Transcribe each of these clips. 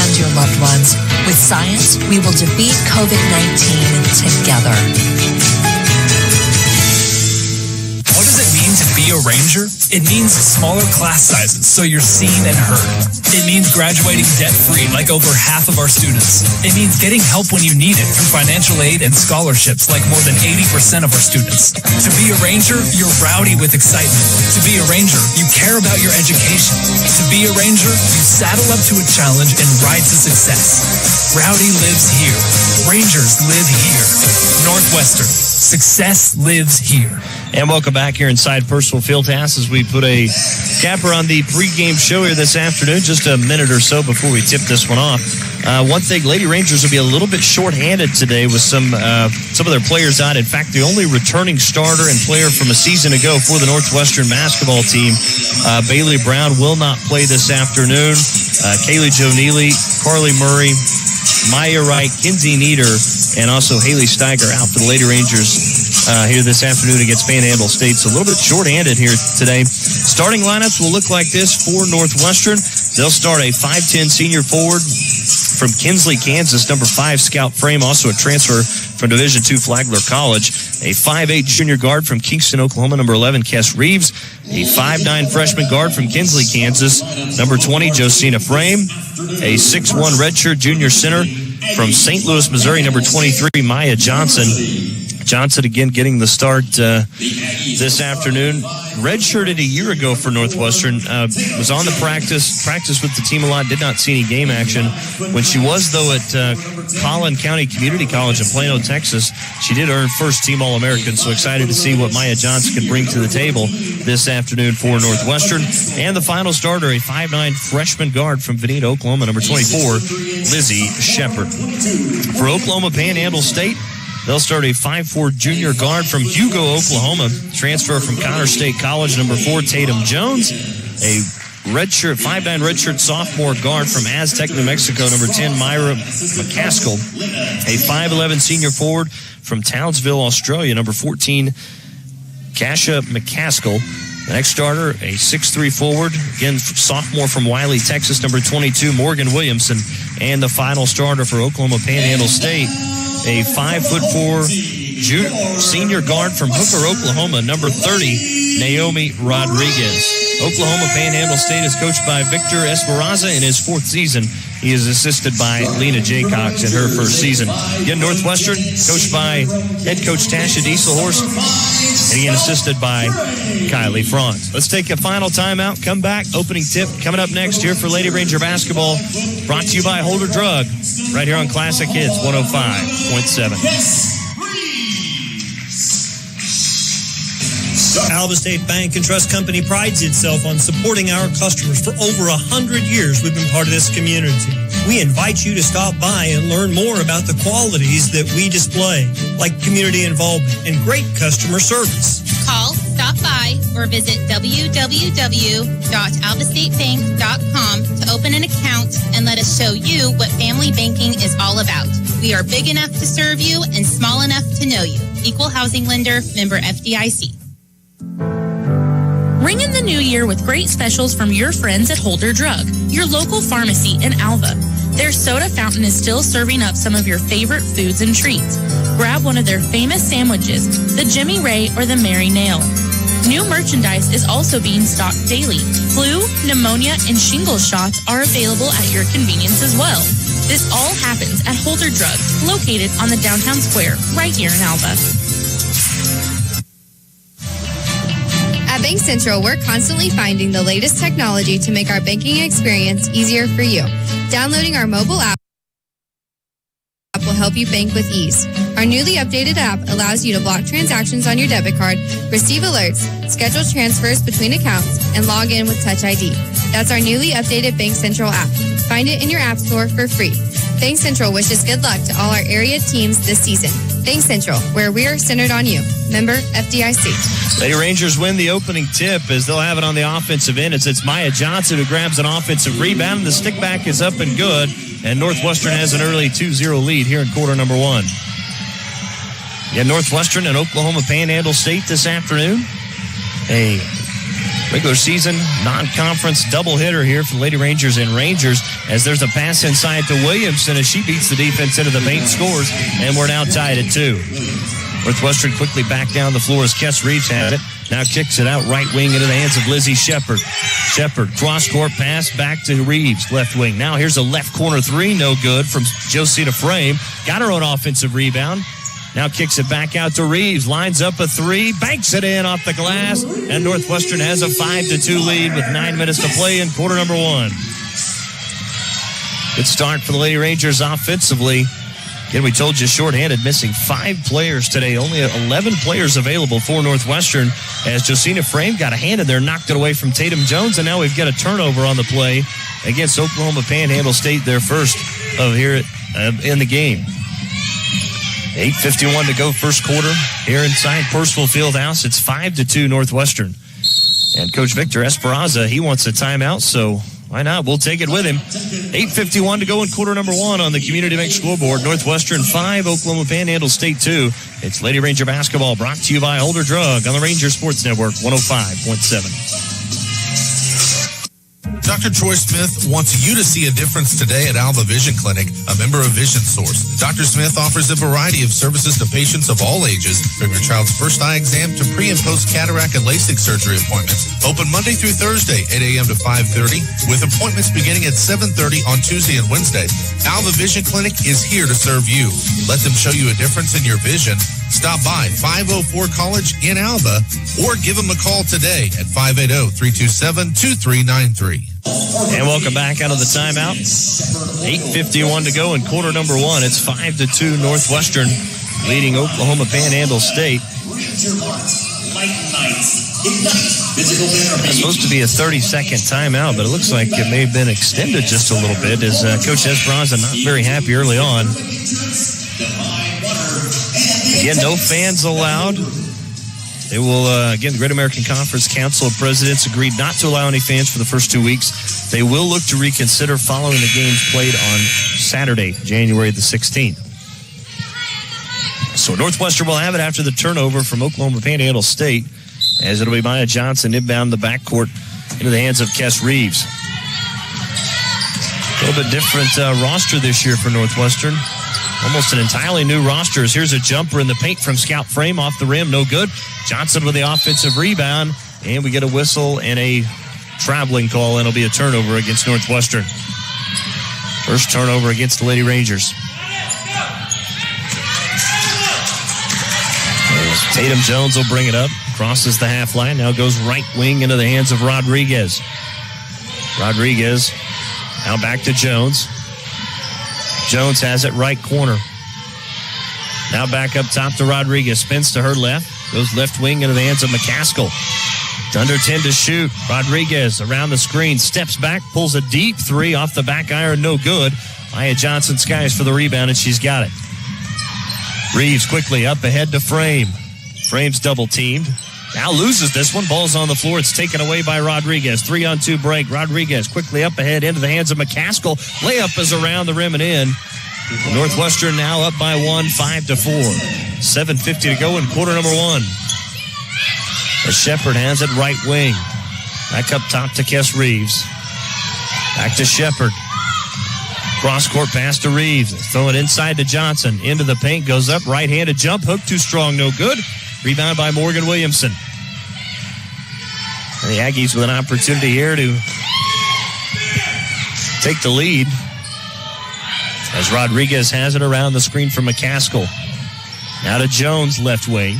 and your loved ones. With science, we will defeat COVID-19 together. What does it mean to be a Ranger? It means smaller class sizes so you're seen and heard. It means graduating debt-free like over half of our students. It means getting help when you need it through financial aid and scholarships like more than 80% of our students. To be a Ranger, you're rowdy with excitement. To be a Ranger, you care about your education. To be a Ranger, you saddle up to a challenge and ride to success. Rowdy lives here. Rangers live here. Northwestern. Success lives here. And welcome back here inside Personal Field Task as we put a capper on the pregame show here this afternoon, just a minute or so before we tip this one off. One thing, Lady Rangers will be a little bit shorthanded today with some of their players out. In fact, the only returning starter and player from a season ago for the Northwestern basketball team, Bailey Brown, will not play this afternoon. Kaylee Jo Neely, Carly Murray, Maya Wright, Kinsey Nieder, and also Haley Steiger out for the Lady Rangers here this afternoon against Panhandle State. So a little bit short-handed here today. Starting lineups will look like this for Northwestern. They'll start a 5'10 senior forward from Kinsley, Kansas, number 5 Scout Frame, also a transfer from Division II Flagler College. A 5'8 junior guard from Kingston, Oklahoma, number 11 Kess Reeves. A 5'9 freshman guard from Kinsley, Kansas, number 20 Josina Frame. A 6'1 redshirt junior center from St. Louis, Missouri, number 23 Maya Johnson. Johnson again getting the start this afternoon. Redshirted a year ago for Northwestern. Was on the practice with the team a lot. Did not see any game action. When she was, though, at Collin County Community College in Plano, Texas, she did earn first team All-American. So excited to see what Maya Johnson can bring to the table this afternoon for Northwestern. And the final starter, a 5'9 freshman guard from Veneta, Oklahoma, number 24, Lizzie Shepard. For Oklahoma Panhandle State, they'll start a 5'4 junior guard from Hugo, Oklahoma. Transfer from Connor State College, number 4, Tatum Jones. A 5'9 redshirt sophomore guard from Aztec, New Mexico, number 10, Myra McCaskill. A 5'11 senior forward from Townsville, Australia, number 14, Kasha McCaskill. The next starter, a 6'3 forward, again, sophomore from Wiley, Texas, number 22, Morgan Williamson. And the final starter for Oklahoma Panhandle State, a 5'4" senior guard from Hooker, Oklahoma, number 30, Naomi Rodriguez. Oklahoma Panhandle State is coached by Victor Esperanza in his 4th season. He is assisted by Lena Jaycox in her 1st season. Again, Northwestern, coached by head coach Tasha Dieselhorst, and again assisted by Kylie Franz. Let's take a final timeout, come back, opening tip coming up next here for Lady Ranger basketball, brought to you by Holder Drug, right here on Classic Hits 105.7. Alva State Bank and Trust Company prides itself on supporting our customers. For over 100 years, we've been part of this community. We invite you to stop by and learn more about the qualities that we display, like community involvement and great customer service. Call, stop by, or visit www.alvastatebank.com to open an account and let us show you what family banking is all about. We are big enough to serve you and small enough to know you. Equal housing lender, member FDIC. Ring in the new year with great specials from your friends at Holder Drug, your local pharmacy in Alva. Their soda fountain is still serving up some of your favorite foods and treats. Grab one of their famous sandwiches, the Jimmy Ray or the Mary Nail. New merchandise is also being stocked daily. Flu, pneumonia, and shingles shots are available at your convenience as well. This all happens at Holder Drug, located on the downtown square, right here in Alva. At Bank Central, we're constantly finding the latest technology to make our banking experience easier for you. Downloading our mobile app will help you bank with ease. Our newly updated app allows you to block transactions on your debit card, receive alerts, schedule transfers between accounts, and log in with Touch ID. That's our newly updated Bank Central app. Find it in your app store for free. Bank Central wishes good luck to all our area teams this season. Bank Central, where we're centered on you. Member FDIC. Lady Rangers win the opening tip as they'll have it on the offensive end. It's Maya Johnson who grabs an offensive rebound. The stick back is up and good, and Northwestern has an early 2-0 lead here in quarter number 1. Yeah, Northwestern and Oklahoma Panhandle State this afternoon. A regular season non-conference doubleheader here for the Lady Rangers and Rangers. as there's a pass inside to Williamson as she beats the defense into the paint, scores, and we're now tied at 2. Northwestern quickly back down the floor as Kess Reeves has it. Now kicks it out right wing into the hands of Lizzie Shepard. Shepard, cross-court pass back to Reeves, left wing. Now here's a left corner three, no good from Josina Frame. Got her own offensive rebound. Now kicks it back out to Reeves. Lines up a three, banks it in off the glass, and Northwestern has a 5-2 lead with 9 minutes to play in quarter number 1. Good start for the Lady Rangers offensively. Again, we told you shorthanded, missing 5 players today. Only 11 players available for Northwestern as Josina Frame got a hand in there, knocked it away from Tatum Jones, and now we've got a turnover on the play against Oklahoma Panhandle State, their first of here in the game. 8:51 to go first quarter here inside Purcell Fieldhouse. It's 5-2 Northwestern. And Coach Victor Esperanza, he wants a timeout, so why not? We'll take it with him. 8:51 to go in quarter number 1 on the Community Bank scoreboard. Northwestern 5, Oklahoma Panhandle State 2. It's Lady Ranger basketball brought to you by Older Drug on the Ranger Sports Network 105.7. Dr. Troy Smith wants you to see a difference today at Alva Vision Clinic, a member of Vision Source. Dr. Smith offers a variety of services to patients of all ages, from your child's first eye exam to pre- and post-cataract and LASIK surgery appointments. Open Monday through Thursday, 8 a.m. to 5:30, with appointments beginning at 7:30 on Tuesday and Wednesday. Alva Vision Clinic is here to serve you. Let them show you a difference in your vision. Stop by 504 College in Alva or give them a call today at 580-327-2393. And welcome back out of the timeout. 8:51 to go in quarter number 1. It's 5-2 Northwestern leading Oklahoma Panhandle State. It's supposed to be a 30-second timeout, but it looks like it may have been extended just a little bit as Coach Esperanza not very happy early on. Again, no fans allowed. They will, again, the Great American Conference Council of Presidents agreed not to allow any fans for the first 2 weeks. They will look to reconsider following the games played on Saturday, January the 16th. So Northwestern will have it after the turnover from Oklahoma Panhandle State, as it'll be Maya Johnson inbound the backcourt into the hands of Kess Reeves. A little bit different roster this year for Northwestern. Almost an entirely new roster. Here's a jumper in the paint from Scout Frame off the rim. No good. Johnson with the offensive rebound. And we get a whistle and a traveling call, and it'll be a turnover against Northwestern. First turnover against the Lady Rangers. Tatum Jones will bring it up. Crosses the half line. Now goes right wing into the hands of Rodriguez. Rodriguez now back to Jones. Jones has it right corner. Now back up top to Rodriguez. Spins to her left. Goes left wing into the hands of McCaskill. Under 10 to shoot. Rodriguez around the screen. Steps back. Pulls a deep three off the back iron. No good. Maya Johnson skies for the rebound, and she's got it. Reeves quickly up ahead to Frame. Frame's double teamed. Now loses this one. Ball's on the floor. It's taken away by Rodriguez. 3-on-2 break. Rodriguez quickly up ahead into the hands of McCaskill. Layup is around the rim and in. Northwestern now up by 1, 5-4. 7:50 to go in quarter number 1. As Shepard has it right wing. Back up top to Kess Reeves. Back to Shepard. Cross-court pass to Reeves. Throw it inside to Johnson. Into the paint. Goes up. Right-handed jump. Hook too strong. No good. Rebound by Morgan Williamson. And the Aggies with an opportunity here to take the lead. As Rodriguez has it around the screen from McCaskill. Now to Jones, left wing.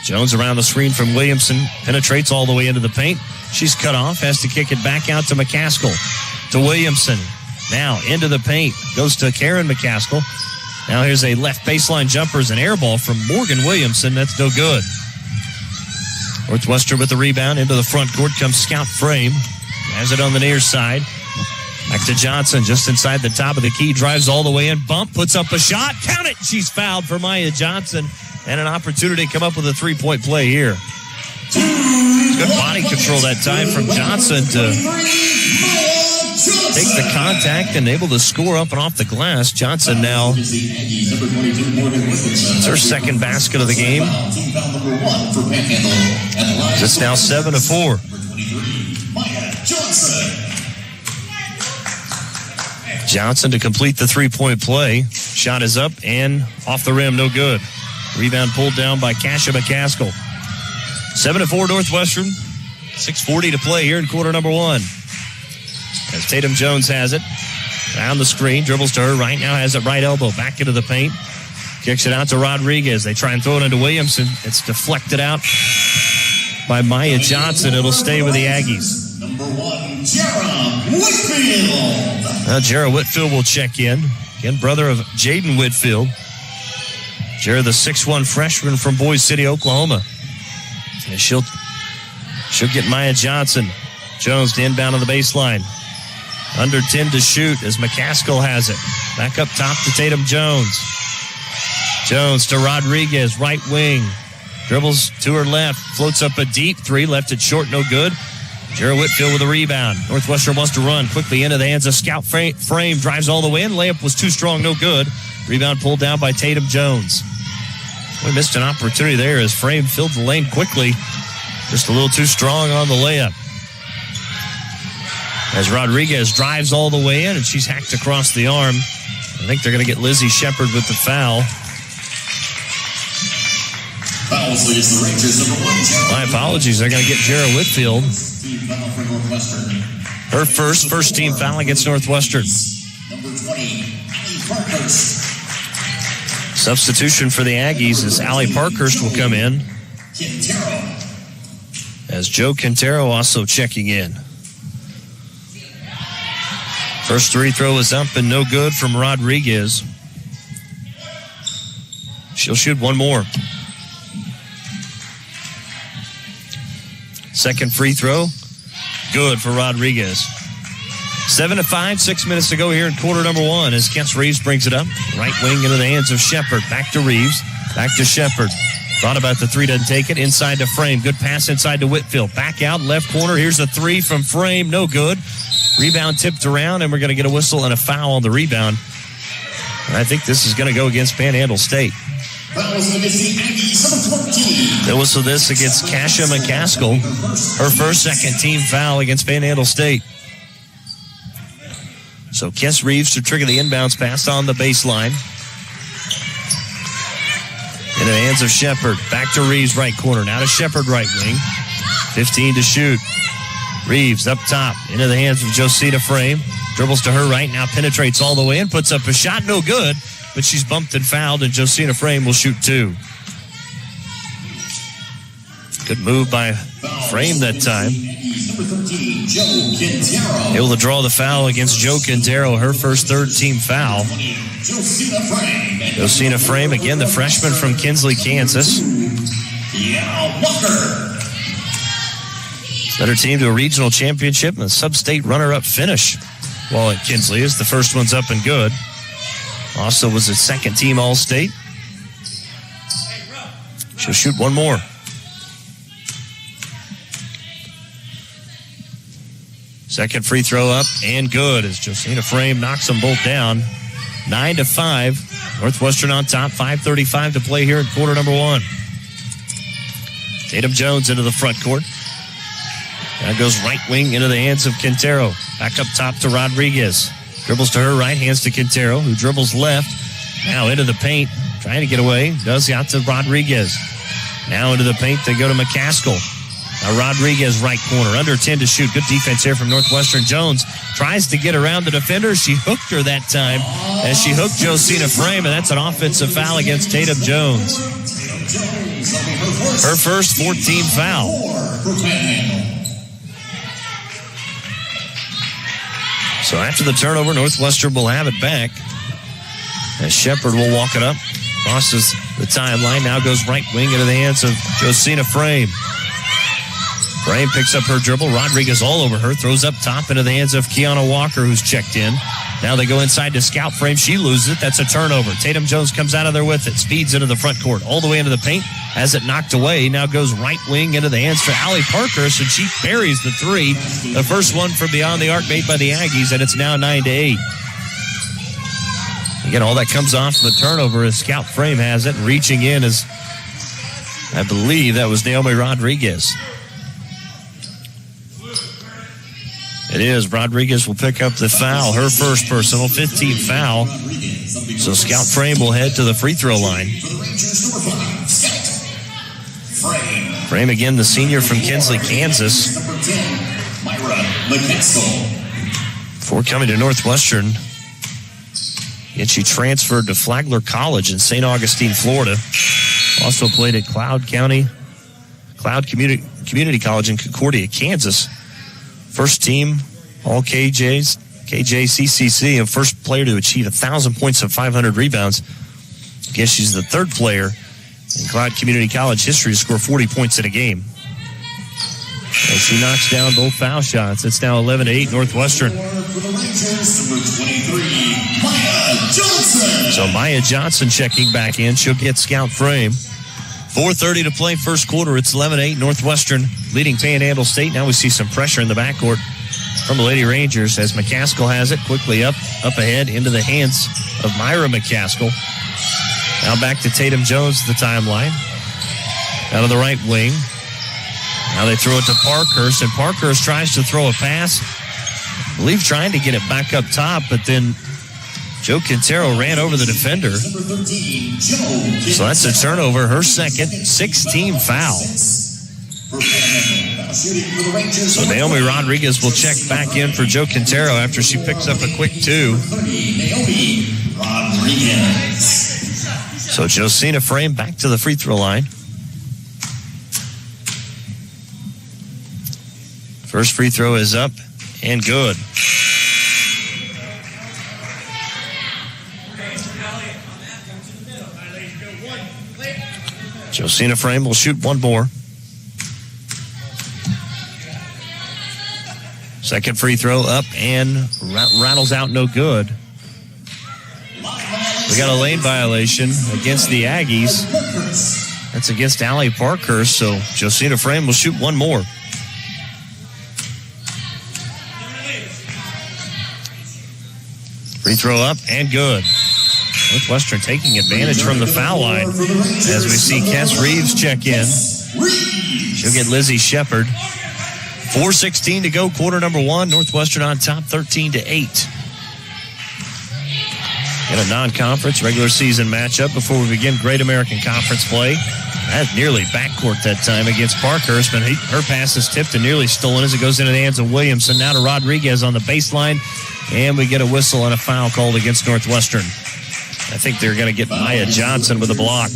Jones around the screen from Williamson. Penetrates all the way into the paint. She's cut off. Has to kick it back out to McCaskill. To Williamson. Now into the paint. Goes to Karen McCaskill. Now here's a left baseline jumper as an air ball from Morgan Williamson. That's no good. Northwestern with the rebound. Into the front court comes Scout Frame. Has it on the near side. Back to Johnson, just inside the top of the key. Drives all the way in. Bump, puts up a shot. Count it! She's fouled for Maya Johnson. And an opportunity to come up with a three-point play here. Good body control that time from Johnson to take the contact and able to score up and off the glass. Johnson now, it's her second basket of the game. It's now 7-4. Johnson to complete the three-point play. Shot is up and off the rim, no good. Rebound pulled down by Kasha McCaskill. 7-4 Northwestern. 6:40 to play here in quarter number one. As Tatum Jones has it. Down the screen, dribbles to her right now, has it right elbow. Back into the paint. Kicks it out to Rodriguez. They try and throw it into Williamson. It's deflected out by Maya Johnson. It'll stay with the Aggies. Number 1, Jarrah Whitfield. Jarrah Whitfield will check in. Again, brother of Jaden Whitfield. Jarrah, the 6'1 freshman from Boise City, Oklahoma. And she'll get Maya Johnson. Jones to inbound on the baseline. Under 10 to shoot as McCaskill has it. Back up top to Tatum Jones. Jones to Rodriguez, right wing. Dribbles to her left. Floats up a deep three. Left it short, no good. Jarrah Whitfield with a rebound. Northwestern wants to run quickly into the hands of Scout Frame. Drives all the way in. Layup was too strong, no good. Rebound pulled down by Tatum Jones. We missed an opportunity there as Frame filled the lane quickly. Just a little too strong on the layup. As Rodriguez drives all the way in, and she's hacked across the arm. I think they're going to get Lizzie Shepard with the foul. Fouls against the Rangers, number 1, Jarrah. My apologies. They're going to get Jarrah Whitfield. Team foul for Northwestern. Her first team foul against Northwestern. Number 20, Allie Parkhurst. Substitution for the Aggies as Allie Parkhurst will come in. Quintero. As Joe Quintero also checking in. First free throw is up and no good from Rodriguez. She'll shoot one more. Second free throw, good for Rodriguez. 7-5, 6 minutes to go here in quarter number one as Kents Reeves brings it up. Right wing into the hands of Shepard. Back to Reeves, back to Shepard. Thought about the three, doesn't take it. Inside to Frame. Good pass inside to Whitfield. Back out, left corner. Here's a three from Frame. No good. Rebound tipped around, and we're going to get a whistle and a foul on the rebound. And I think this is going to go against Panhandle State. Fouls against the Aggies, number 14. They'll whistle this against Kasha McCaskill. Her first second team foul against Panhandle State. So Kents Reeves to trigger the inbounds pass on the baseline. Into the hands of Shepard. Back to Reeves, right corner. Now to Shepard, right wing. 15 to shoot. Reeves up top. Into the hands of Josina Frame. Dribbles to her right. Now penetrates all the way in. Puts up a shot. No good. But she's bumped and fouled, and Josina Frame will shoot two. Good move by Frame that time. Able to draw the foul against Joe Quintero, her first third-team foul. Josina Frame, again, the freshman from Kinsley, Kansas. Led her team to a regional championship and a sub-state runner-up finish while at Kinsley as the first one's up and good. Also was a second-team All-State. She'll shoot one more. Second free throw up and good as Josina Frame knocks them both down. 9-5. Northwestern on top. 5:35 to play here in quarter number one. Tatum Jones into the front court. Now goes right wing into the hands of Quintero. Back up top to Rodriguez. Dribbles to her right, hands to Quintero, who dribbles left. Now into the paint, trying to get away. Does out to Rodriguez. Now into the paint, they go to McCaskill. Now Rodriguez, right corner, under 10 to shoot. Good defense here from Northwestern. Jones tries to get around the defender. She hooked her that time as she hooked Josina Frame, and that's an offensive foul against Tatum Jones. Her first 14 foul. So after the turnover, Northwestern will have it back as Shepard will walk it up. Crosses the timeline, now goes right wing into the hands of Josina Frame. Frame picks up her dribble. Rodriguez all over her. Throws up top into the hands of Kiana Walker, who's checked in. Now they go inside to Scout Frame. She loses it. That's a turnover. Tatum Jones comes out of there with it. Speeds into the front court. All the way into the paint. Has it knocked away. Now goes right wing into the hands for Allie Parkhurst, and she buries the three. The first one from beyond the arc made by the Aggies, and it's now 9-8. Again, all that comes off the turnover as Scout Frame has it. Reaching in is, I believe that was Naomi Rodriguez. It is. Rodriguez will pick up the foul, her first personal, 15th foul. So Scout Frame will head to the free throw line. Frame again, the senior from Kinsley, Kansas. Before coming to Northwestern, and she transferred to Flagler College in St. Augustine, Florida. Also played at Cloud Community College in Concordia, Kansas. First team, all KJCCC, and first player to achieve 1,000 points and 500 rebounds. I guess she's the third player in Cloud Community College history to score 40 points in a game. And she knocks down both foul shots. It's now 11-8 Northwestern. So Maya Johnson checking back in. She'll get Scout Frame. 4:30 to play first quarter. It's 11-8 Northwestern leading Panhandle State. Now we see some pressure in the backcourt from the Lady Rangers as McCaskill has it quickly up ahead into the hands of Myra McCaskill. Now back to Tatum Jones, the timeline. Out of the right wing. Now they throw it to Parkhurst, and Parkhurst tries to throw a pass. I believe trying to get it back up top, but then Joe Quintero ran over the defender. So that's a turnover, her second, 16 foul. So Naomi Rodriguez will check back in for Joe Quintero after she picks up a quick two. So Josina Frame back to the free throw line. First free throw is up and good. Josina Frame will shoot one more. Second free throw up and rattles out, no good. We got a lane violation against the Aggies. That's against Allie Parkhurst, so Josina Frame will shoot one more. Free throw up and good. Northwestern taking advantage from the foul line as we see Cass Reeves check in. She'll get Lizzie Shepard. 4:16 to go, quarter number one. Northwestern on top, 13-8. In a non-conference regular season matchup before we begin Great American Conference play. That's nearly backcourt that time against Parkhurst, but her pass is tipped and nearly stolen as it goes into the hands of Williamson. Now to Rodriguez on the baseline, and we get a whistle and a foul called against Northwestern. I think they're going to get Maya Johnson with a block.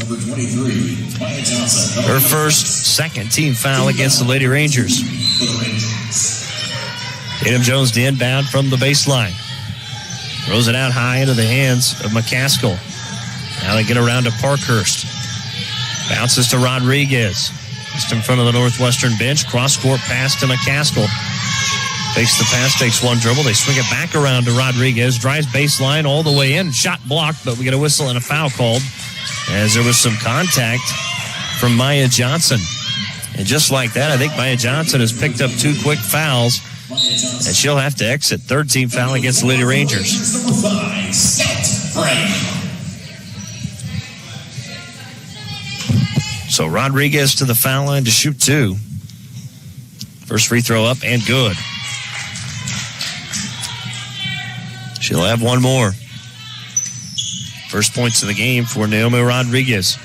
Her second team foul against the Lady Rangers. Tatum Jones to inbound from the baseline. Throws it out high into the hands of McCaskill. Now they get around to Parkhurst. Bounces to Rodriguez. Just in front of the Northwestern bench. Cross-court pass to McCaskill. Takes the pass, takes one dribble. They swing it back around to Rodriguez. Drives baseline all the way in. Shot blocked, but we get a whistle and a foul called as there was some contact from Maya Johnson. And just like that, I think Maya Johnson has picked up two quick fouls, and she'll have to exit. Third team foul against the Lady Rangers. So Rodriguez to the foul line to shoot two. First free throw up and good. She'll have one more. First points of the game for Naomi Rodriguez.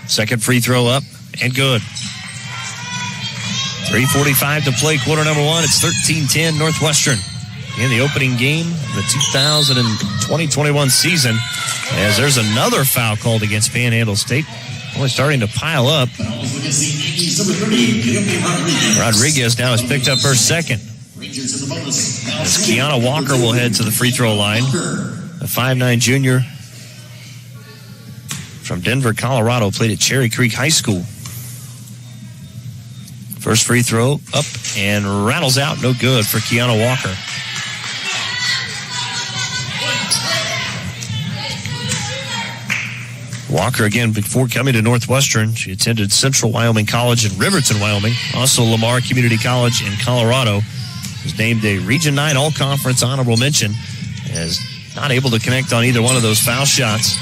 Second free throw up and good. 3:45 to play, quarter number one. It's 13-10 Northwestern in the opening game of the 2020-21 season. As there's another foul called against Panhandle State. Only starting to pile up. Rodriguez now has picked up her second. As Kiana Walker will head to the free throw line. A 5'9" junior from Denver, Colorado, played at Cherry Creek High School. First free throw up and rattles out, no good for Kiana Walker. Walker, again, before coming to Northwestern, she attended Central Wyoming College in Riverton, Wyoming. Also Lamar Community College in Colorado. Was named a Region 9 All-Conference honorable mention. As not able to connect on either one of those foul shots.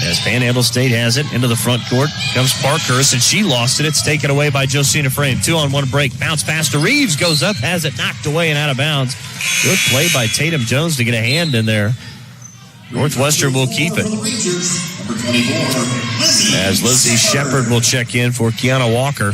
As Panhandle State has it into the front court, comes Parkhurst, and she lost it. It's taken away by Josina Frame. 2-on-1 break. Bounce pass to Reeves. Goes up, has it knocked away and out of bounds. Good play by Tatum Jones to get a hand in there. Northwestern will keep it. As Lizzie Shepard will check in for Kiana Walker.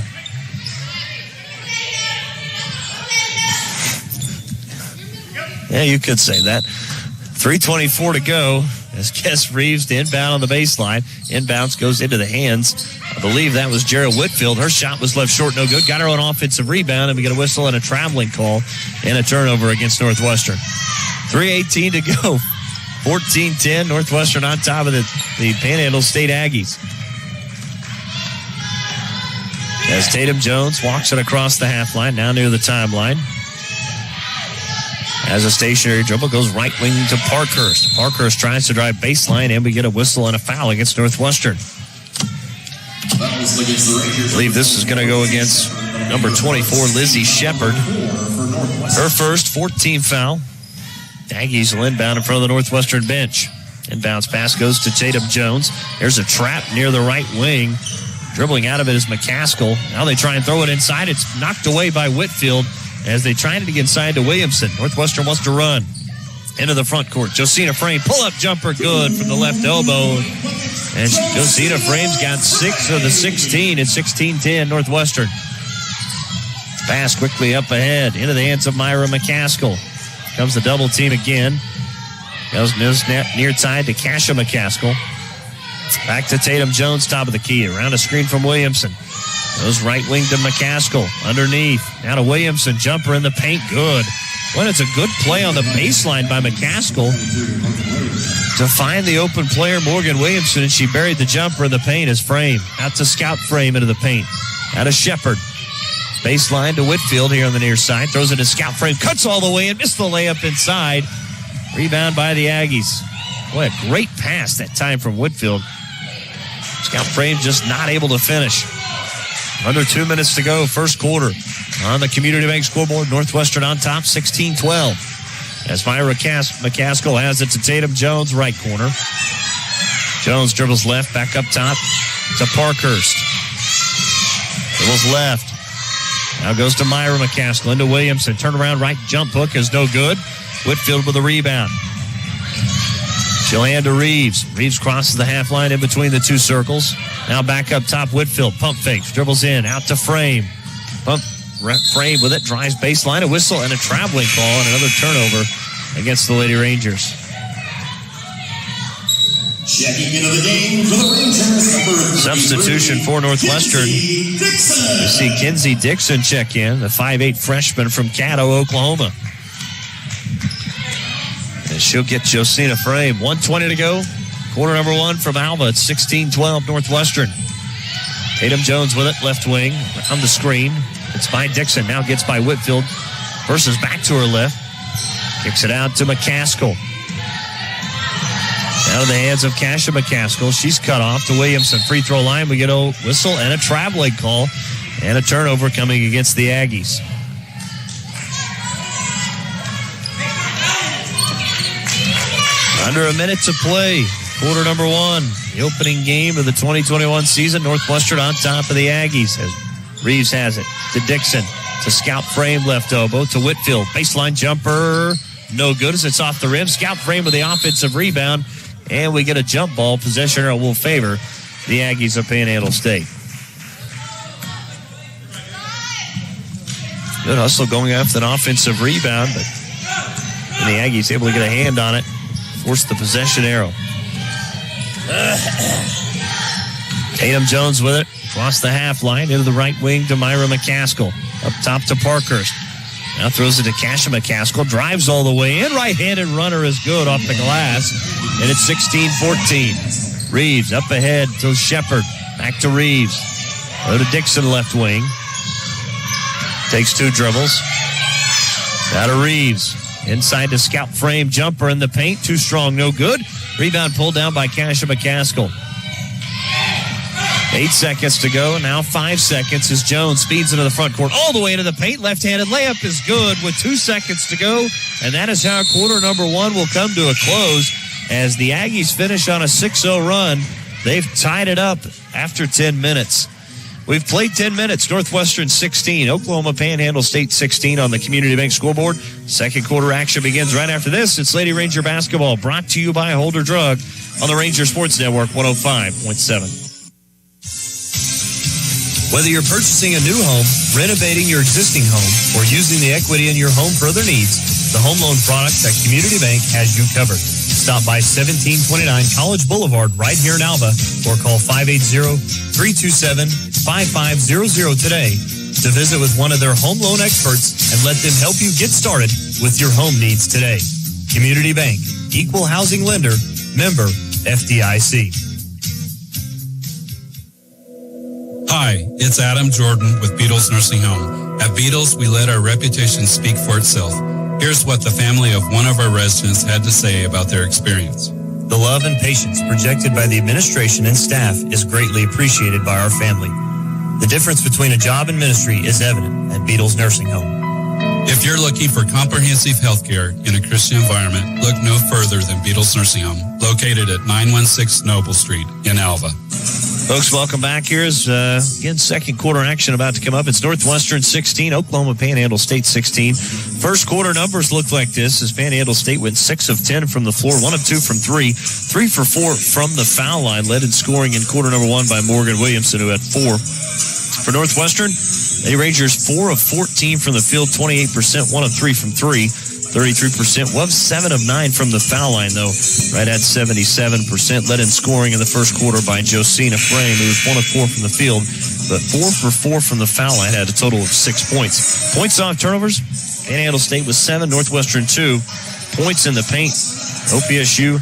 Yeah, you could say that. 3:24 to go. As Kess Reeves to inbound on the baseline. Inbounds goes into the hands. I believe that was Jarrell Whitfield. Her shot was left short, no good. Got her own offensive rebound, and we get a whistle and a traveling call and a turnover against Northwestern. 3:18 to go. 14-10. Northwestern on top of the Panhandle State Aggies. As Tatum Jones walks it across the half line, now near the timeline. As a stationary dribble, goes right wing to Parkhurst. Parkhurst tries to drive baseline, and we get a whistle and a foul against Northwestern. I believe this is going to go against number 24, Lizzie Shepard. Her first 14 foul. Aggies will inbound in front of the Northwestern bench. Inbounds pass goes to Tatum Jones. There's a trap near the right wing. Dribbling out of it is McCaskill. Now they try and throw it inside. It's knocked away by Whitfield as they try to get inside to Williamson. Northwestern wants to run into the front court. Josina Frame, pull-up jumper, good from the left elbow. And Josina Frame's got 6 of the 16 at 16-10 Northwestern. Pass quickly up ahead into the hands of Myra McCaskill. Comes the double team again. Goes near side to Kasha McCaskill. Back to Tatum Jones, top of the key. Around a screen from Williamson. Goes right wing to McCaskill. Underneath. Now to Williamson. Jumper in the paint. Good. Well, it's a good play on the baseline by McCaskill to find the open player, Morgan Williamson, and she buried the jumper in the paint as Frame. Out to Scout Frame into the paint. Out of Shepard. Baseline to Whitfield here on the near side. Throws it to Scout Frame. Cuts all the way and missed the layup inside. Rebound by the Aggies. Boy, a great pass that time from Whitfield. Scout Frame just not able to finish. Under 2 minutes to go, first quarter. On the Community Bank scoreboard, Northwestern on top, 16-12. As Myra McCaskill has it to Tatum Jones, right corner. Jones dribbles left, back up top to Parkhurst. Dribbles left. Now goes to Myra McCaskill into Williamson. Turnaround right jump hook is no good. Whitfield with a rebound. She'll hand to Reeves. Reeves crosses the half line in between the two circles. Now back up top, Whitfield. Pump fakes, dribbles in, out to Frame. Frame with it, drives baseline, a whistle, and a traveling call, and another turnover against the Lady Rangers. Checking into the game for the Rangers. Substitution for Northwestern. We see Kinsey Dixon check in, the 5'8 freshman from Caddo, Oklahoma. And she'll get Josina Frame. 1:20 to go. Quarter number one from Alva. It's 16-12 Northwestern. Tatum Jones with it, left wing, on the screen. It's by Dixon. Now gets by Whitfield. Versus back to her left. Kicks it out to McCaskill. Out of the hands of Kasha McCaskill. She's cut off to Williamson. Free throw line. We get a whistle and a traveling call. And a turnover coming against the Aggies. Under a minute to play. Quarter number one. The opening game of the 2021 season. Northwestern on top of the Aggies. As Reeves has it to Dixon. To Scout Frame, left elbow. To Whitfield. Baseline jumper. No good as it's off the rim. Scout Frame with the offensive rebound. And we get a jump ball. Possession arrow will favor the Aggies of Panhandle State. Good hustle going after an offensive rebound, but the Aggies able to get a hand on it. Force the possession arrow. Tatum Jones with it. Across the half line into the right wing to Myra McCaskill. Up top to Parkhurst. Now throws it to Kasha McCaskill. Drives all the way in. Right-handed runner is good off the glass. And it's 16-14. Reeves up ahead to Shepard. Back to Reeves. Go to Dixon, left wing. Takes two dribbles. Now to Reeves. Inside to Scout Frame. Jumper in the paint. Too strong, no good. Rebound pulled down by Kasha McCaskill. 8 seconds to go. Now 5 seconds as Jones speeds into the front court. All the way into the paint. Left-handed layup is good with 2 seconds to go. And that is how quarter number one will come to a close. as the Aggies finish on a 6-0 run. They've tied it up after 10 minutes. We've played 10 minutes. Northwestern 16, Oklahoma Panhandle State 16 on the Community Bank scoreboard. Second quarter action begins right after this. It's Lady Ranger basketball, brought to you by Holder Drug on the Ranger Sports Network 105.7. Whether you're purchasing a new home, renovating your existing home, or using the equity in your home for other needs, the home loan products at Community Bank has you covered. Stop by 1729 College Boulevard right here in Alva or call 580-327-5500 today to visit with one of their home loan experts and let them help you get started with your home needs today. Community Bank, Equal Housing Lender, member FDIC. Hi, it's Adam Jordan with Beatles Nursing Home. At Beatles, we let our reputation speak for itself. Here's what the family of one of our residents had to say about their experience. The love and patience projected by the administration and staff is greatly appreciated by our family. The difference between a job and ministry is evident at Beatles Nursing Home. If you're looking for comprehensive health care in a Christian environment, look no further than Beatles Nursing Home, located at 916 Noble Street in Alva. Folks, welcome back. Here's, again, second quarter action about to come up. It's Northwestern 16, Oklahoma Panhandle State 16. First quarter numbers look like this as Panhandle State went 6 of 10 from the floor, 1 of 2 from 3, 3 for 4 from the foul line, led in scoring in quarter number 1 by Morgan Williamson, who had 4. For Northwestern, Lady Rangers 4 of 14 from the field, 28%, 1 of 3 from 3. 33%, was 7 of 9 from the foul line, though, right at 77%. Led in scoring in the first quarter by Josina Frame, who was 1 of 4 from the field, but 4 for 4 from the foul line, had a total of 6 points. Points off turnovers, Panhandle State was 7, Northwestern 2. Points in the paint, OPSU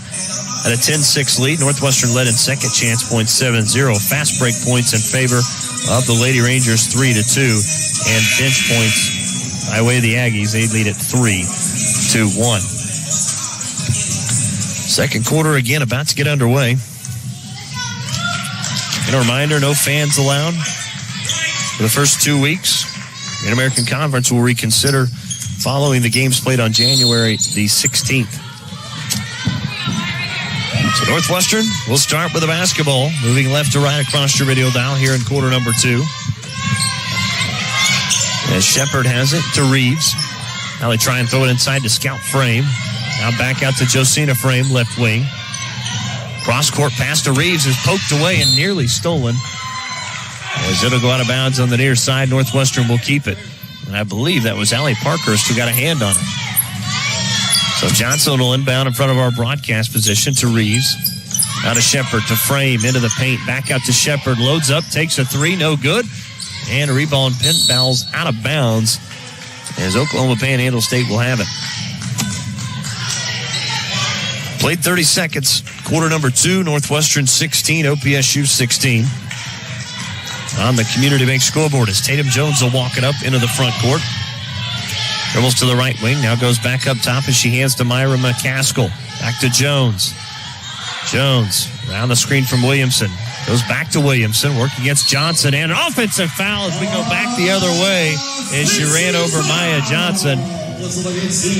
had a 10-6 lead. Northwestern led in second chance points 7-0. Fast break points in favor of the Lady Rangers 3-2, and bench points by way of the Aggies, they lead at 3-1. Second quarter again about to get underway. And a reminder, no fans allowed for the first 2 weeks. The Mid-American Conference will reconsider following the games played on January the 16th. So Northwestern will start with a basketball, moving left to right across your video dial here in quarter number 2. As Shepard has it to Reeves. Now they try and throw it inside to Scout Frame. Now back out to Josina Frame, left wing. Cross-court pass to Reeves is poked away and nearly stolen. As it'll go out of bounds on the near side, Northwestern will keep it. And I believe that was Allie Parkhurst who got a hand on it. So Johnson will inbound in front of our broadcast position to Reeves. Now to Shepard, to Frame, into the paint. Back out to Shepard, loads up, takes a 3, no good. And a rebound pin fouls out of bounds as Oklahoma Panhandle State will have it. Played 30 seconds. Quarter number 2, Northwestern 16, OPSU 16. On the Community Bank scoreboard as Tatum Jones will walk it up into the front court. Dribbles to the right wing. Now goes back up top as she hands to Myra McCaskill. Back to Jones. Jones around the screen from Williamson. Goes back to Williamson, work against Johnson, and an offensive foul as we go back the other way as she ran over Maya Johnson.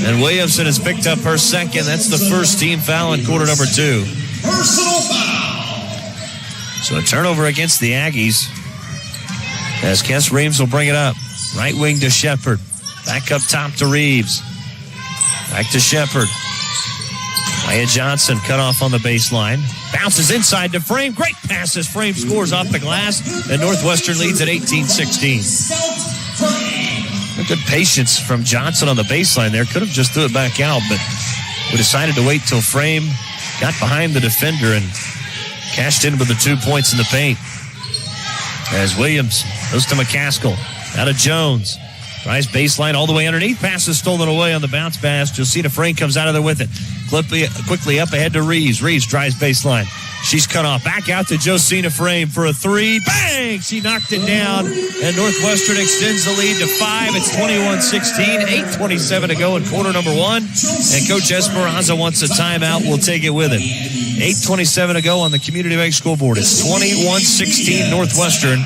And Williamson has picked up her second. That's the first team foul in quarter number 2. Personal foul. So a turnover against the Aggies as Kess Reeves will bring it up. Right wing to Shepard. Back up top to Reeves. Back to Shepard. Maya Johnson cut off on the baseline. Bounces inside to Frame. Great passes. Frame scores off the glass. And Northwestern leads at 18-16. Good patience from Johnson on the baseline there. Could have just threw it back out, but we decided to wait till Frame got behind the defender and cashed in with the 2 points in the paint. As Williams goes to McCaskill. Out of Jones. Tries baseline all the way underneath. Pass is stolen away on the bounce pass. Josina Frame comes out of there with it. Quickly up ahead to Reeves. Reeves tries baseline. She's cut off. Back out to Josina Frame for a 3. Bang! She knocked it down. And Northwestern extends the lead to 5. It's 21-16. 8:27 to go in quarter number 1. And Coach Esperanza wants a timeout. We'll take it with him. 8:27 to go on the Community Bank scoreboard. It's 21-16 Northwestern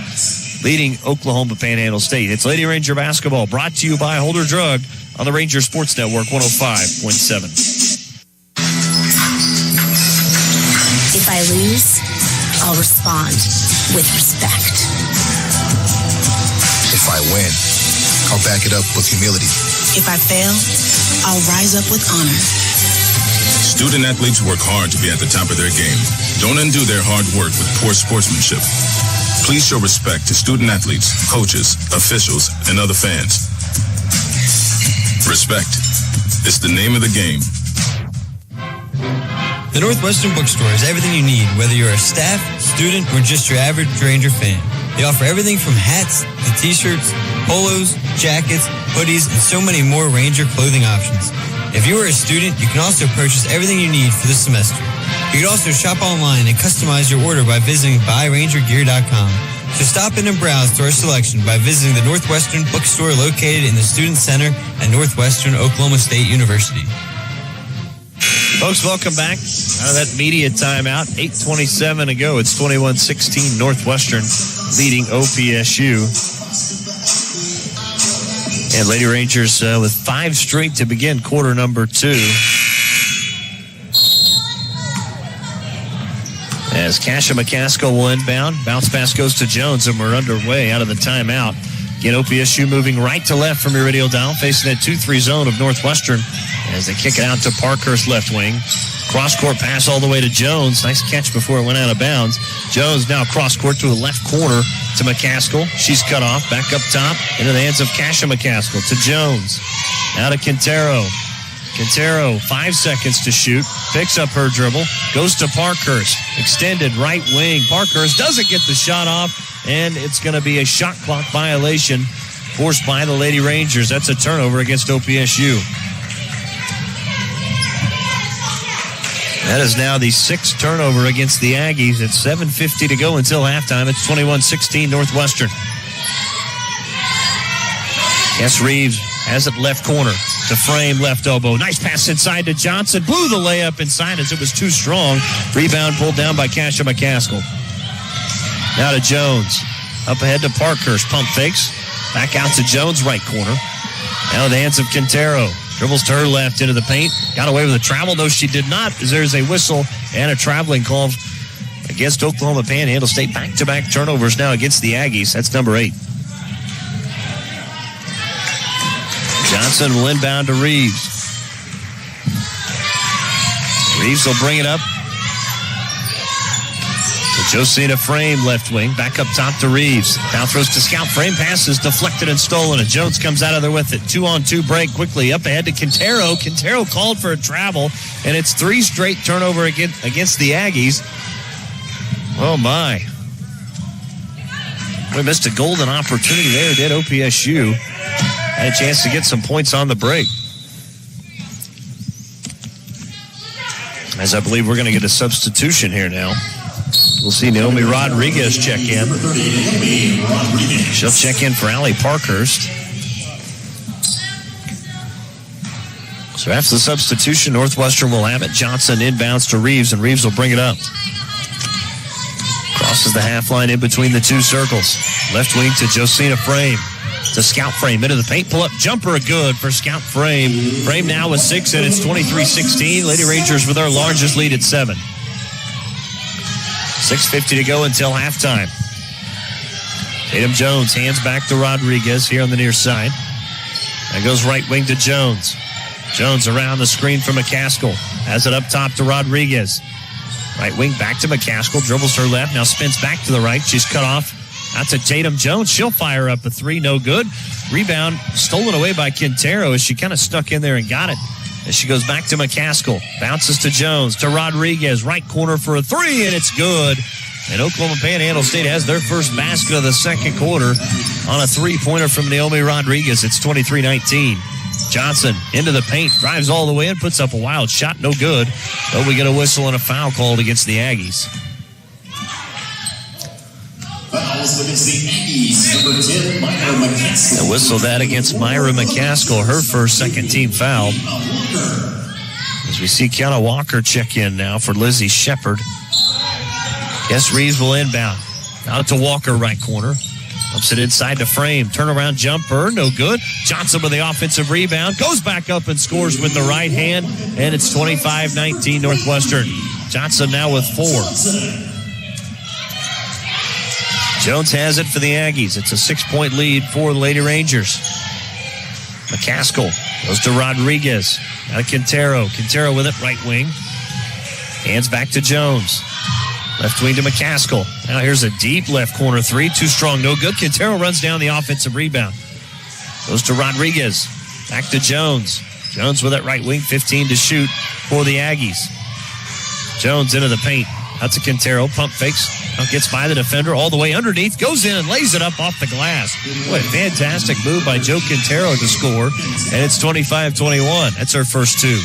leading Oklahoma Panhandle State. It's Lady Ranger basketball brought to you by Holder Drug on the Ranger Sports Network 105.7. I lose, I'll respond with respect. If I win, I'll back it up with humility. If I fail, I'll rise up with honor. Student athletes work hard to be at the top of their game. Don't undo their hard work with poor sportsmanship. Please show respect to student athletes, coaches, officials, and other fans. Respect. It's the name of the game. The Northwestern Bookstore is everything you need, whether you're a staff, student, or just your average Ranger fan. They offer everything from hats to t-shirts, polos, jackets, hoodies, and so many more Ranger clothing options. If you are a student, you can also purchase everything you need for this semester. You can also shop online and customize your order by visiting buyrangergear.com. So stop in and browse to our selection by visiting the Northwestern Bookstore located in the Student Center at Northwestern Oklahoma State University. Folks, welcome back out of that media timeout. 8:27 to go. It's 21-16 Northwestern leading OPSU. And Lady Rangers with 5 straight to begin quarter number 2. As Kasha McCaskill will inbound. Bounce pass goes to Jones, and we're underway out of the timeout. Again, OPSU moving right to left from your radio dial, facing that 2-3 zone of Northwestern as they kick it out to Parkhurst left wing. Cross-court pass all the way to Jones. Nice catch before it went out of bounds. Jones now cross-court to the left corner to McCaskill. She's cut off. Back up top into the hands of Kasha McCaskill to Jones. Now to Quintero. Quintero, 5 seconds to shoot. Picks up her dribble. Goes to Parkhurst. Extended right wing. Parkhurst doesn't get the shot off, and it's going to be a shot clock violation forced by the Lady Rangers. That's a turnover against OPSU. That is now the 6th turnover against the Aggies. It's 7:50 to go until halftime. It's 21-16 Northwestern. Yes, Reeves has it left corner to Frame, left elbow. Nice pass inside to Johnson. Blew the layup inside as it was too strong. Rebound pulled down by Kasha McCaskill. Now to Jones. Up ahead to Parkhurst. Pump fakes. Back out to Jones, right corner. Now the hands of Quintero. Dribbles to her left into the paint. Got away with a travel. No, she did not, as there's a whistle and a traveling call against Oklahoma Panhandle State. Back-to-back turnovers now against the Aggies. That's number 8. Johnson will inbound to Reeves. Reeves will bring it up to Josina Frame, left wing. Back up top to Reeves. Now throws to Scout. Frame passes deflected and stolen, and Jones comes out of there with it. 2-on-2 break quickly. Up ahead to Quintero. Quintero called for a travel, and it's 3 straight turnover against the Aggies. Oh, my. We missed a golden opportunity there, did OPSU. Had a chance to get some points on the break. As I believe we're going to get a substitution here now. We'll see Naomi Rodriguez check in. She'll check in for Allie Parkhurst. So after the substitution, Northwestern will have it. Johnson inbounds to Reeves, and Reeves will bring it up. Crosses the half line in between the 2 circles. Left wing to Josina Frame. To Scout Frame into the paint. Pull up jumper good for Scout Frame. Frame now with 6, and it's 23-16. Lady Rangers with our largest lead at 7. 6:50 to go until halftime. Tatum Jones hands back to Rodriguez here on the near side. That goes right wing to Jones. Jones around the screen for McCaskill. Has it up top to Rodriguez. Right wing back to McCaskill. Dribbles her left. Now spins back to the right. She's cut off. Out to Tatum Jones. She'll fire up a 3. No good. Rebound stolen away by Quintero as she kind of stuck in there and got it. As she goes back to McCaskill. Bounces to Jones. To Rodriguez. Right corner for a 3, and it's good. And Oklahoma Panhandle State has their first basket of the second quarter on a 3-pointer from Naomi Rodriguez. It's 23-19. Johnson into the paint. Drives all the way in. Puts up a wild shot. No good. But we get a whistle and a foul called against the Aggies. And whistle that against Myra McCaskill, her first second-team foul. As we see Kiana Walker check in now for Lizzie Shepard. Yes, Reeves will inbound. Out to Walker, right corner. Ups it inside to Frame. Turnaround jumper, no good. Johnson with the offensive rebound. Goes back up and scores with the right hand. And it's 25-19 Northwestern. Johnson now with 4. Jones has it for the Aggies. It's a 6-point lead for the Lady Rangers. McCaskill goes to Rodriguez. Now to Quintero. Quintero with it, right wing. Hands back to Jones. Left wing to McCaskill. Now here's a deep left corner 3. Too strong, no good. Quintero runs down the offensive rebound. Goes to Rodriguez. Back to Jones. Jones with it, right wing. 15 to shoot for the Aggies. Jones into the paint. Out to Quintero. Pump fakes. Now gets by the defender all the way underneath. Goes in and lays it up off the glass. What a fantastic move by Joe Quintero to score. And it's 25-21. That's her first 2.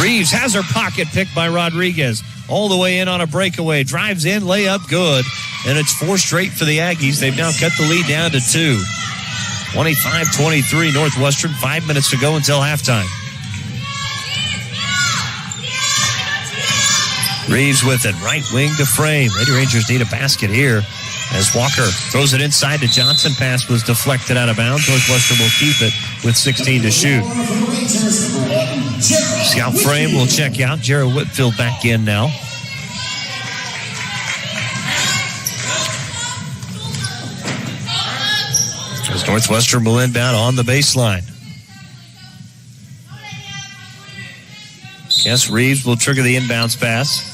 Reeves has her pocket picked by Rodriguez. All the way in on a breakaway. Drives in, layup good. And it's 4 straight for the Aggies. They've now cut the lead down to 2. 25-23 Northwestern. 5 minutes to go until halftime. Reeves with it. Right wing to Frame. Lady Rangers need a basket here as Walker throws it inside to Johnson. Pass was deflected out of bounds. Northwestern will keep it with 16 to shoot. Scout Frame will check out. Jared Whitfield back in now. As Northwestern will inbound on the baseline. Yes, Reeves will trigger the inbounds pass.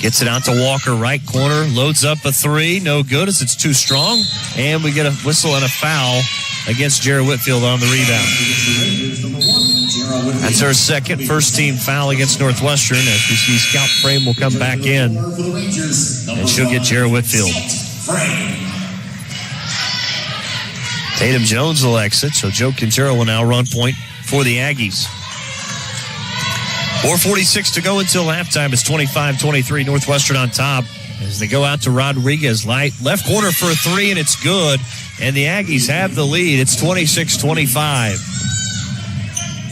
Gets it out to Walker, right corner. Loads up a 3. No good as it's too strong. And we get a whistle and a foul against Jared Whitfield on the rebound. That's her second first-team foul against Northwestern as we see Scout Frame will come back in. And she'll get Jared Whitfield. Tatum Jones will exit, so Joe Quintero will now run point for the Aggies. 4:46 to go until halftime. It's 25-23 Northwestern on top as they go out to Rodriguez. Left corner for a 3, and it's good. And the Aggies have the lead. It's 26-25.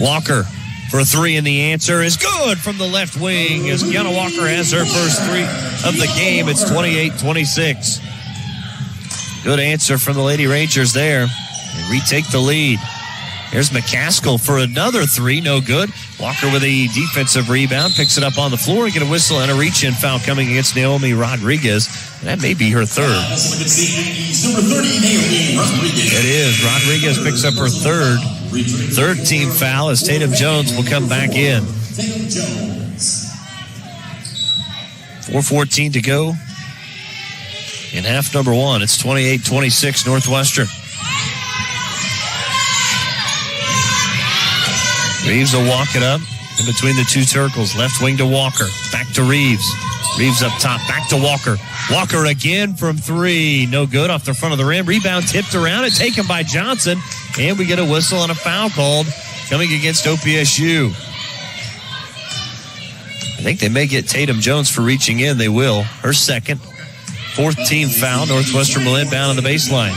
Walker for a 3, and the answer is good from the left wing as Kiana Walker has her first 3 of the game. It's 28-26. Good answer from the Lady Rangers there and retake the lead. Here's McCaskill for another 3, no good. Walker with a defensive rebound, picks it up on the floor and get a whistle and a reach-in foul coming against Naomi Rodriguez. And that may be her third. It is. Rodriguez picks up her third team foul as Tatum Jones will come back in. 4:14 to go in half number 1. It's 28-26 Northwestern. Reeves will walk it up in between the two circles. Left wing to Walker. Back to Reeves. Reeves up top. Back to Walker. Walker again from 3. No good off the front of the rim. Rebound tipped around and taken by Johnson. And we get a whistle and a foul called coming against OPSU. I think they may get Tatum Jones for reaching in. They will. Her second. 4th team foul. Northwestern will inbound on the baseline.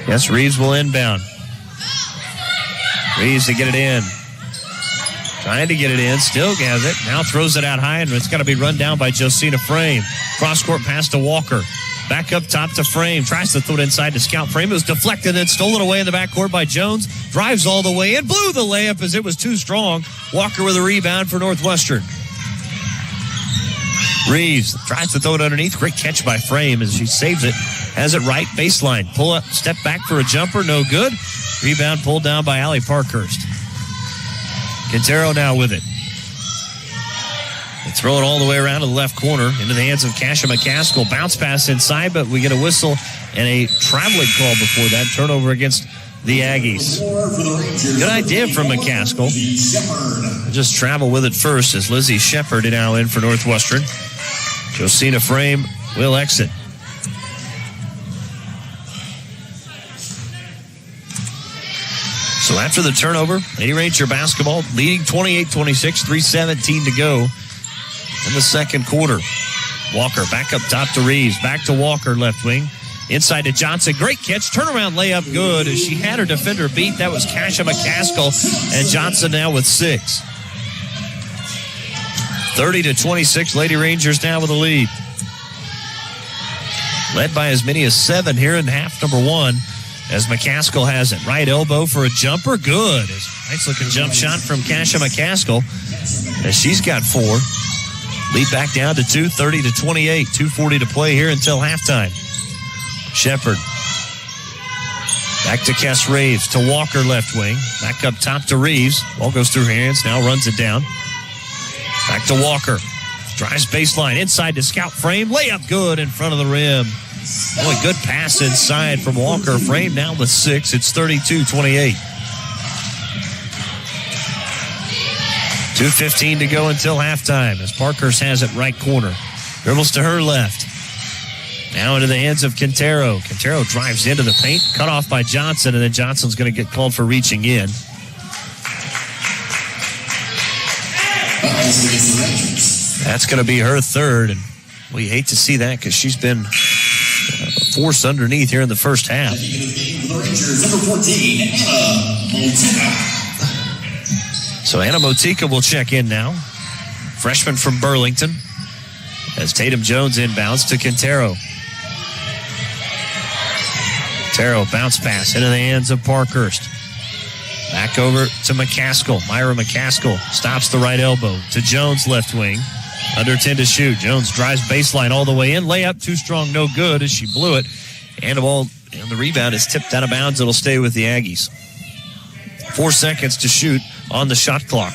Yes, Reeves will inbound. Reeves to get it in. Trying to get it in. Still has it. Now throws it out high, and it's got to be run down by Josina Frame. Cross-court pass to Walker. Back up top to Frame. Tries to throw it inside to Scout Frame. It was deflected and stolen away in the backcourt by Jones. Drives all the way in. Blew the layup as it was too strong. Walker with a rebound for Northwestern. Reeves tries to throw it underneath. Great catch by Frame as she saves it. Has it right baseline. Pull up, step back for a jumper. No good. Rebound pulled down by Allie Parkhurst. Quintero now with it. They throw it all the way around to the left corner into the hands of Kasha McCaskill. Bounce pass inside, but we get a whistle and a traveling call before that. Turnover against the Aggies. Good idea from McCaskill. Just travel with it first as Lizzie Shepard now in for Northwestern. Josina Frame will exit. So after the turnover, Lady Ranger basketball leading 28-26, 3:17 to go in the second quarter. Walker back up top to Reeves. Back to Walker, left wing. Inside to Johnson. Great catch. Turnaround layup good as she had her defender beat. That was Kasha McCaskill. And Johnson now with 6. 30-26. Lady Rangers now with the lead. Led by as many as 7 here in half number 1. as McCaskill has it. Right elbow for a jumper. Good. Nice-looking jump shot from Kasha McCaskill as she's got 4. Lead back down to 2, 30-28. 2:40 to play here until halftime. Shepard. Back to Kess Reeves, to Walker left wing. Back up top to Reeves. Ball goes through her hands, now runs it down. Back to Walker. Drives baseline, inside to Scout Frame. Layup good in front of the rim. Boy, good pass inside from Walker. Frame now with 6. It's 32-28. 2:15 to go until halftime as Parkhurst has it right corner. Dribbles to her left. Now into the hands of Quintero. Quintero drives into the paint, cut off by Johnson, and then Johnson's going to get called for reaching in. That's going to be her 3rd, and we hate to see that because she's been forced underneath here in the first half. So Anna Motika will check in now. Freshman from Burlington. As Tatum Jones inbounds to Quintero. Quintero bounce pass into the hands of Parkhurst. Back over to McCaskill. Myra McCaskill stops the right elbow to Jones left wing. Under 10 to shoot. Jones drives baseline all the way in. Layup too strong, no good as she blew it. And the ball and the rebound is tipped out of bounds. It'll stay with the Aggies. 4 seconds to shoot on the shot clock.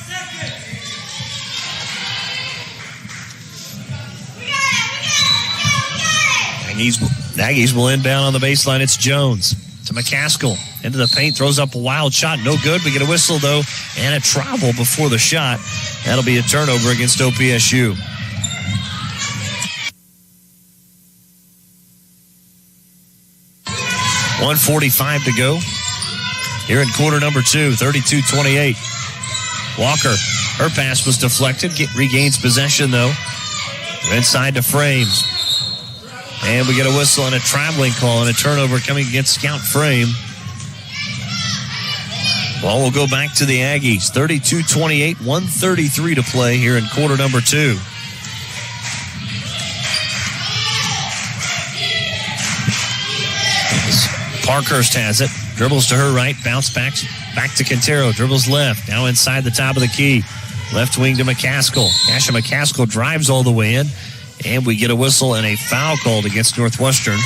Aggies will inbound on the baseline. It's Jones to McCaskill. Into the paint, throws up a wild shot. No good. We get a whistle, though, and a travel before the shot. That'll be a turnover against OPSU. .145 to go here in quarter number 2, 32-28. Walker, her pass was deflected. Regains possession, though. Inside to Frames. And we get a whistle and a traveling call and a turnover coming against Scout Frame. Ball will go back to the Aggies. 32-28, 1:33 to play here in quarter number 2. Parkhurst has it. Dribbles to her right. Bounce back to Quintero. Dribbles left. Now inside the top of the key. Left wing to McCaskill. Kasha McCaskill drives all the way in. And we get a whistle and a foul called against Northwestern.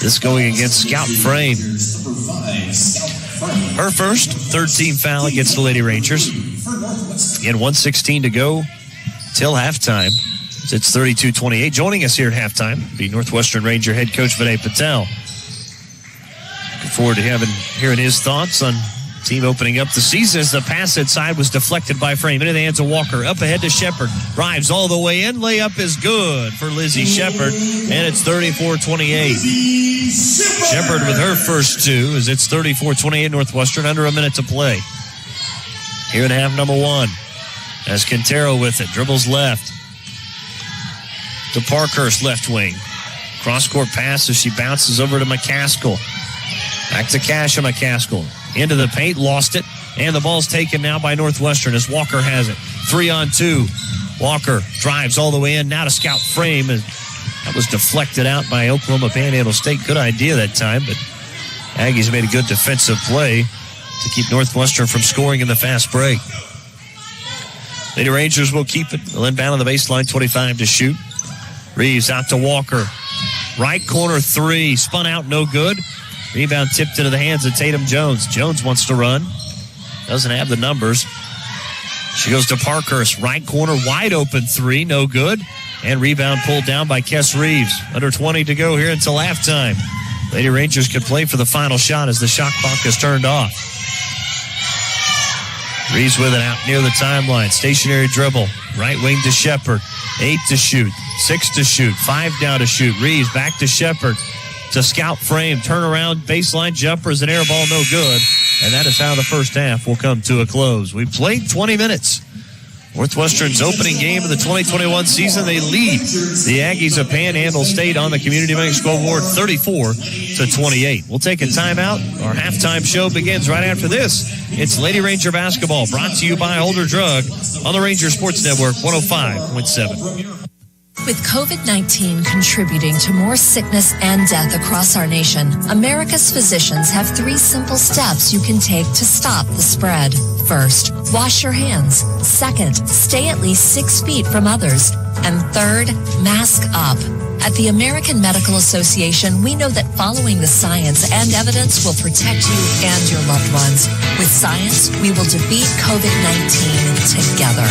This going against Scout Frame. Her first, 13 foul against the Lady Rangers. Again, 1:16 to go till halftime. It's 32-28. Joining us here at halftime, the Northwestern Ranger head coach Vinay Patel. Looking forward to hearing his thoughts on team opening up the season as the pass inside was deflected by Frame. Into the hands of Walker. Up ahead to Shepard. Drives all the way in. Layup is good for Lizzie Shepard. And it's 34-28. Shepard with her first 2 as it's 34-28 Northwestern. Under a minute to play. Here in half number 1. As Quintero with it. Dribbles left. To Parkhurst left wing. Cross-court pass as she bounces over to McCaskill. Back to Kasha McCaskill. Into the paint, lost it, and the ball's taken now by Northwestern as Walker has it. 3-on-2. Walker drives all the way in, now to Scout Frame. And that was deflected out by Oklahoma Panhandle State. Good idea that time, but Aggies made a good defensive play to keep Northwestern from scoring in the fast break. Lady Rangers will keep it. They'll inbound on the baseline, 25 to shoot. Reeves out to Walker. Right corner 3, spun out, no good. Rebound tipped into the hands of Tatum Jones. Jones wants to run. Doesn't have the numbers. She goes to Parkhurst. Right corner, wide open 3, no good. And rebound pulled down by Kess Reeves. Under 20 to go here until halftime. Lady Rangers could play for the final shot as the shot clock is turned off. Reeves with it out near the timeline. Stationary dribble. Right wing to Shepard. 8 to shoot. 6 to shoot. 5 down to shoot. Reeves back to Shepard. To Scout Frame. Turnaround baseline jumper is an air ball, no good. And that is how the first half will come to a close. We played 20 minutes. Northwestern's opening game of the 2021 season. They lead the Aggies of Panhandle State on the Community Bank scoreboard 34-28. We'll take a timeout. Our halftime show begins right after this. It's Lady Ranger basketball brought to you by Holder Drug on the Ranger Sports Network 105.7. With COVID-19 contributing to more sickness and death across our nation, America's physicians have 3 simple steps you can take to stop the spread. First, wash your hands. Second, stay at least 6 feet from others. And third, mask up. At the American Medical Association, we know that following the science and evidence will protect you and your loved ones. With science, we will defeat COVID-19 together.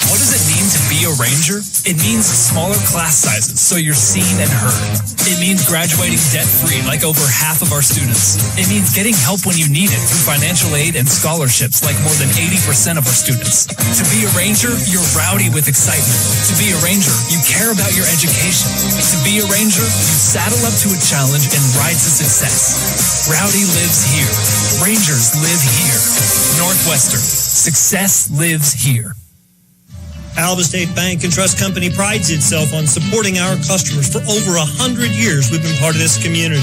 What does it mean to be a Ranger? It means smaller class sizes so you're seen and heard. It means graduating debt-free like over half of our students. It means getting help when you need it through financial aid and scholarships like more than 80% of our students. To be a Ranger, you're rowdy with excitement. To be a Ranger, you care about your education. To be a Ranger, you saddle up to a challenge and ride to success. Rowdy lives here. Rangers live here. Northwestern. Success lives here. Alva State Bank and Trust Company prides itself on supporting our customers. For over 100 years, we've been part of this community.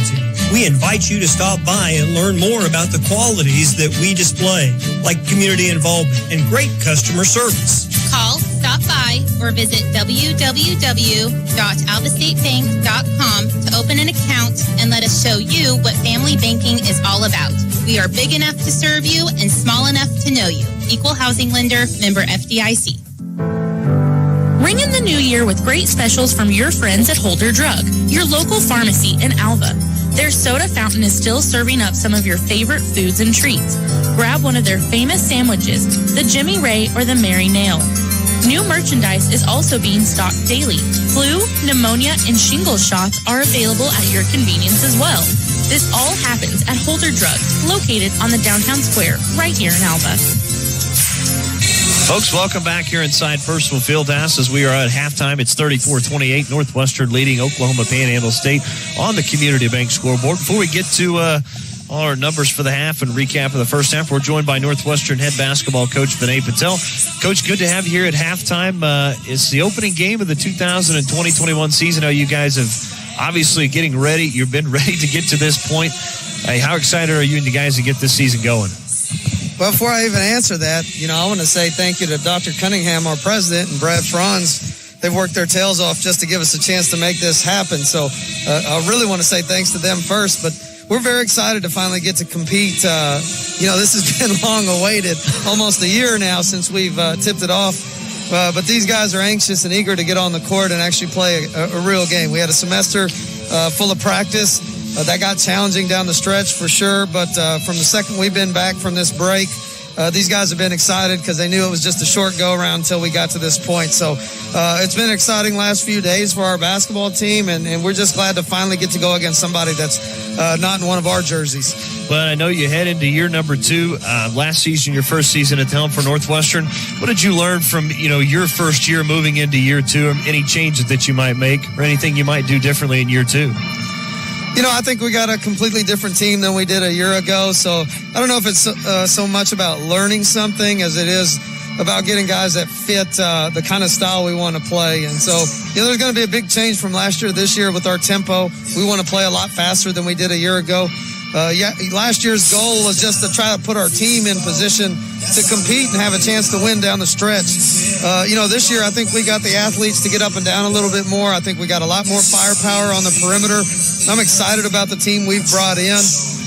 We invite you to stop by and learn more about the qualities that we display, like community involvement and great customer service. Call, stop by, or visit www.alvastatebank.com to open an account and let us show you what family banking is all about. We are big enough to serve you and small enough to know you. Equal housing lender, member FDIC. Ring in the new year with great specials from your friends at Holder Drug, your local pharmacy in Alva. Their soda fountain is still serving up some of your favorite foods and treats. Grab one of their famous sandwiches, the Jimmy Ray or the Mary Nail. New merchandise is also being stocked daily. Flu, pneumonia, and shingles shots are available at your convenience as well. This all happens at Holder Drug, located on the downtown square right here in Alva. Folks, welcome back here inside Personal Fieldhouse as we are at halftime. It's 34-28, Northwestern leading Oklahoma Panhandle State on the Community Bank scoreboard. Before we get to all our numbers for the half and recap of the first half, we're joined by Northwestern head basketball coach Vinay Patel. Coach, good to have you here at halftime. It's the opening game of the 2020-21 season. How you guys have obviously getting ready. You've been ready to get to this point. Hey, how excited are you and the guys to get this season going? Well, before I even answer that, I want to say thank you to Dr. Cunningham, our president, and Brad Franz. They've worked their tails off just to give us a chance to make this happen. So I really want to say thanks to them first. But we're very excited to finally get to compete. This has been long awaited, almost a year now since we've tipped it off. But these guys are anxious and eager to get on the court and actually play a real game. We had a semester full of practice. That got challenging down the stretch for sure, but from the second we've been back from this break, these guys have been excited because they knew it was just a short go-around until we got to this point. So it's been an exciting last few days for our basketball team, and we're just glad to finally get to go against somebody that's not in one of our jerseys. But I know you head into year number 2. Last season, your first season at the helm for Northwestern. What did you learn from your first year moving into year 2? Or any changes that you might make or anything you might do differently in year 2? I think we got a completely different team than we did a year ago. So I don't know if it's so much about learning something as it is about getting guys that fit the kind of style we want to play. And so, there's going to be a big change from last year to this year with our tempo. We want to play a lot faster than we did a year ago. Last year's goal was just to try to put our team in position to compete and have a chance to win down the stretch. This year I think we got the athletes to get up and down a little bit more. I think we got a lot more firepower on the perimeter. I'm excited about the team we've brought in.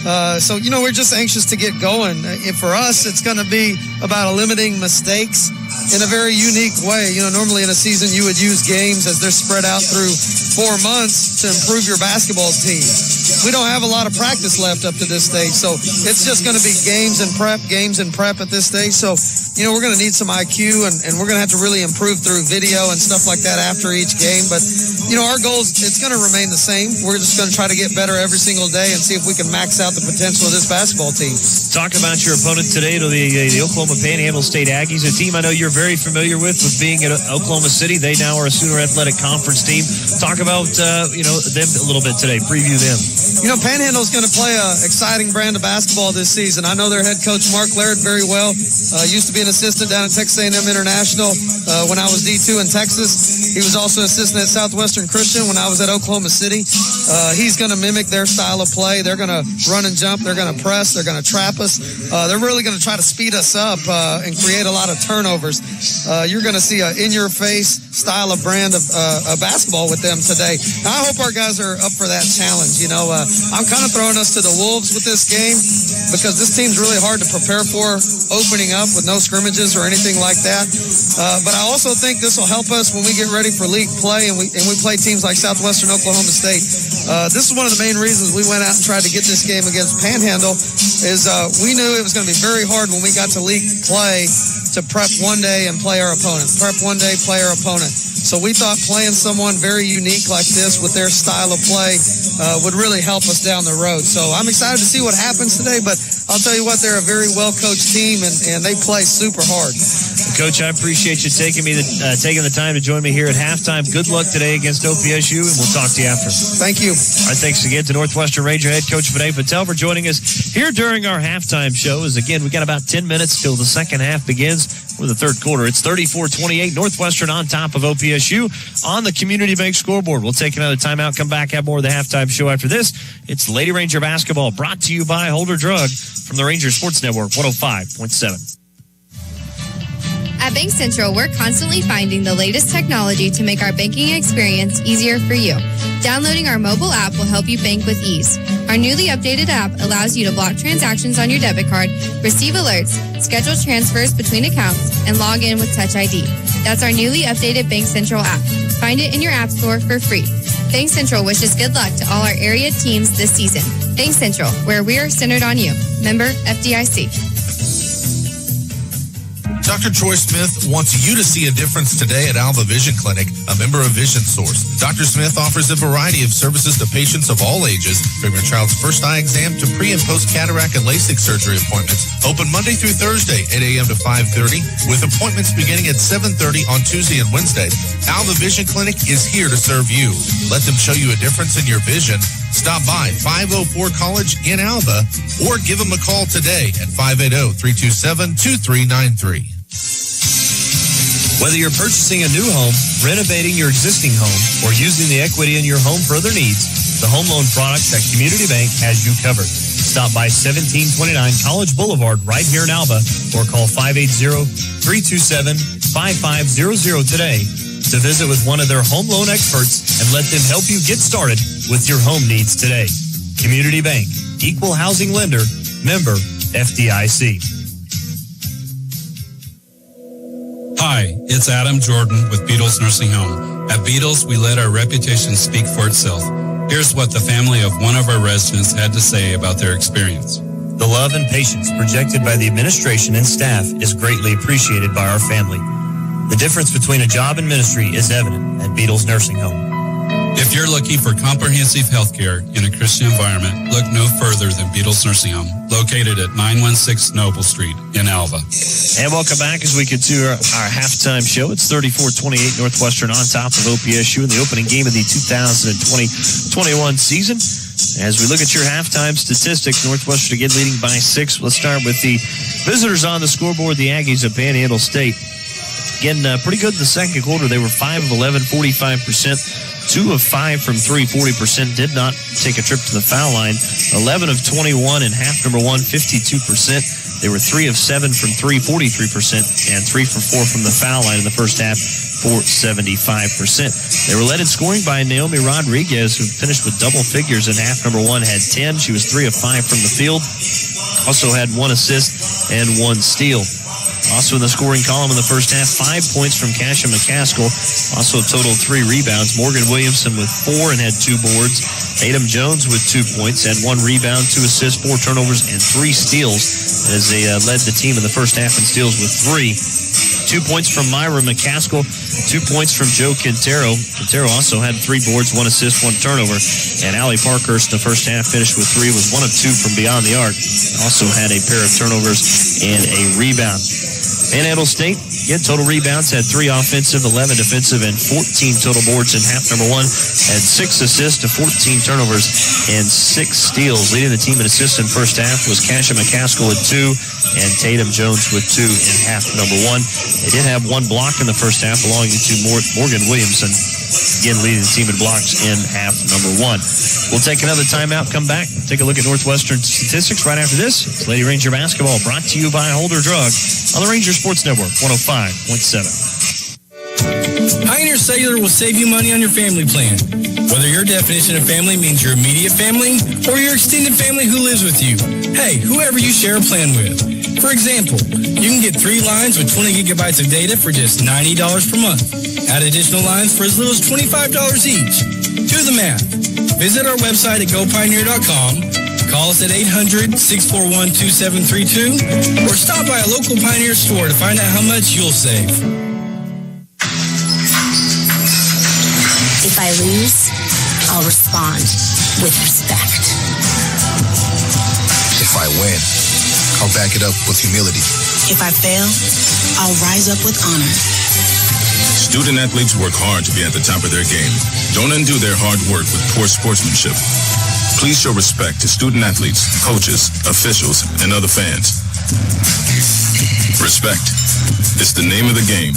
We're just anxious to get going. For us, it's going to be about limiting mistakes in a very unique way. Normally in a season you would use games as they're spread out through 4 months to improve your basketball team. We don't have a lot of practice left up to this stage, so it's just going to be games and prep at this stage. So, we're going to need some IQ, and we're going to have to really improve through video and stuff like that after each game. But, our goals, it's going to remain the same. We're just going to try to get better every single day and see if we can max out the potential of this basketball team. Talk about your opponent today, to the Oklahoma Panhandle State Aggies, a team I know you're very familiar with being at Oklahoma City. They now are a Sooner Athletic Conference team. Talk about, them a little bit today. Preview them. Panhandle's going to play an exciting brand of basketball this season. I know their head coach, Mark Laird, very well. Used to be an assistant down at Texas A&M International when I was D2 in Texas. He was also assistant at Southwestern Christian when I was at Oklahoma City. He's going to mimic their style of play. They're going to run and jump. They're going to press. They're going to trap us. us. They're really going to try to speed us up and create a lot of turnovers. You're going to see an in-your-face style of brand of basketball with them today. Now, I hope our guys are up for that challenge. You know, I'm kind of throwing us to the wolves with this game because this team's really hard to prepare for opening up with no scrimmages or anything like that. But I also think this will help us when we get ready for league play and we play teams like Southwestern Oklahoma State. This is one of the main reasons we went out and tried to get this game against Panhandle is we knew it was going to be very hard when we got to league play to prep one day and play our opponent. Prep one day, play our opponent. So we thought playing someone very unique like this with their style of play would really help us down the road. So I'm excited to see what happens today, but I'll tell you what, they're a very well-coached team, and they play super hard. Coach, I appreciate you taking the time to join me here at halftime. Good luck today against OPSU, and we'll talk to you after. Thank you. All right, thanks again to Northwestern Ranger head coach Vinay Patel for joining us here during our halftime show. As again, we got about 10 minutes till the second half begins for the third quarter. It's 34-28, Northwestern on top of OPSU on the Community Bank scoreboard. We'll take another timeout, come back, have more of the halftime show after this. It's Lady Ranger basketball brought to you by Holder Drug from the Ranger Sports Network 105.7. At Bank Central, we're constantly finding the latest technology to make our banking experience easier for you. Downloading our mobile app will help you bank with ease. Our newly updated app allows you to block transactions on your debit card, receive alerts, schedule transfers between accounts, and log in with Touch ID. That's our newly updated Bank Central app. Find it in your app store for free. Bank Central wishes good luck to all our area teams this season. Bank Central, where we are centered on you. Member FDIC. Dr. Troy Smith wants you to see a difference today at Alva Vision Clinic, a member of Vision Source. Dr. Smith offers a variety of services to patients of all ages, from your child's first eye exam to pre- and post-cataract and LASIK surgery appointments. Open Monday through Thursday, 8 a.m. to 5:30, with appointments beginning at 7:30 on Tuesday and Wednesday. Alva Vision Clinic is here to serve you. Let them show you a difference in your vision. Stop by 504 College in Alva or give them a call today at 580-327-2393. Whether you're purchasing a new home, renovating your existing home, or using the equity in your home for other needs, the home loan products at Community Bank has you covered. Stop by 1729 College Boulevard right here in Alva or call 580-327-5500 today to visit with one of their home loan experts and let them help you get started with your home needs today. Community Bank, Equal Housing Lender, member FDIC. Hi, it's Adam Jordan with Beatles Nursing Home. At Beatles, we let our reputation speak for itself. Here's what the family of one of our residents had to say about their experience. The love and patience projected by the administration and staff is greatly appreciated by our family. The difference between a job and ministry is evident at Beatles Nursing Home. If you're looking for comprehensive health care in a Christian environment, look no further than Beatles Nursing Home, located at 916 Noble Street in Alva. And welcome back as we continue our halftime show. It's 34-28 Northwestern on top of OPSU in the opening game of the 2020-21 season. As we look at your halftime statistics, Northwestern again leading by 6. Let's start with the visitors on the scoreboard, the Aggies of Panhandle State. Again, pretty good in the second quarter. They were 5 of 11, 45%. 2 of 5 from 3, 40%. Did not take a trip to the foul line. 11 of 21 in half number 1, 52%. They were 3 of 7 from 3, 43%, and 3 for 4 from the foul line in the first half for 75%. They were led in scoring by Naomi Rodriguez, who finished with double figures in half number 1, had 10. She was 3 of 5 from the field. Also had 1 assist and 1 steal. Also in the scoring column in the first half, 5 points from Kasha McCaskill. Also a total of 3 rebounds. Morgan Williamson with 4 and had 2 boards. Tatum Jones with 2 points, had 1 rebound, 2 assists, 4 turnovers, and 3 steals as they led the team in the first half in steals with 3. 2 points from Myra McCaskill, 2 points from Joe Quintero. Quintero also had 3 boards, 1 assist, 1 turnover. And Allie Parkhurst in the first half finished with 3, was 1 of 2 from beyond the arc. Also had a pair of turnovers and a rebound. Panhandle State, again, total rebounds, had 3 offensive, 11 defensive, and 14 total boards in half number 1. Had 6 assists to 14 turnovers and 6 steals. Leading the team in assists in first half was Kasha McCaskill with 2 and Tatum Jones with 2 in half number 1. They did have 1 block in the first half belonging to Morgan Williamson. again leading the team in blocks in half number 1. We'll take another timeout, come back, take a look at Northwestern statistics right after this. It's Lady Ranger basketball brought to you by Holder Drug on the Ranger Sports Network 105.7. Pioneer Cellular will save you money on your family plan. Whether your definition of family means your immediate family or your extended family who lives with you. Hey, whoever you share a plan with. For example, you can get 3 lines with 20 gigabytes of data for just $90 per month. Add additional lines for as little as $25 each. Do the math. Visit our website at gopioneer.com. Call us at 800-641-2732 or stop by a local Pioneer store to find out how much you'll save. If I lose, I'll respond with respect. If I win, I'll back it up with humility. If I fail, I'll rise up with honor. Student athletes work hard to be at the top of their game. Don't undo their hard work with poor sportsmanship. Please show respect to student athletes, coaches, officials, and other fans. Respect. It's the name of the game.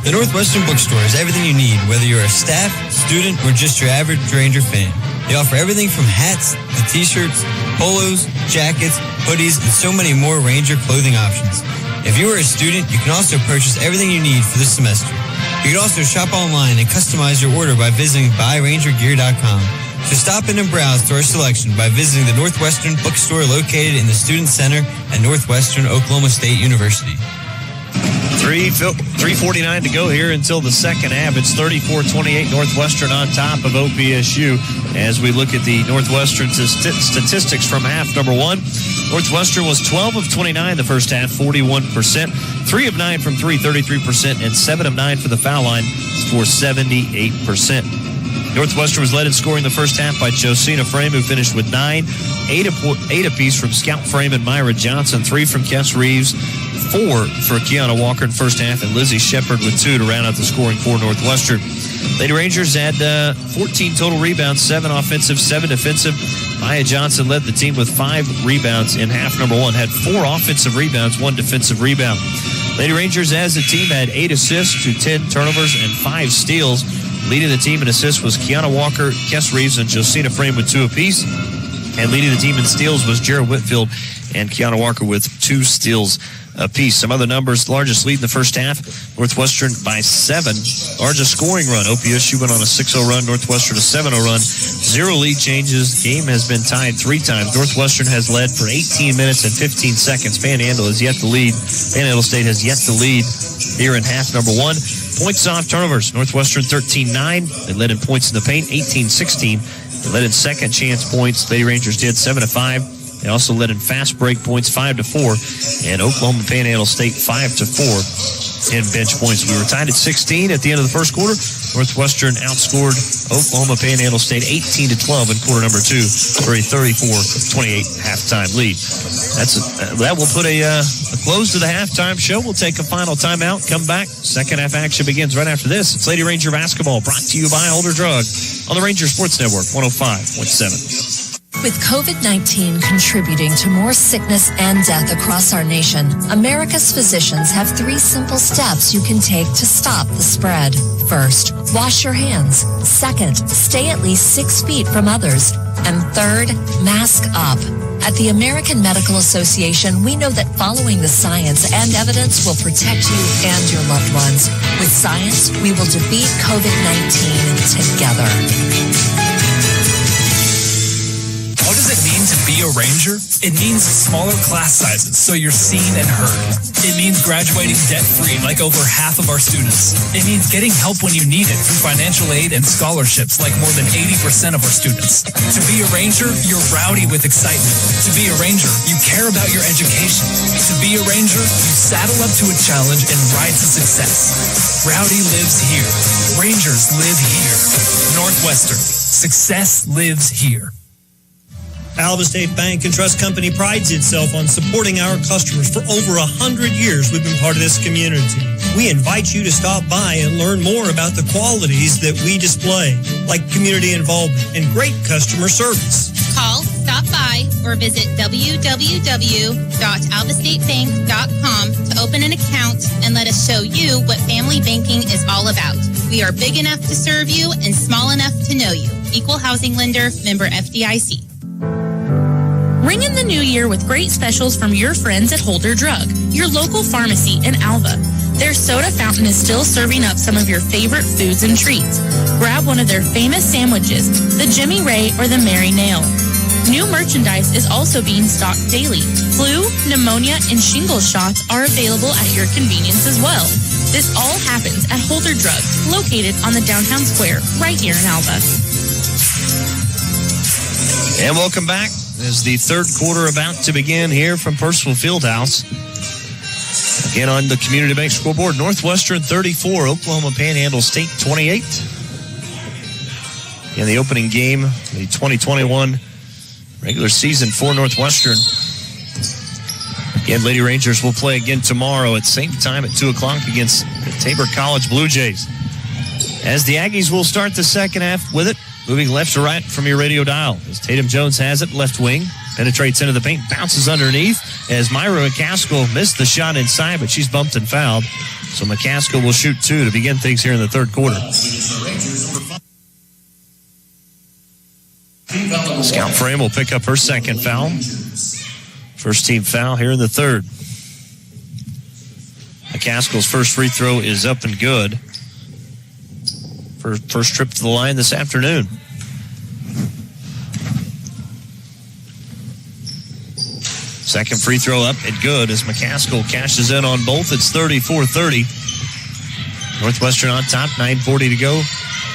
The Northwestern Bookstore is everything you need, whether you're a staff, student, or just your average Ranger fan. They offer everything from hats to t-shirts, polos, jackets, hoodies, and so many more Ranger clothing options. If you are a student, you can also purchase everything you need for this semester. You can also shop online and customize your order by visiting buyrangergear.com. So stop in and browse through our selection by visiting the Northwestern Bookstore located in the Student Center at Northwestern Oklahoma State University. 3:49 to go here until the second half. It's 34-28 Northwestern on top of OPSU. As we look at the Northwestern statistics from half number 1, Northwestern was 12 of 29 the first half, 41%, 3 of 9 from 3, 33%, and 7 of 9 for the foul line for 78%. Northwestern was led in scoring the first half by Josina Frame, who finished with 9, 8 apiece from Scout Frame and Myra Johnson, 3 from Kess Reeves, 4 for Kiana Walker in first half, and Lizzie Shepard with 2 to round out the scoring for Northwestern. Lady Rangers had 14 total rebounds, 7 offensive, 7 defensive. Maya Johnson led the team with 5 rebounds in half number 1, had 4 offensive rebounds, 1 defensive rebound. Lady Rangers as a team had 8 assists to 10 turnovers and 5 steals. Leading the team in assists was Kiana Walker, Kess Reeves, and Josina Frame with 2 apiece. And leading the team in steals was Jared Whitfield and Kiana Walker with 2 steals apiece. Some other numbers: largest lead in the first half, Northwestern by 7. Largest scoring run, OPSU went on a 6-0 run, Northwestern a 7-0 run. 0 lead changes. Game has been tied 3 times. Northwestern has led for 18 minutes and 15 seconds. Panhandle has yet to lead. Panhandle State has yet to lead here in half number 1. Points off turnovers, Northwestern 13-9. They led in points in the paint, 18-16. They led in second chance points. Lady Rangers did 7-5. They also led in fast break points 5-4, and Oklahoma Panhandle State 5-4 in bench points. We were tied at 16 at the end of the first quarter. Northwestern outscored Oklahoma Panhandle State 18-12 in quarter number 2 for a 34-28 halftime lead. That will put a close to the halftime show. We'll take a final timeout, come back. Second half action begins right after this. It's Lady Ranger basketball brought to you by Holder Drug on the Ranger Sports Network 105.7. With COVID-19 contributing to more sickness and death across our nation, America's physicians have 3 simple steps you can take to stop the spread. First, wash your hands. Second, stay at least 6 feet from others. And third, mask up. At the American Medical Association, we know that following the science and evidence will protect you and your loved ones. With science, we will defeat COVID-19 together. What does it mean to be a Ranger? It means smaller class sizes so you're seen and heard. It means graduating debt-free like over half of our students. It means getting help when you need it through financial aid and scholarships like more than 80% of our students. To be a Ranger, you're rowdy with excitement. To be a Ranger, you care about your education. To be a Ranger, you saddle up to a challenge and ride to success. Rowdy lives here. Rangers live here. Northwestern. Success lives here. Alva State Bank and Trust Company prides itself on supporting our customers. For over 100 years, we've been part of this community. We invite you to stop by and learn more about the qualities that we display, like community involvement and great customer service. Call, stop by, or visit www.alvastatebank.com to open an account and let us show you what family banking is all about. We are big enough to serve you and small enough to know you. Equal housing lender, member FDIC. Ring in the new year with great specials from your friends at Holder Drug, your local pharmacy in Alva. Their soda fountain is still serving up some of your favorite foods and treats. Grab one of their famous sandwiches, the Jimmy Ray or the Mary Nail. New merchandise is also being stocked daily. Flu, pneumonia, and shingles shots are available at your convenience as well. This all happens at Holder Drug, located on the downtown square, right here in Alva. And welcome back as the third quarter about to begin here from Purcell Fieldhouse. Again on the Community Bank scoreboard, Northwestern 34, Oklahoma Panhandle State 28. In the opening game, the 2021 regular season for Northwestern. Again, Lady Rangers will play again tomorrow at same time at 2 o'clock against the Tabor College Blue Jays. As the Aggies will start the second half with it, moving left to right from your radio dial. As Tatum Jones has it, left wing, penetrates into the paint, bounces underneath. As Myra McCaskill missed the shot inside, but she's bumped and fouled. So McCaskill will shoot 2 to begin things here in the third quarter. Scout Frame will pick up her second foul. First team foul here in the third. McCaskill's first free throw is up and good. First trip to the line this afternoon. Second free throw up and good as McCaskill cashes in on both. It's 34-30. Northwestern on top, 9:40 to go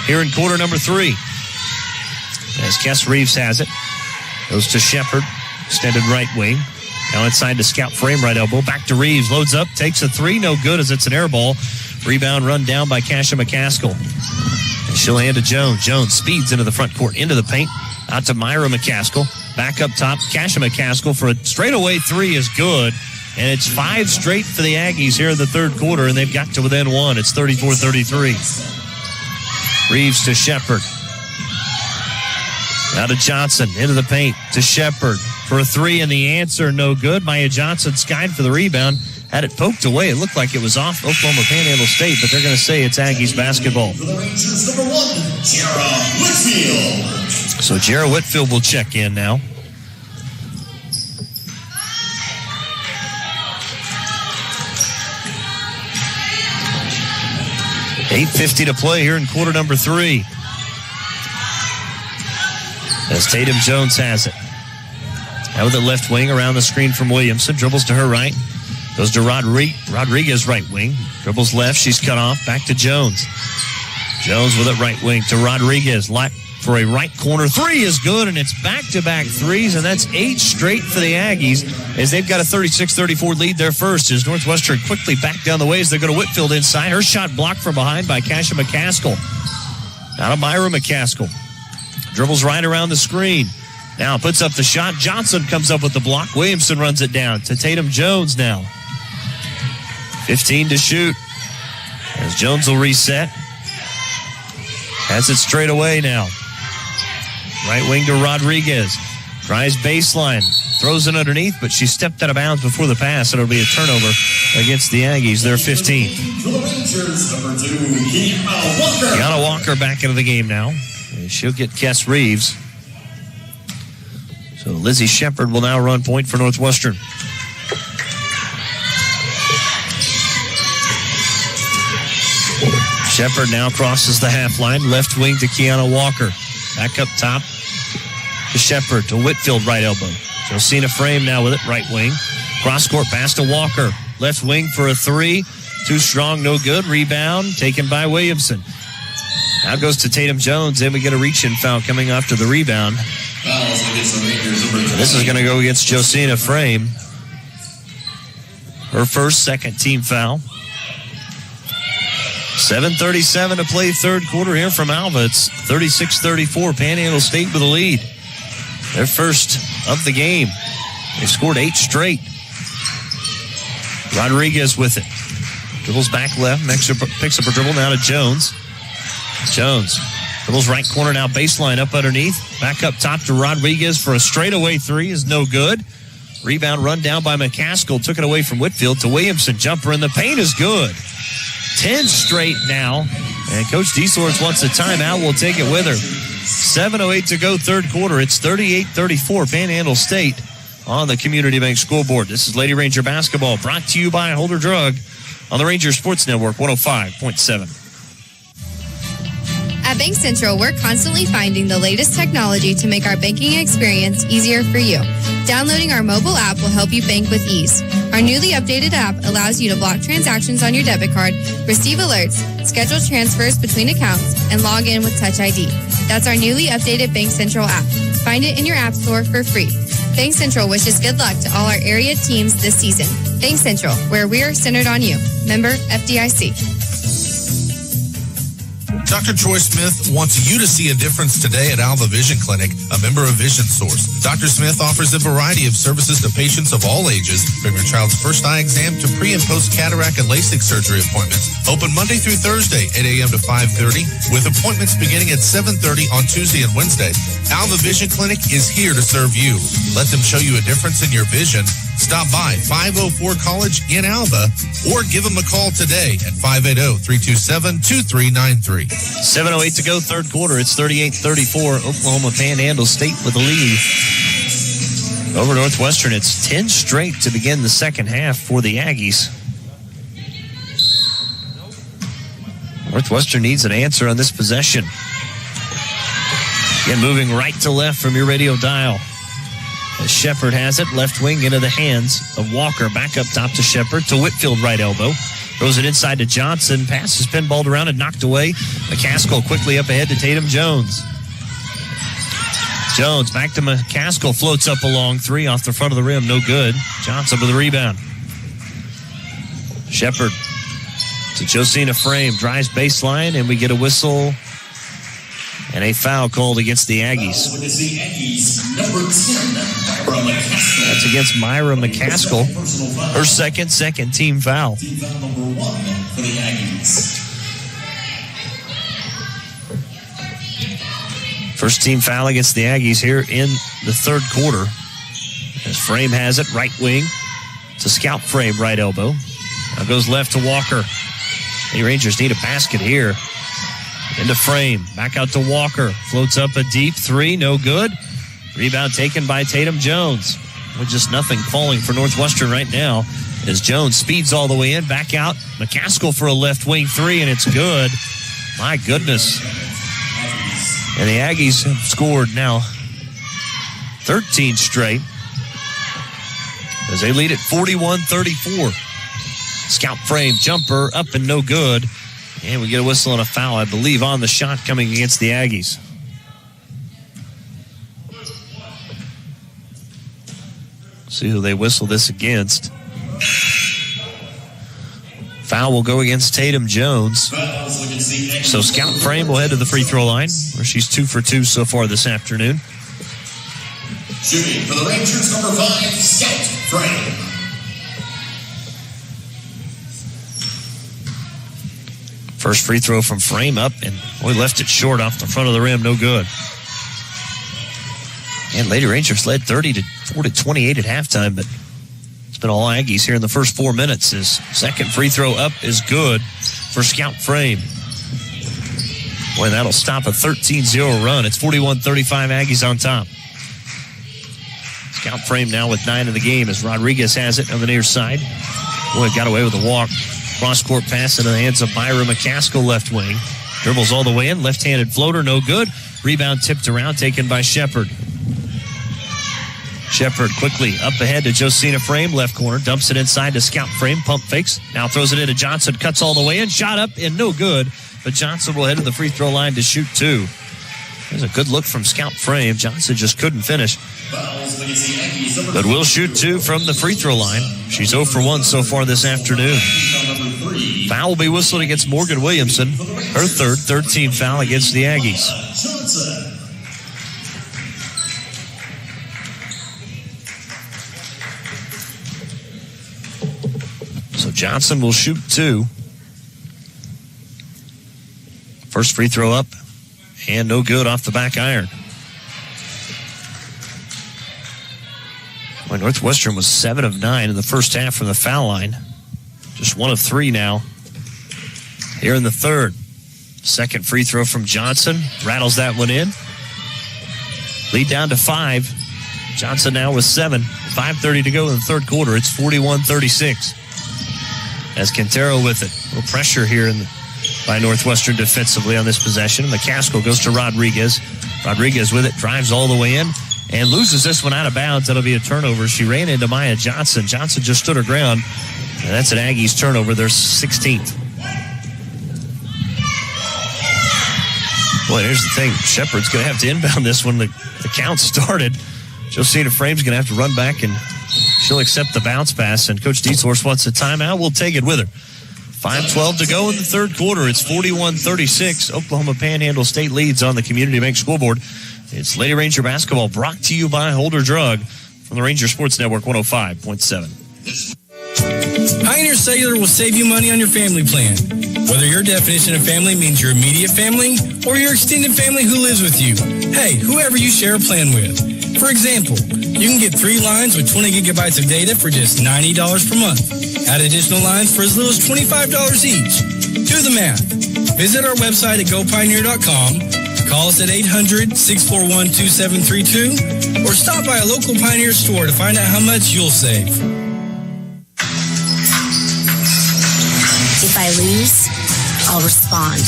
here in quarter number 3. As Kess Reeves has it. Goes to Shepard, extended right wing. Now inside to Scout Frame, right elbow. Back to Reeves, loads up, takes a 3, no good as it's an air ball. Rebound run down by Kasha McCaskill. And she'll hand to Jones. Jones speeds into the front court, into the paint. Out to Myra McCaskill. Back up top, Kasha McCaskill for a straightaway 3 is good. And it's 5 straight for the Aggies here in the third quarter, and they've got to within 1. It's 34-33. Reeves to Shepard. Now to Johnson, into the paint, to Shepard for a 3, and the answer no good. Maya Johnson skied for the rebound, had it poked away. It looked like it was off Oklahoma Panhandle State, but they're going to say it's Aggies basketball. For the Rangers, number 1, Jara Whitfield. So Jara Whitfield will check in now. $8:50 to play here in quarter number 3. As Tatum Jones has it. Now with the left wing around the screen from Williamson. Dribbles to her right. Goes to Rodriguez right wing. Dribbles left. She's cut off. Back to Jones. Jones with it right wing to Rodriguez. For a right corner 3 is good, and it's back-to-back 3s, and that's 8 straight for the Aggies as they've got a 36-34 lead there first. As Northwestern quickly back down the way as they go to Whitfield inside. Her shot blocked from behind by Kasha McCaskill. Now to Myra McCaskill. Dribbles right around the screen. Now puts up the shot. Johnson comes up with the block. Williamson runs it down to Tatum Jones now. 15 to shoot. As Jones will reset. Has it straight away now. Right wing to Rodriguez. Tries baseline. Throws it underneath, but she stepped out of bounds before the pass, and it'll be a turnover against the Aggies. They're 15. For the Rangers, number 2, Kiana Walker. Kiana Walker back into the game now. She'll get Kess Reeves. So Lizzie Shepard will now run point for Northwestern. Shepard now crosses the half line. Left wing to Kiana Walker. Back up top to Shepard, to Whitfield, right elbow. Josina Frame now with it, right wing. Cross court pass to Walker. Left wing for a 3. Too strong, no good. Rebound taken by Williamson. Now goes to Tatum Jones. Then we get a reach-in foul coming after the rebound. This is going to go against Josina Frame. Her first, second team foul. 7:37 to play third quarter here from Alva. It's 36-34. Panhandle State with the lead. Their first of the game. They've scored 8 straight. Rodriguez with it. Dribbles back left. Picks up a dribble now to Jones. Jones dribbles right corner now. Baseline up underneath. Back up top to Rodriguez for a straightaway 3 is no good. Rebound run down by McCaskill. Took it away from Whitfield to Williamson. Jumper in the paint is good. 10 straight now And Coach DeSorts wants a timeout. We'll take it with her. 7:08 to go, third quarter. It's 38-34, Panhandle State on the Community Bank scoreboard. This is Lady Ranger basketball, brought to you by Holder Drug on the Ranger Sports Network 105.7. At Bank Central, we're constantly finding the latest technology to make our banking experience easier for you. Downloading our mobile app will help you bank with ease. Our newly updated app allows you to block transactions on your debit card, receive alerts, schedule transfers between accounts, and log in with Touch ID. That's our newly updated Bank Central app. Find it in your app store for free. Bank Central wishes good luck to all our area teams this season. Bank Central, where we are centered on you. Member FDIC. Dr. Troy Smith wants you to see a difference today at Alva Vision Clinic, a member of Vision Source. Dr. Smith offers a variety of services to patients of all ages, from your child's first eye exam to pre- and post-cataract and LASIK surgery appointments. Open Monday through Thursday, 8 a.m. to 5:30, with appointments beginning at 7:30 on Tuesday and Wednesday. Alva Vision Clinic is here to serve you. Let them show you a difference in your vision. Stop by 504 College in Alva or give them a call today at 580-327-2393. 7:08 to go, third quarter. It's 38-34. Oklahoma Panhandle State with the lead. Over Northwestern, it's 10 straight to begin the second half for the Aggies. Northwestern needs an answer on this possession. Again, moving right to left from your radio dial. As Shepard has it, left wing into the hands of Walker. Back up top to Shepard, to Whitfield, right elbow. Throws it inside to Johnson. Pass is pinballed around and knocked away. McCaskill quickly up ahead to Tatum Jones. Jones back to McCaskill. Floats up a long three off the front of the rim. No good. Johnson with a rebound. Shepard to Josina Frame. Drives baseline, and we get a whistle and a foul called against the Aggies. That's against Myra McCaskill. Her second team foul. First team foul against the Aggies here in the third quarter. As Frame has it, right wing to Scout Frame, right elbow. Now goes left to Walker. The Rangers need a basket here. Into Frame, back out to Walker. Floats up a deep three, no good. Rebound taken by Tatum Jones. With just nothing falling for Northwestern right now as Jones speeds all the way in, back out. McCaskill for a left wing three, and it's good. My goodness. And the Aggies have scored now 13 straight as they lead at 41-34. Scout Frame, jumper, up and no good. And we get a whistle and a foul, I believe, on the shot coming against the Aggies. See who they whistle this against. Foul will go against Tatum Jones. So Scout Frame will head to the free throw line, where she's 2 for 2 so far this afternoon. Shooting for the Rangers, number 5, Scout Frame. First free throw from Frame up, and we left it short off the front of the rim. No good. And Lady Rangers led 30-28 at halftime, but it's been all Aggies here in the first 4 minutes. His second free throw up is good for Scout Frame. Boy, that'll stop a 13-0 run. It's 41-35 Aggies on top. Scout Frame now with 9 in the game as Rodriguez has it on the near side. Boy, got away with a walk. Cross-court pass into the hands of Myra McCaskill, left wing. Dribbles all the way in. Left-handed floater, no good. Rebound tipped around, taken by Shepard. Shepard quickly up ahead to Josina Frame, left corner. Dumps it inside to Scout Frame. Pump fakes. Now throws it into Johnson. Cuts all the way in. Shot up and no good. But Johnson will head to the free throw line to shoot 2. There's a good look from Scout Frame. Johnson just couldn't finish. But will shoot 2 from the free throw line. She's 0 for 1 so far this afternoon. Foul will be whistled against Morgan Williamson. Her third team foul against the Aggies. So Johnson will shoot 2. First free throw up and no good off the back iron. Well, Northwestern was 7 of 9 in the first half from the foul line. Just 1 of 3 now here in the third. Second free throw from Johnson. Rattles that one in. Lead down to 5. Johnson now with 7. 5:30 to go in the third quarter. It's 41-36. As Quintero with it. A little pressure here by Northwestern defensively on this possession. McCaskill goes to Rodriguez. Rodriguez with it. Drives all the way in. And loses this one out of bounds. That'll be a turnover. She ran into Maya Johnson. Johnson just stood her ground. And that's an Aggies turnover. Their 16th. Boy, here's the thing. Shepard's going to have to inbound this one. The count started. Josina Frame's going to have to run back, and she'll accept the bounce pass. And Coach Dietz wants a timeout. We'll take it with her. 5:12 to go in the third quarter. It's 41-36. Oklahoma Panhandle State leads on the Community Bank scoreboard. It's Lady Ranger basketball brought to you by Holder Drug from the Ranger Sports Network 105.7. Pioneer Cellular will save you money on your family plan. Whether your definition of family means your immediate family or your extended family who lives with you. Hey, whoever you share a plan with. For example, you can get 3 lines with 20 gigabytes of data for just $90 per month. Add additional lines for as little as $25 each. Do the math. Visit our website at gopioneer.com. Call us at 800-641-2732 or stop by a local Pioneer store to find out how much you'll save. If I lose, I'll respond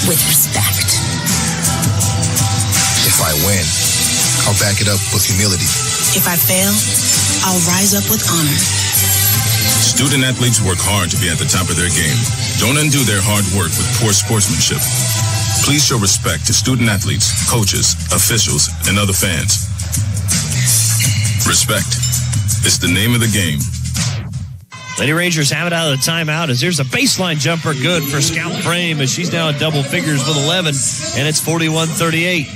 with respect. If I win, I'll back it up with humility. If I fail, I'll rise up with honor. Student athletes work hard to be at the top of their game. Don't undo their hard work with poor sportsmanship. Please show respect to student athletes, coaches, officials, and other fans. Respect. It's the name of the game. Lady Rangers have it out of the timeout as there's a baseline jumper good for Scout Frame as she's now in double figures with 11, and it's 41-38.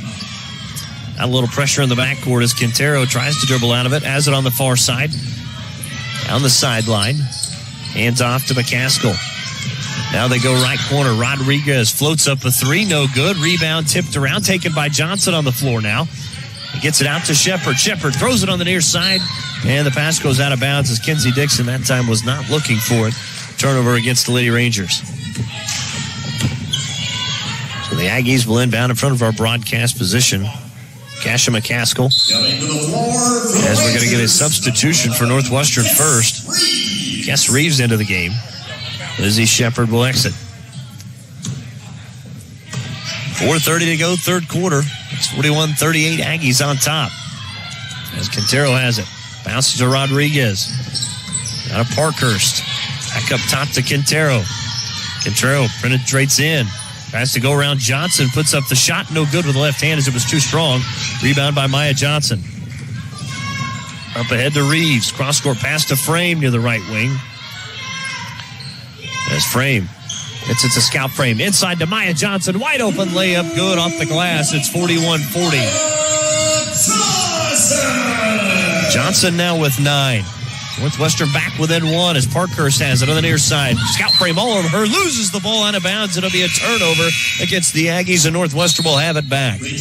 Got a little pressure in the backcourt as Quintero tries to dribble out of it, has it on the far side. Down the sideline. Hands off to McCaskill. Now they go right corner. Rodriguez floats up a 3, no good. Rebound tipped around, taken by Johnson on the floor now. He gets it out to Shepard. Shepard throws it on the near side, and the pass goes out of bounds as Kinsey Dixon that time was not looking for it. Turnover against the Lady Rangers. So the Aggies will inbound in front of our broadcast position. Kasha McCaskill. As we're going to get a substitution for Northwestern first. Guess Reeves into the game. Lizzie Shepard will exit. 4:30 to go, third quarter. It's 41-38, Aggies on top. As Quintero has it. Bounces to Rodriguez. Out of Parkhurst. Back up top to Quintero. Quintero penetrates in. Tries to go around Johnson. Puts up the shot. No good with the left hand as it was too strong. Rebound by Maya Johnson. Up ahead to Reeves. Cross-court pass to Frame near the right wing. As Frame gets it to Scout Frame. Inside to Maya Johnson. Wide open layup. Good off the glass. It's 41-40. Johnson now with 9. Northwestern back within 1 as Parkhurst has it on the near side. Scout Frame all over her. Loses the ball out of bounds. It'll be a turnover against the Aggies, and Northwestern will have it back. Good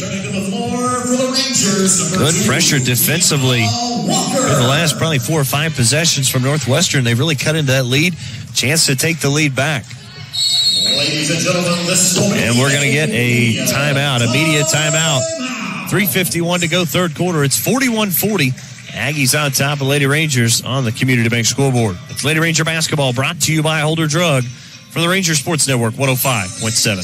pressure defensively. In the last probably 4 or 5 possessions from Northwestern, they've really cut into that lead. Chance to take the lead back. And we're going to get a timeout, immediate timeout. 3:51 to go, third quarter. It's 41-40. Aggies on top of Lady Rangers on the Community Bank scoreboard. It's Lady Ranger basketball brought to you by Holder Drug from the Ranger Sports Network 105.7.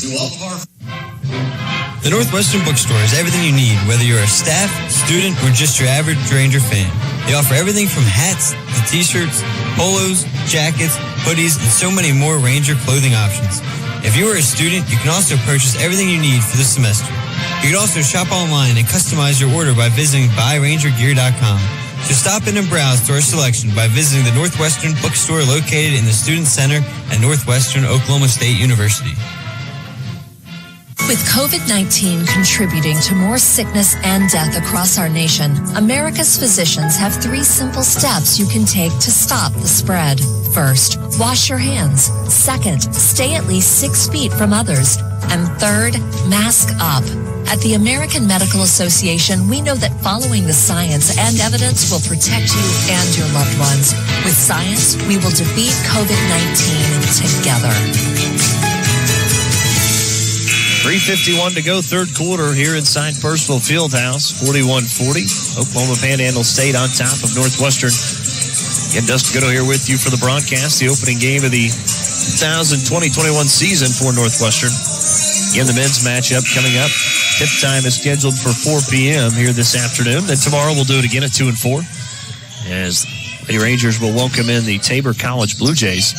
The Northwestern Bookstore has everything you need, whether you're a staff, student, or just your average Ranger fan. They offer everything from hats to t-shirts, polos, jackets, hoodies, and so many more Ranger clothing options. If you are a student, you can also purchase everything you need for the semester. You can also shop online and customize your order by visiting buyrangergear.com. So stop in and browse to our selection by visiting the Northwestern Bookstore located in the Student Center at Northwestern Oklahoma State University. With COVID-19 contributing to more sickness and death across our nation, America's physicians have 3 simple steps you can take to stop the spread. First, wash your hands. Second, stay at least 6 feet from others. And third, mask up. At the American Medical Association, we know that following the science and evidence will protect you and your loved ones. With science, we will defeat COVID-19 together. 3:51 to go, third quarter here inside Purcellville Fieldhouse. 41-40. Oklahoma Panhandle State on top of Northwestern. Again, Dustin Goodall here with you for the broadcast. The opening game of the 2020-21 season for Northwestern. Again, the men's matchup coming up. Tip time is scheduled for 4 p.m. here this afternoon. Then tomorrow we'll do it again at 2 and 4. As the Rangers will welcome in the Tabor College Blue Jays.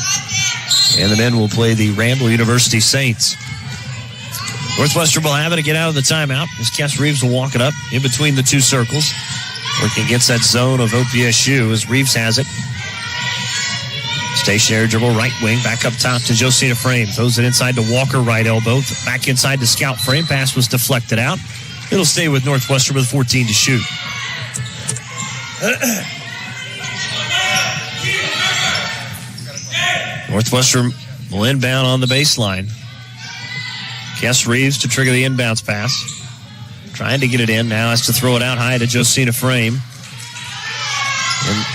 And the men will play the Randall University Saints. Northwestern will have it to get out of the timeout as Cass Reeves will walk it up in between the two circles. Working against that zone of OPSU as Reeves has it. Stationary dribble, right wing, back up top to Josina Frame. Throws it inside to Walker, right elbow. Back inside to Scout Frame. Pass was deflected out. It'll stay with Northwestern with 14 to shoot. Northwestern will inbound on the baseline. Cass Reeves to trigger the inbounds pass. Trying to get it in. Now has to throw it out high to Josina Frame. And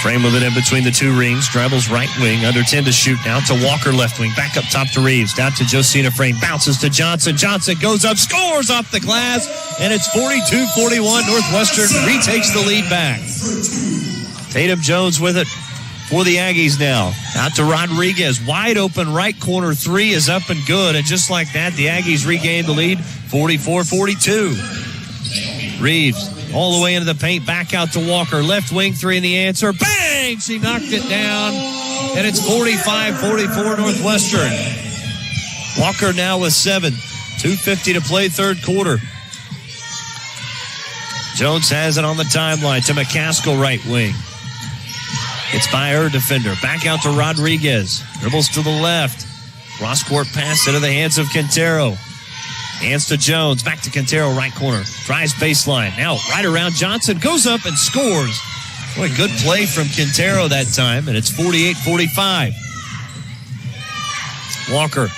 Frame with it in between the two rings. Dribbles right wing. Under 10 to shoot now to Walker left wing. Back up top to Reeves. Down to Josina Frame. Bounces to Johnson. Johnson goes up. Scores off the glass. And it's 42-41. Northwestern retakes the lead back. Tatum Jones with it for the Aggies now. Out to Rodriguez. Wide open right corner three is up and good. And just like that, the Aggies regained the lead. 44-42. Reeves all the way into the paint. Back out to Walker. Left wing three in the answer. Bang! She knocked it down. And it's 45-44 Northwestern. Walker now with 7. 2:50 to play third quarter. Jones has it on the timeline to McCaskill right wing. It's by her defender. Back out to Rodriguez. Dribbles to the left. Cross-court pass into the hands of Quintero. Hands to Jones. Back to Quintero, right corner. Tries baseline. Now right around Johnson. Goes up and scores. Boy, good play from Quintero that time. And it's 48-45. Walker.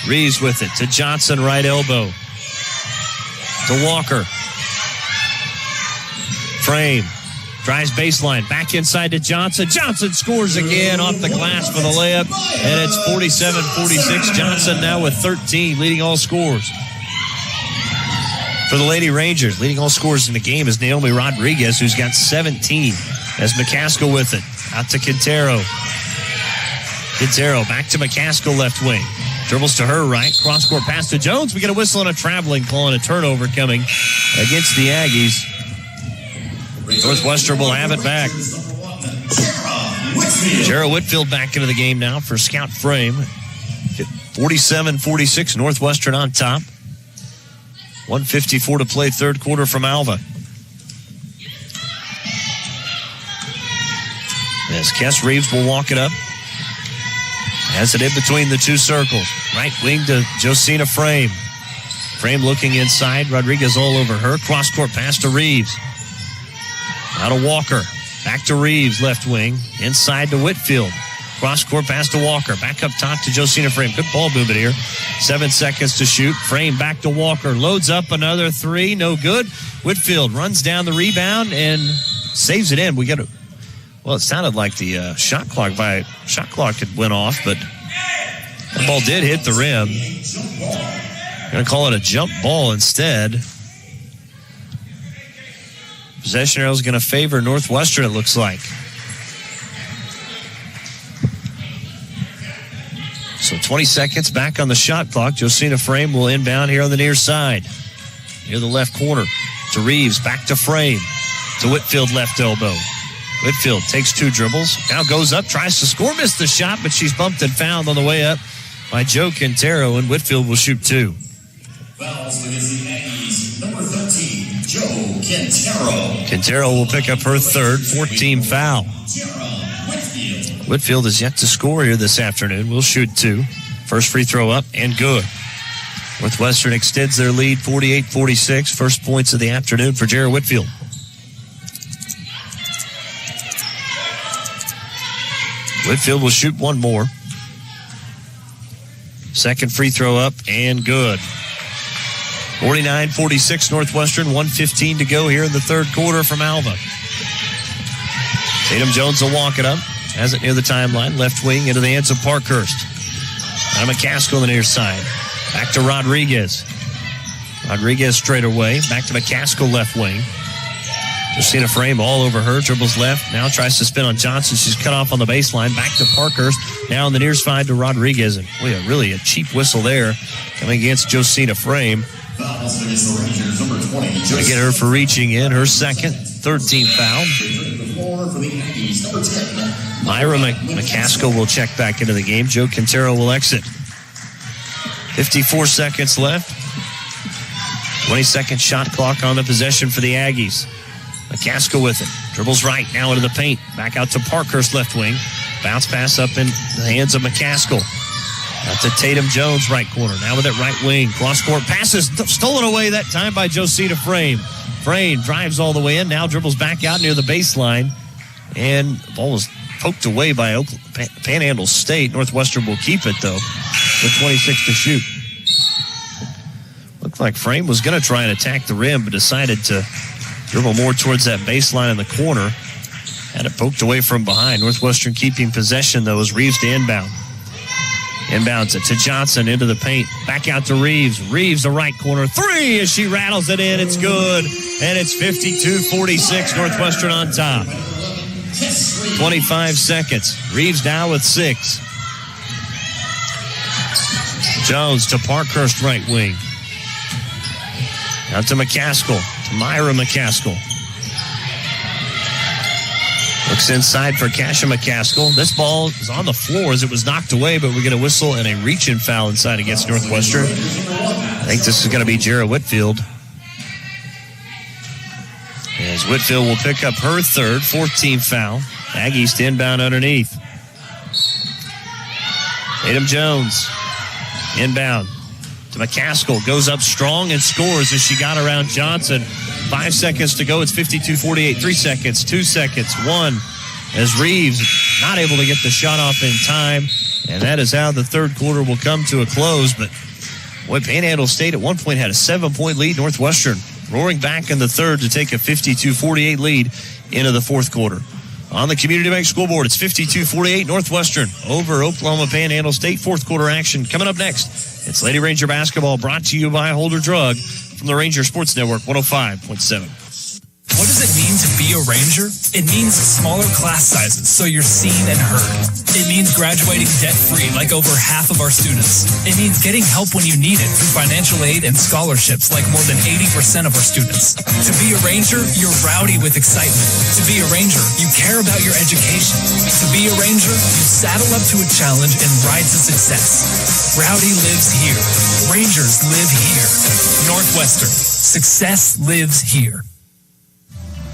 Reeves with it to Johnson, right elbow. To Walker. Frame. Drives baseline. Back inside to Johnson. Johnson scores again off the glass for the layup. And it's 47-46. Johnson now with 13, leading all scores. For the Lady Rangers, leading all scores in the game is Naomi Rodriguez, who's got 17. As McCaskill with it. Out to Quintero. Quintero back to McCaskill left wing. Dribbles to her right. Cross-court pass to Jones. We get a whistle and a traveling call and a turnover coming against the Aggies. Northwestern will have it back. Jarrah Whitfield back into the game now for Scout Frame. 47-46, Northwestern on top. 1:54 to play third quarter from Alva. As Cass Reeves will walk it up. Has it in between the two circles. Right wing to Josina Frame. Frame looking inside. Rodriguez all over her. Cross-court pass to Reeves. Out of Walker. Back to Reeves, left wing. Inside to Whitfield. Cross-court pass to Walker. Back up top to Josina Frame. Good ball movement here. 7 seconds to shoot. Frame back to Walker. Loads up another three. No good. Whitfield runs down the rebound and saves it in. It sounded like the shot clock had went off, but the ball did hit the rim. Going to call it a jump ball instead. Possession arrow is going to favor Northwestern, it looks like. So 20 seconds back on the shot clock. Josina Frame will inbound here on the near side. Near the left corner to Reeves. Back to Frame. To Whitfield left elbow. Whitfield takes 2 dribbles. Now goes up, tries to score. Missed the shot, but she's bumped and fouled on the way up by Joe Quintero, and Whitfield will shoot 2. Fouls against the Aggies. Number 13, Joe Quintero. Quintero will pick up her third 14 foul. Whitfield is yet to score here this afternoon. Will shoot 2. First free throw up and good. Northwestern extends their lead 48-46. First points of the afternoon for Jarrah Whitfield. Whitfield will shoot 1 more. Second free throw up and good. 49-46 Northwestern, 1:15 to go here in the third quarter from Alva. Tatum Jones will walk it up. Has it near the timeline. Left wing into the hands of Parkhurst. Now McCaskill on the near side. Back to Rodriguez. Rodriguez straight away. Back to McCaskill, left wing. Josina Frame all over her. Dribbles left. Now tries to spin on Johnson. She's cut off on the baseline. Back to Parkhurst. Now on the near side to Rodriguez. And really a cheap whistle there coming against Josina Frame. Going to get her for reaching in. Her second, 13th foul. Myra McCaskill will check back into the game. Joe Quintero will exit. 54 seconds left. 20-second shot clock on the possession for the Aggies. McCaskill with it. Dribbles right, now into the paint. Back out to Parkhurst, left wing. Bounce pass up in the hands of McCaskill. Out to Tatum Jones, right corner. Now with it right wing. Cross-court passes. Stolen away that time by Josina Frame. Frame drives all the way in. Now dribbles back out near the baseline. And the ball was poked away by Panhandle State. Northwestern will keep it, though, with 26 to shoot. Looked like Frame was going to try and attack the rim, but decided to dribble more towards that baseline in the corner. Had it poked away from behind. Northwestern keeping possession, though, as Reeves to inbound. Inbounds it to Johnson into the paint. Back out to Reeves. Reeves, the right corner. Three as she rattles it in. It's good. And it's 52-46. Northwestern on top. 25 seconds. Reeves now with 6. Jones to Parkhurst, right wing. Out to McCaskill. To Myra McCaskill. Looks inside for Kasha McCaskill. This ball is on the floor as it was knocked away, but we get a whistle and a reach-in foul inside against Northwestern. I think this is going to be Jarrah Whitfield. As Whitfield will pick up her third, 14th foul. Aggies to inbound underneath. Tatum Jones. Inbound to McCaskill. Goes up strong and scores as she got around Johnson. 5 seconds to go. It's 52-48. 3 seconds. 2 seconds. 1. As Reeves not able to get the shot off in time. And that is how the third quarter will come to a close. But Panhandle State at one point had a 7-point lead. Northwestern roaring back in the third to take a 52-48 lead into the fourth quarter. On the Community Bank scoreboard, it's 52-48 Northwestern over Oklahoma Panhandle State. Fourth quarter action coming up next. It's Lady Ranger basketball brought to you by Holder Drug from the Ranger Sports Network 105.7. What does it mean to be a Ranger? It means smaller class sizes so you're seen and heard. It means graduating debt-free like over half of our students. It means getting help when you need it through financial aid and scholarships like more than 80% of our students. To be a Ranger, you're rowdy with excitement. To be a Ranger, you care about your education. To be a Ranger, you saddle up to a challenge and ride to success. Rowdy lives here. Rangers live here. Northwestern. Success lives here.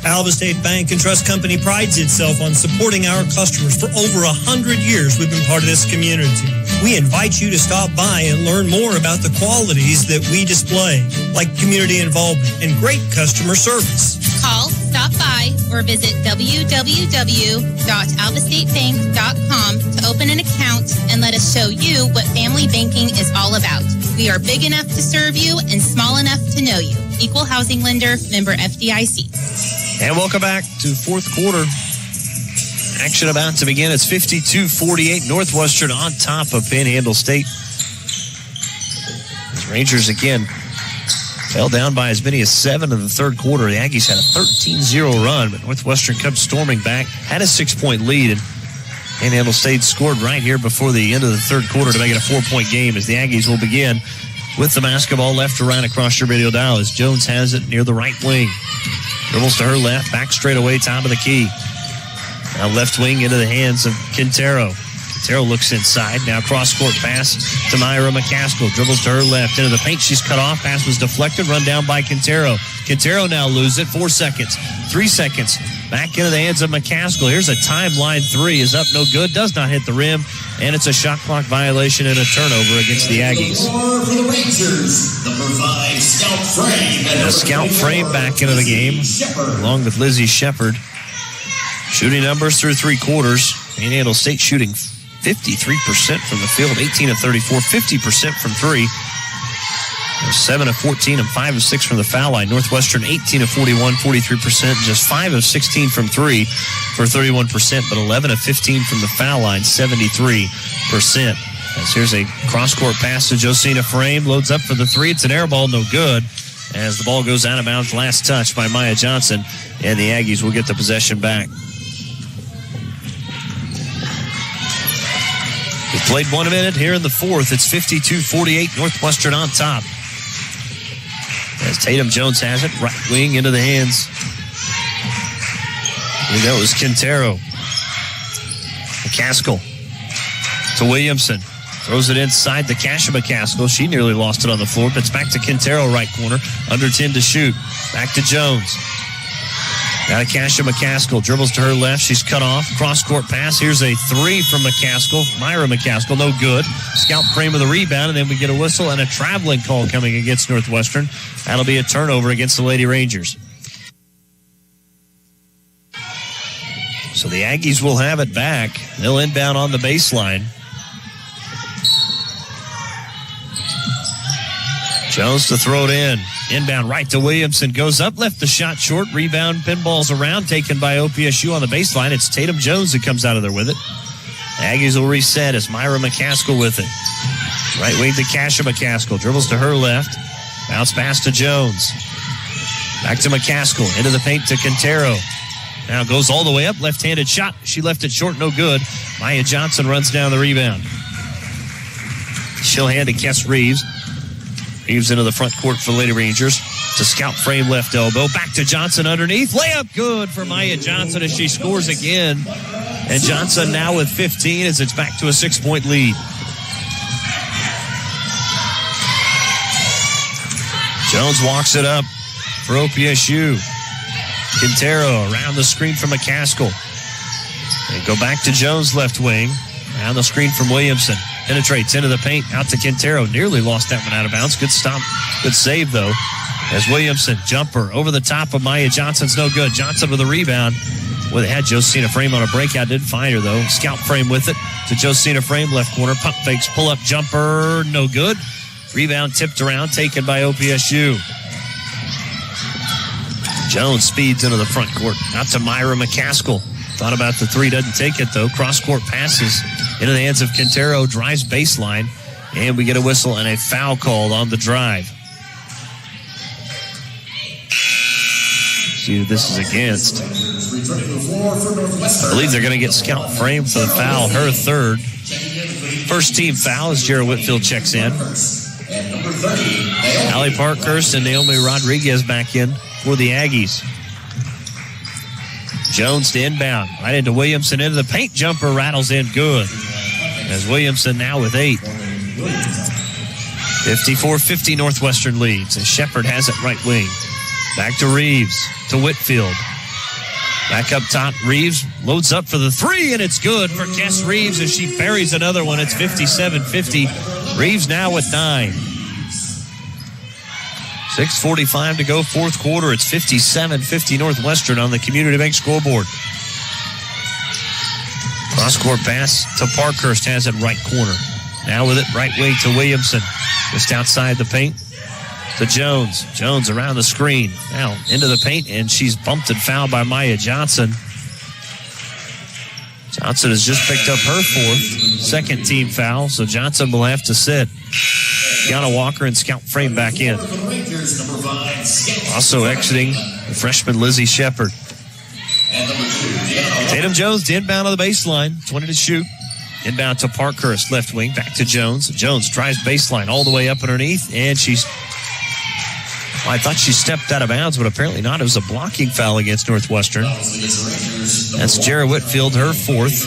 Alva State Bank and Trust Company prides itself on supporting our customers. For over 100 years, we've been part of this community. We invite you to stop by and learn more about the qualities that we display, like community involvement and great customer service. Call, stop by, or visit www.alvastatebank.com to open an account and let us show you what family banking is all about. We are big enough to serve you and small enough to know you. Equal housing lender, member FDIC. And welcome back to fourth quarter. Action about to begin. It's 52-48. Northwestern on top of Panhandle State. As Rangers again fell down by as many as 7 in the third quarter. The Aggies had a 13-0 run, but Northwestern comes storming back, had a 6-point lead, and Panhandle State scored right here before the end of the third quarter to make it a 4-point game as the Aggies will begin with the basketball left to right across your radio dial as Jones has it near the right wing. Dribbles to her left, back straight away, top of the key. Now left wing into the hands of Quintero. Quintero looks inside. Now cross-court pass to Myra McCaskill. Dribbles to her left. Into the paint. She's cut off. Pass was deflected. Run down by Quintero. Quintero now loses it. 4 seconds. 3 seconds. Back into the hands of McCaskill. Here's a timeline three. Is up, no good. Does not hit the rim. And it's a shot clock violation and a turnover against the Aggies. For the Rangers, number 5, Scout Frame. And Scout Frame back into the game, along with Lizzie Shepard. Shooting numbers through 3 quarters. Panhandle State shooting 53% from the field, 18 of 34, 50% from 3. 7 of 14 and 5 of 6 from the foul line. Northwestern 18 of 41, 43%, just 5 of 16 from 3 for 31%, but 11 of 15 from the foul line, 73%. As here's a cross-court pass to Josina Frame. Loads up for the three. It's an air ball, no good. As the ball goes out of bounds, last touch by Maya Johnson. And the Aggies will get the possession back. We played 1 minute here in the fourth. It's 52-48, Northwestern on top. As Tatum Jones has it, right wing into the hands. I think that was Quintero. McCaskill to Williamson. Throws it inside the Kasha McCaskill. She nearly lost it on the floor, but it's back to Quintero, right corner. Under 10 to shoot. Back to Jones. Now to Kasha McCaskill. Dribbles to her left. She's cut off. Cross-court pass. Here's a three from McCaskill. Myra McCaskill, no good. Scout Frame with a rebound, and then we get a whistle and a traveling call coming against Northwestern. That'll be a turnover against the Lady Rangers. So the Aggies will have it back. They'll inbound on the baseline. Jones to throw it in. Inbound right to Williamson. Goes up, left the shot short. Rebound, pinballs around, taken by OPSU on the baseline. It's Tatum Jones that comes out of there with it. Aggies will reset as Myra McCaskill with it. Right wing to Kasha McCaskill. Dribbles to her left. Bounce pass to Jones. Back to McCaskill. Into the paint to Quintero. Now goes all the way up. Left-handed shot. She left it short. No good. Maya Johnson runs down the rebound. She'll hand to Kess Reeves. Reeves into the front court for Lady Rangers. To Scout Frame left elbow. Back to Johnson underneath. Layup good for Maya Johnson as she scores again. And Johnson now with 15 as it's back to a 6-point lead. Jones walks it up for OPSU. Quintero around the screen from McCaskill. They go back to Jones left wing. Around the screen from Williamson. Penetrates into the paint. Out to Quintero. Nearly lost that one out of bounds. Good stop. Good save, though. As Williamson, jumper over the top of Maya Johnson's no good. Johnson with a rebound. Well, they had Josina Frame on a breakout. Didn't find her, though. Scout Frame with it to Josina Frame. Left corner. Pump fakes. Pull-up jumper. No good. Rebound tipped around. Taken by OPSU. Jones speeds into the front court. Out to Myra McCaskill. Thought about the three. Doesn't take it, though. Cross-court passes into the hands of Quintero. Drives baseline. And we get a whistle and a foul called on the drive. See who this is against. I believe they're going to get Scout Frame for the foul. Her third. First team foul as Jared Whitfield checks in. Allie Parkhurst and Naomi Rodriguez back in for the Aggies. Jones to inbound. Right into Williamson into the paint. Jumper rattles in good. As Williamson now with 8. 54-50 Northwestern leads. And Shepard has it right wing. Back to Reeves. To Whitfield. Back up top. Reeves loads up for the three, and it's good for Kess Reeves as she buries another one. It's 57-50. Reeves now with 9. 6:45 to go, fourth quarter. It's 57-50 Northwestern on the Community Bank scoreboard. Cross-court pass to Parkhurst, has it right corner. Now with it, right wing to Williamson. Just outside the paint to Jones. Jones around the screen. Now into the paint, and she's bumped and fouled by Maya Johnson. Johnson has just picked up her fourth. Second team foul, so Johnson will have to sit. Kiana Walker and Scout Frame back in. Also exiting the freshman Lizzie Shepard. Tatum Jones to inbound on the baseline. 20 to shoot. Inbound to Parkhurst, left wing. Back to Jones. Jones drives baseline all the way up underneath, and she's... Well, I thought she stepped out of bounds, but apparently not. It was a blocking foul against Northwestern. That's Jarrah Whitfield, her fourth.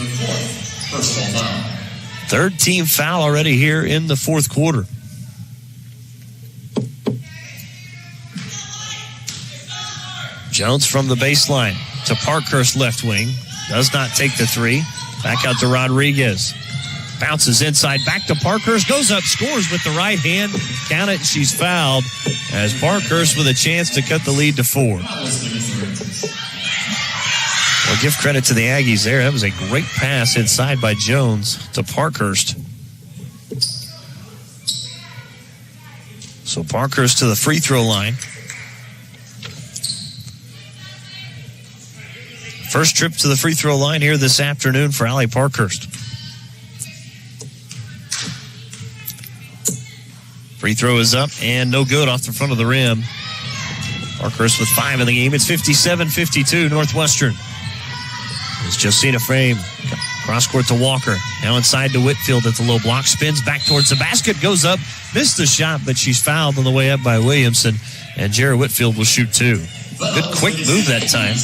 Third team foul already here in the fourth quarter. Jones from the baseline to Parkhurst left wing. Does not take the three. Back out to Rodriguez. Bounces inside. Back to Parkhurst. Goes up. Scores with the right hand. Count it. She's fouled. As Parkhurst with a chance to cut the lead to 4. Well, give credit to the Aggies there. That was a great pass inside by Jones to Parkhurst. So Parkhurst to the free throw line. First trip to the free throw line here this afternoon for Allie Parkhurst. Free throw is up and no good off the front of the rim. Parkhurst with 5 in the game. It's 57-52 Northwestern. It's Josina Frame. Cross court to Walker. Now inside to Whitfield at the low block. Spins back towards the basket. Goes up. Missed the shot, but she's fouled on the way up by Williamson. And Jared Whitfield will shoot 2. Good quick move that time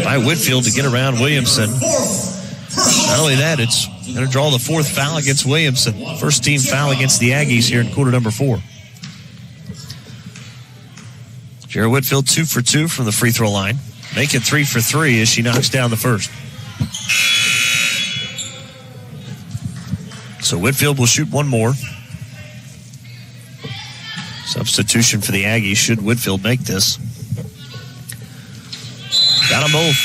by Whitfield to get around Williamson. Not only that, it's going to draw the 4th foul against Williamson. First team foul against the Aggies here in quarter number 4. Jared Whitfield 2 for 2 from the free throw line. Make it 3 for 3 as she knocks down the first. So Whitfield will shoot one more. Substitution for the Aggies should Whitfield make this. Got them both.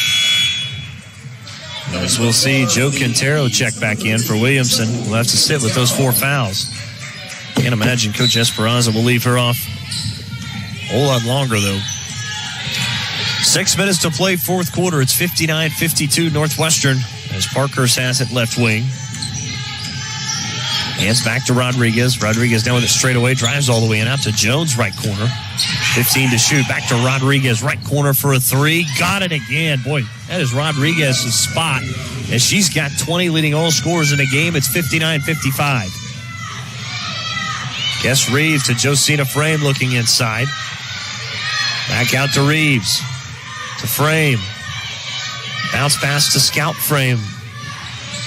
As we'll see Joe Quintero check back in for Williamson. We'll have to sit with those 4 fouls. Can't imagine Coach Esperanza will leave her off a whole lot longer, though. 6 minutes to play, 4th quarter. It's 59-52 Northwestern as Parkhurst has it left wing. Hands back to Rodriguez. Rodriguez down with it straight away. Drives all the way in out to Jones, right corner. 15 to shoot. Back to Rodriguez, right corner for a 3. Got it again. Boy, that is Rodriguez's spot as she's got 20, leading all scorers in the game. It's 59-55. Guess Reeves to Josina Frame looking inside. Back out to Reeves. To Frame. Bounce pass to Scout Frame.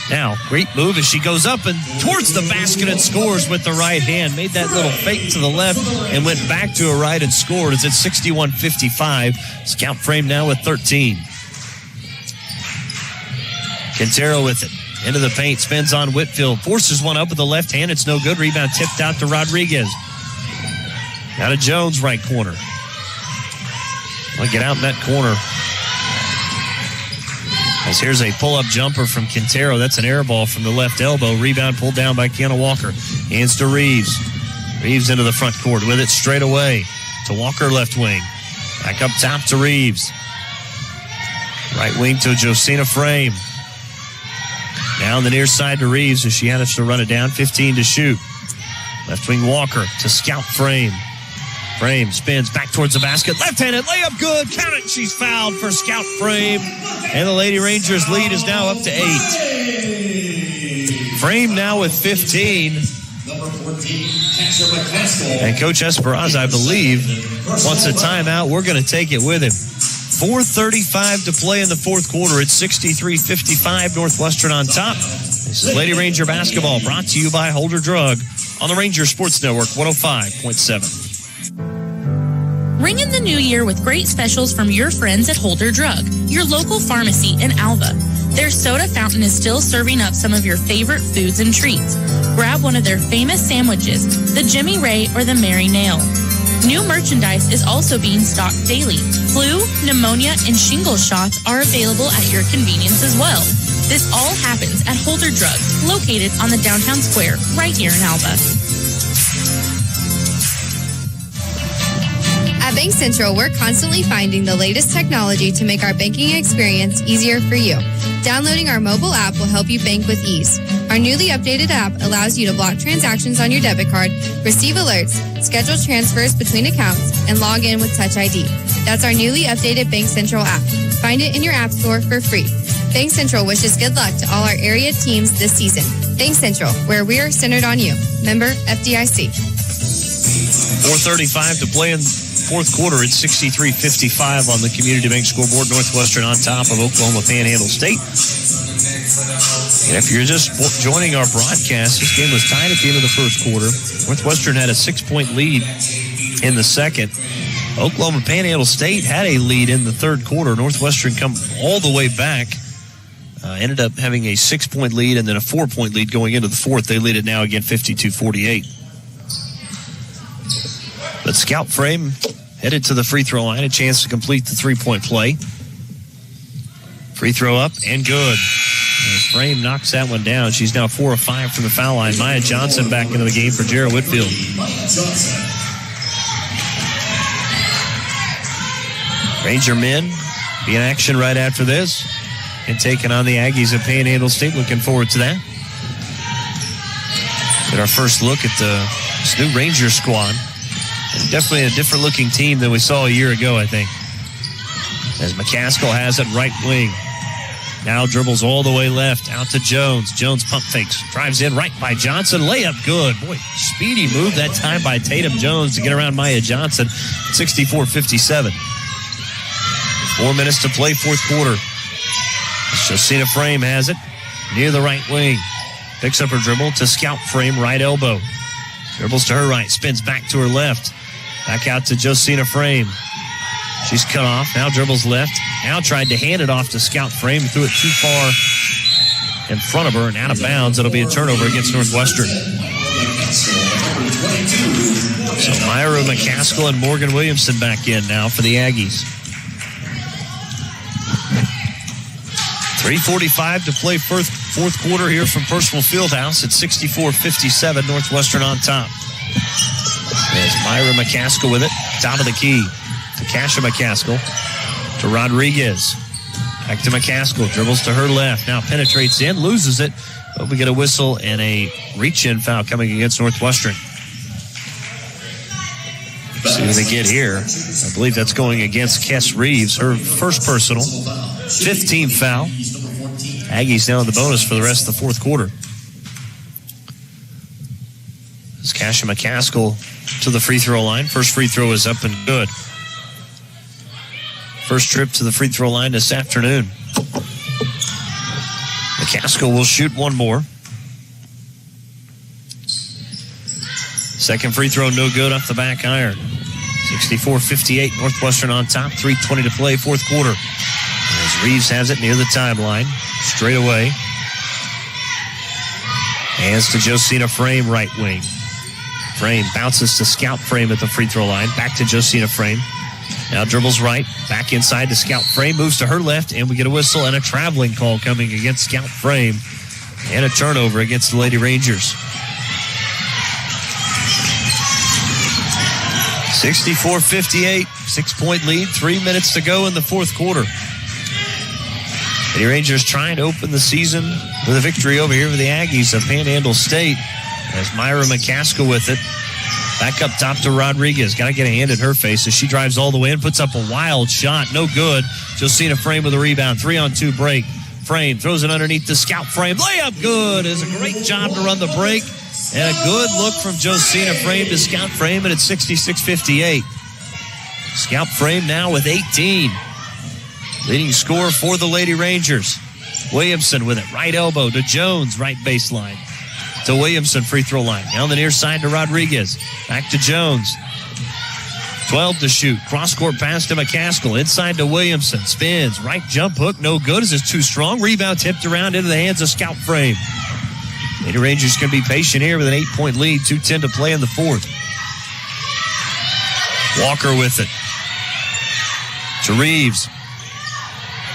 Now, great move as she goes up and towards the basket and scores with the right hand. Made that little fake to the left and went back to her right and scored. It's at 61-55. Scout Frame now with 13. Quintero with it. Into the paint, spins on Whitfield. Forces one up with the left hand. It's no good. Rebound tipped out to Rodriguez. Now to Jones, right corner. Well, get out in that corner. As here's a pull-up jumper from Quintero. That's an air ball from the left elbow. Rebound pulled down by Kiana Walker. Hands to Reeves. Reeves into the front court with it straight away to Walker, left wing. Back up top to Reeves. Right wing to Josina Frame. Down the near side to Reeves as she has to run it down. 15 to shoot. Left wing Walker to Scout Frame. Frame spins back towards the basket. Left-handed layup good. Count it. She's fouled for Scout Frame. And the Lady Rangers lead is now up to 8. Frame now with 15. And Coach Esperanza, I believe, wants a timeout. We're going to take it with him. 4:35 to play in the 4th quarter. It's 63-55 Northwestern on top. This is Lady Ranger basketball brought to you by Holder Drug on the Ranger Sports Network 105.7. Ring in the new year with great specials from your friends at Holder Drug, your local pharmacy in Alva. Their soda fountain is still serving up some of your favorite foods and treats. Grab one of their famous sandwiches, the Jimmy Ray or the Mary Nail. New merchandise is also being stocked daily. Flu, pneumonia, and shingle shots are available at your convenience as well. This all happens at Holder Drug, located on the downtown square right here in Alva. At Bank Central, we're constantly finding the latest technology to make our banking experience easier for you. Downloading our mobile app will help you bank with ease. Our newly updated app allows you to block transactions on your debit card, receive alerts, schedule transfers between accounts, and log in with Touch ID. That's our newly updated Bank Central app. Find it in your app store for free. Bank Central wishes good luck to all our area teams this season. Bank Central, where we are centered on you. Member FDIC. 4:35 to play in the 4th quarter. It's 63-55 on the Community Bank scoreboard. Northwestern on top of Oklahoma Panhandle State. And if you're just joining our broadcast, this game was tied at the end of the 1st quarter. Northwestern had a 6-point lead in the 2nd. Oklahoma Panhandle State had a lead in the 3rd quarter. Northwestern come all the way back. Ended up having a 6-point lead and then a 4-point lead going into the 4th. They lead it now again 52-48. But Scout Frame headed to the free throw line, a chance to complete the 3-point play. Free throw up and good. As Frame knocks that one down. She's now 4 of 5 from the foul line. Maya Johnson back into the game for Jared Whitfield. Ranger men be in action right after this and taking on the Aggies at Panhandle State. Looking forward to that. Get our first look at the This new Ranger squad. Definitely a different looking team than we saw a year ago, I think. As McCaskill has it right wing. Now dribbles all the way left out to Jones. Jones pump fakes. Drives in right by Johnson. Layup good. Boy, speedy move that time by Tatum Jones to get around Maya Johnson. 64-57. 4 minutes to play, fourth quarter. Josina Frame has it near the right wing. Picks up her dribble to Scout Frame, right elbow. Dribbles to her right. Spins back to her left. Back out to Josina Frame. She's cut off. Now dribbles left. Now tried to hand it off to Scout Frame. Threw it too far in front of her and out of bounds. It'll be a turnover against Northwestern. So Myra McCaskill and Morgan Williamson back in now for the Aggies. 3:45 to play fourth quarter here from Percival Fieldhouse at 64-57. Northwestern on top. There's Myra McCaskill with it. Top of the key. To Kasha McCaskill. To Rodriguez. Back to McCaskill. Dribbles to her left. Now penetrates in. Loses it. But we get a whistle and a reach-in foul coming against Northwestern. See what they get here. I believe that's going against Kess Reeves. Her first personal. 15th foul. Aggies now in the bonus for the rest of the fourth quarter. As Kasha McCaskill to the free throw line. First free throw is up and good. First trip to the free throw line this afternoon. McCaskill will shoot one more. Second free throw no good off the back iron. 64-58, Northwestern on top. 3:20 to play, fourth quarter. As Reeves has it near the timeline. Straight away. Hands to Josina Frame, right wing. Frame bounces to Scout Frame at the free throw line. Back to Josina Frame. Now dribbles right. Back inside to Scout Frame. Moves to her left, and we get a whistle and a traveling call coming against Scout Frame. And a turnover against the Lady Rangers. 64-58, 6-point lead, 3 minutes to go in the fourth quarter. The Rangers trying to open the season with a victory over here with the Aggies of Panhandle State. As Myra McCaskill with it. Back up top to Rodriguez. Got to get a hand in her face as she drives all the way in, puts up a wild shot. No good. Josina Frame with a rebound. 3-on-2 break. Frame throws it underneath the Scout Frame. Layup good. It's a great job to run the break. And a good look from Josina Frame to Scout Frame, and it's 66-58. Scout Frame now with 18. Leading scorer for the Lady Rangers. Williamson with it. Right elbow to Jones. Right baseline. To Williamson, free throw line. Down the near side to Rodriguez. Back to Jones. 12 to shoot. Cross-court pass to McCaskill. Inside to Williamson. Spins. Right jump hook. No good as it's too strong. Rebound tipped around into the hands of Scout Frame. Lady Rangers can be patient here with an 8-point lead. 2:10 to play in the fourth. Walker with it. To Reeves.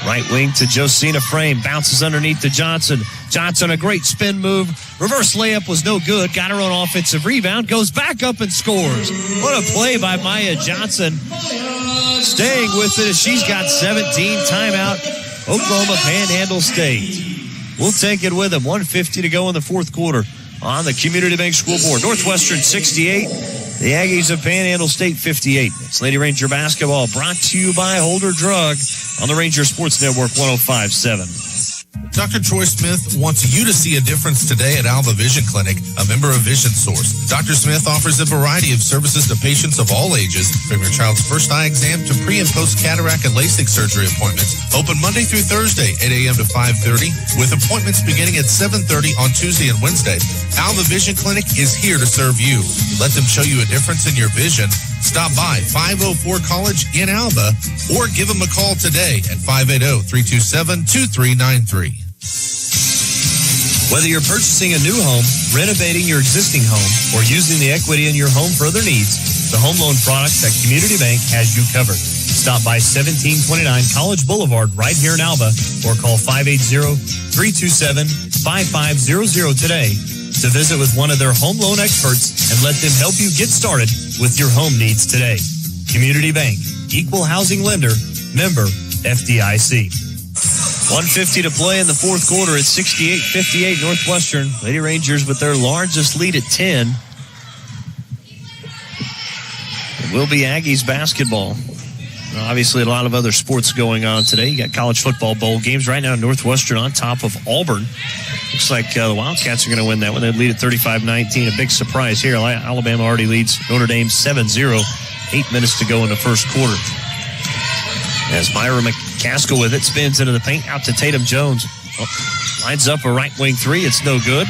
Right wing to Josina Frame. Bounces underneath to Johnson. Johnson, a great spin move. Reverse layup was no good. Got her own offensive rebound. Goes back up and scores. What a play by Maya Johnson. Staying with it as she's got 17. Timeout. Oklahoma Panhandle State. We'll take it with them. 1:50 to go in the fourth quarter on the Community Bank Scoreboard. Northwestern 68. The Aggies of Panhandle State 58. It's Lady Ranger basketball brought to you by Holder Drug on the Ranger Sports Network 105.7. Dr. Troy Smith wants you to see a difference today at Alva Vision Clinic, a member of Vision Source. Dr. Smith offers a variety of services to patients of all ages, from your child's first eye exam to pre- and post-cataract and LASIK surgery appointments. Open Monday through Thursday, 8 a.m. to 5:30, with appointments beginning at 7:30 on Tuesday and Wednesday. Alva Vision Clinic is here to serve you. Let them show you a difference in your vision. Stop by 504 College in Alva or give them a call today at 580-327-2393. Whether you're purchasing a new home, renovating your existing home, or using the equity in your home for other needs, the home loan products at Community Bank has you covered. Stop by 1729 College Boulevard right here in Alva or call 580-327-5500 today to visit with one of their home loan experts and let them help you get started with your home needs today. Community Bank, equal housing lender, member FDIC. 1:50 to play in the fourth quarter at 68-58 Northwestern. Lady Rangers with their largest lead at 10. It will be Aggies basketball. Obviously, a lot of other sports going on today. You got college football bowl games. Right now, Northwestern on top of Auburn. Looks like the Wildcats are going to win that one. They lead at 35-19. A big surprise here. Alabama already leads Notre Dame 7-0. 8 minutes to go in the first quarter. As Myra McCaskill with it, spins into the paint, out to Tatum Jones. Lines up a right wing three. It's no good.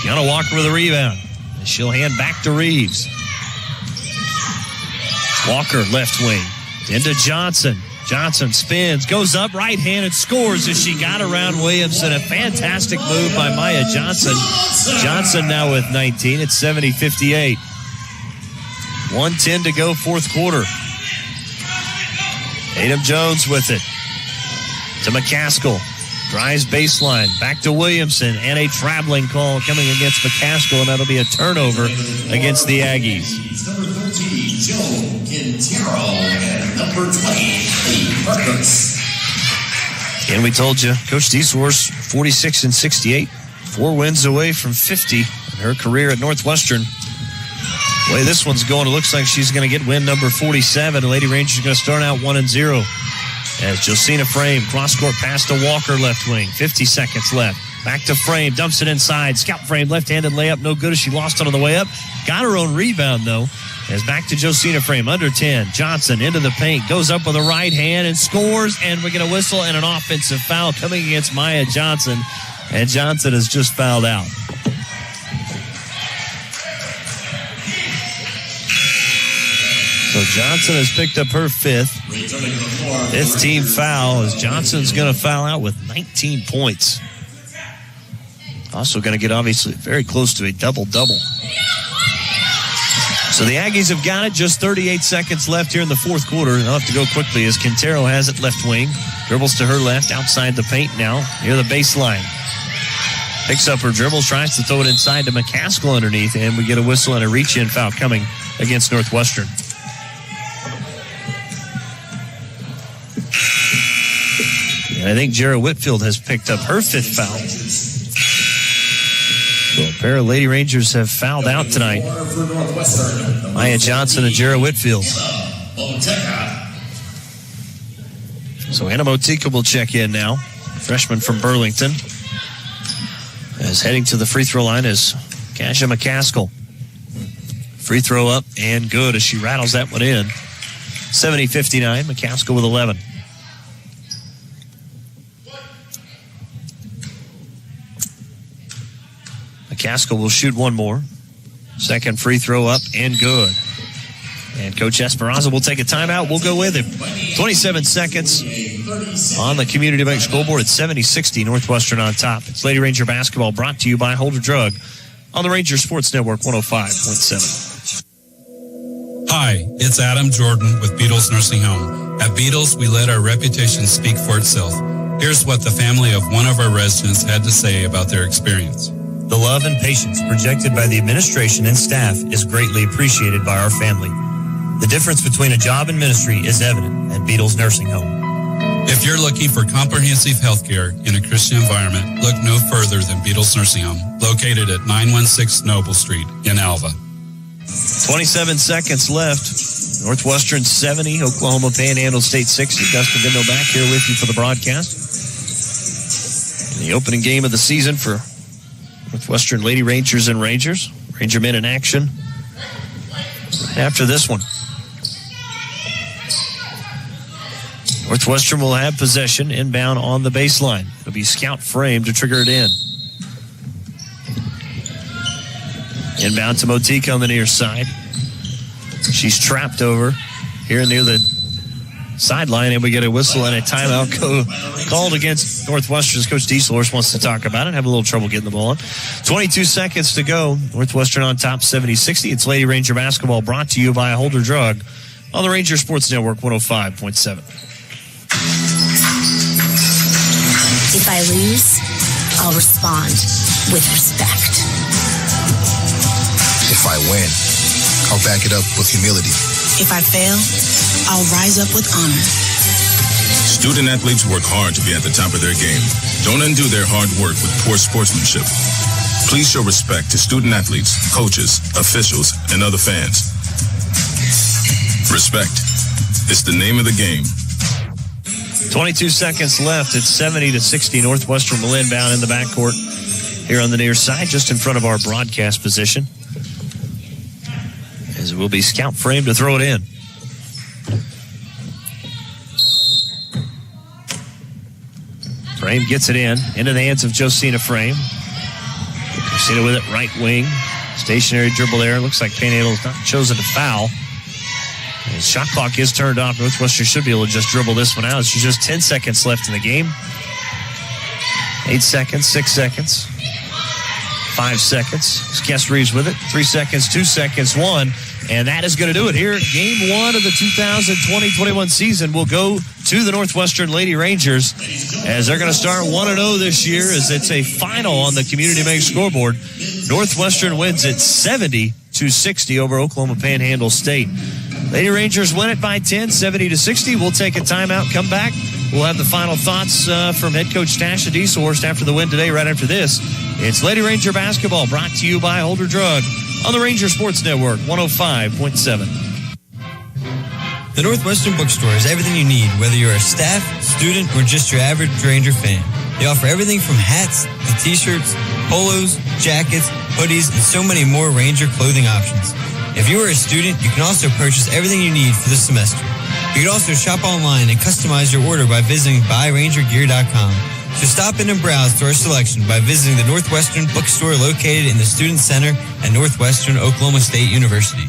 Kiana Walker with a rebound. And she'll hand back to Reeves. Walker, left wing. Into Johnson. Johnson spins, goes up right-handed, scores as she got around Williamson. A fantastic move by Maya Johnson. Johnson now with 19. It's 70-58. 1:10 to go, fourth quarter. Tatum Jones with it. To McCaskill. Drives baseline. Back to Williamson. And a traveling call coming against McCaskill, and that'll be a turnover against the Aggies. Number 13, Joe Quintero, and number 20, Perkins. And we told you, Coach Dieselhorst, 46-68, 4 wins away from 50 in her career at Northwestern. The way this one's going, it looks like she's going to get win number 47. The Lady Rangers are going to start out 1-0. As Josina Frame, cross-court pass to Walker, left wing. 50 seconds left. Back to Frame, dumps it inside. Scout Frame, left-handed layup, no good as she lost it on the way up. Got her own rebound, though. As back to Josina Frame, under 10. Johnson into the paint, goes up with a right hand and scores, and we get a whistle and an offensive foul coming against Maya Johnson. And Johnson has just fouled out. So Johnson has picked up her fifth team foul, as Johnson's going to foul out with 19 points. Also going to get, obviously, very close to a double-double. So the Aggies have got it. Just 38 seconds left here in the fourth quarter. They'll have to go quickly as Quintero has it left wing. Dribbles to her left, outside the paint now, near the baseline. Picks up her dribbles, tries to throw it inside to McCaskill underneath, and we get a whistle and a reach-in foul coming against Northwestern. And I think Jarrah Whitfield has picked up her fifth foul. So a pair of Lady Rangers have fouled out tonight. Maya Johnson and Jarrah Whitfield. So Anna Motika will check in now. Freshman from Burlington. As heading to the free throw line is Kasha McCaskill. Free throw up and good as she rattles that one in. 70-59, McCaskill with 11. McCaskill will shoot one more. Second free throw up and good. And Coach Esperanza will take a timeout. We'll go with him. 27 seconds on the Community Bank scoreboard. It's 70-60, Northwestern on top. It's Lady Ranger basketball brought to you by Holder Drug on the Ranger Sports Network 105.7. Hi, it's Adam Jordan with Beatles Nursing Home. At Beatles, we let our reputation speak for itself. Here's what the family of one of our residents had to say about their experience. The love and patience projected by the administration and staff is greatly appreciated by our family. The difference between a job and ministry is evident at Beatles Nursing Home. If you're looking for comprehensive health care in a Christian environment, look no further than Beatles Nursing Home, located at 916 Noble Street in Alva. 27 seconds left. Northwestern 70, Oklahoma Panhandle State 60. Dustin Bindle back here with you for the broadcast. In the opening game of the season for Northwestern Lady Rangers and Rangers. Ranger men in action right after this one. Northwestern will have possession inbound on the baseline. It'll be Scout Frame to trigger it in. Inbound to Motika on the near side. She's trapped over here near the sideline, and we get a whistle and a timeout called against Northwestern's Coach Dieselhorst wants to talk about it. Have a little trouble getting the ball on. 22 seconds to go. Northwestern on top 70-60. It's Lady Ranger basketball brought to you by Holder Drug on the Ranger Sports Network 105.7. If I lose, I'll respond with respect. If I win, I'll back it up with humility. If I fail, I'll rise up with honor. Student athletes work hard to be at the top of their game. Don't undo their hard work with poor sportsmanship. Please show respect to student athletes, coaches, officials, and other fans. Respect. It's the name of the game. 22 seconds left. It's 70-60. Northwestern will inbound in the backcourt here on the near side, just in front of our broadcast position. As it will be Scout Frame to throw it in. Frame gets it into the hands of Josina Frame. Josina with it, right wing. Stationary dribble there. Looks like Panhandle's not chosen to foul. And shot clock is turned off. Northwestern should be able to just dribble this one out. It's just 10 seconds left in the game. 8 seconds, 6 seconds, 5 seconds. Guest Reeves with it. 3 seconds, 2 seconds, 1. And that is going to do it here. Game 1 of the 2020-21 season will go to the Northwestern Lady Rangers as they're going to start 1-0 this year as it's a final on the Community Bank scoreboard. Northwestern wins it 70-60 over Oklahoma Panhandle State. Lady Rangers win it by 10, 70-60. We'll take a timeout, come back. We'll have the final thoughts from head coach Tasha Dieselhorst after the win today. Right after this, it's Lady Ranger basketball brought to you by Holder Drug on the Ranger Sports Network, 105.7. The Northwestern Bookstore is everything you need, whether you're a staff, student, or just your average Ranger fan. They offer everything from hats to t-shirts, polos, jackets, hoodies, and so many more Ranger clothing options. If you are a student, you can also purchase everything you need for the semester. You can also shop online and customize your order by visiting buyrangergear.com. So stop in and browse through our selection by visiting the Northwestern Bookstore located in the Student Center at Northwestern Oklahoma State University.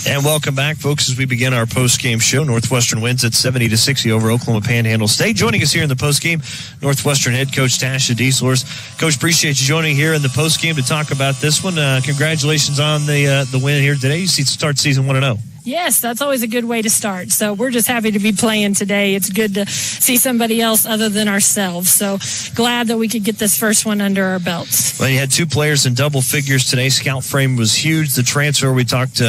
And welcome back, folks, as we begin our post-game show. Northwestern wins at 70-60 over Oklahoma Panhandle State. Joining us here in the post-game, Northwestern head coach Tasha Dieselhorst. Coach, appreciate you joining here in the post-game to talk about this one. Congratulations on the win here today. You start season 1-0. Yes, that's always a good way to start. So we're just happy to be playing today. It's good to see somebody else other than ourselves. So glad that we could get this first one under our belts. Well, you had 2 players in double figures today. Scout Frame was huge. The transfer, I talked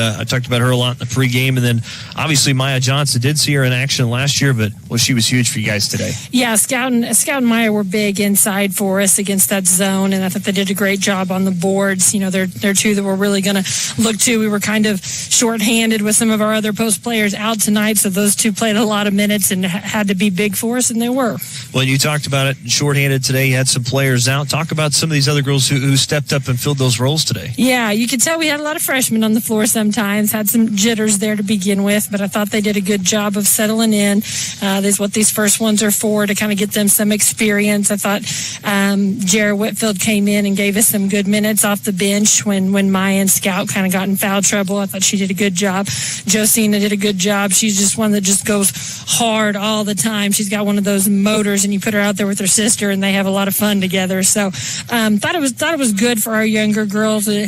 about her a lot in the pregame. And then obviously Maya Johnson, did see her in action last year, but she was huge for you guys today. Yeah, Scout and Maya were big inside for us against that zone. And I thought they did a great job on the boards. You know, they're 2 that we're really going to look to. We were kind of shorthanded with some of our other post players out tonight, so those 2 played a lot of minutes and had to be big for us, and they were. Well, you talked about it shorthanded today. You had some players out. Talk about some of these other girls who stepped up and filled those roles today. Yeah, you could tell we had a lot of freshmen on the floor sometimes, had some jitters there to begin with, but I thought they did a good job of settling in. That's what these first ones are for, to kind of get them some experience. I thought Jared Whitfield came in and gave us some good minutes off the bench when Maya and Scout kind of got in foul trouble. I thought she did a good job. Josina did a good job. She's just one that just goes hard all the time. She's got one of those motors, and you put her out there with her sister, and they have a lot of fun together. So thought it was good for our younger girls to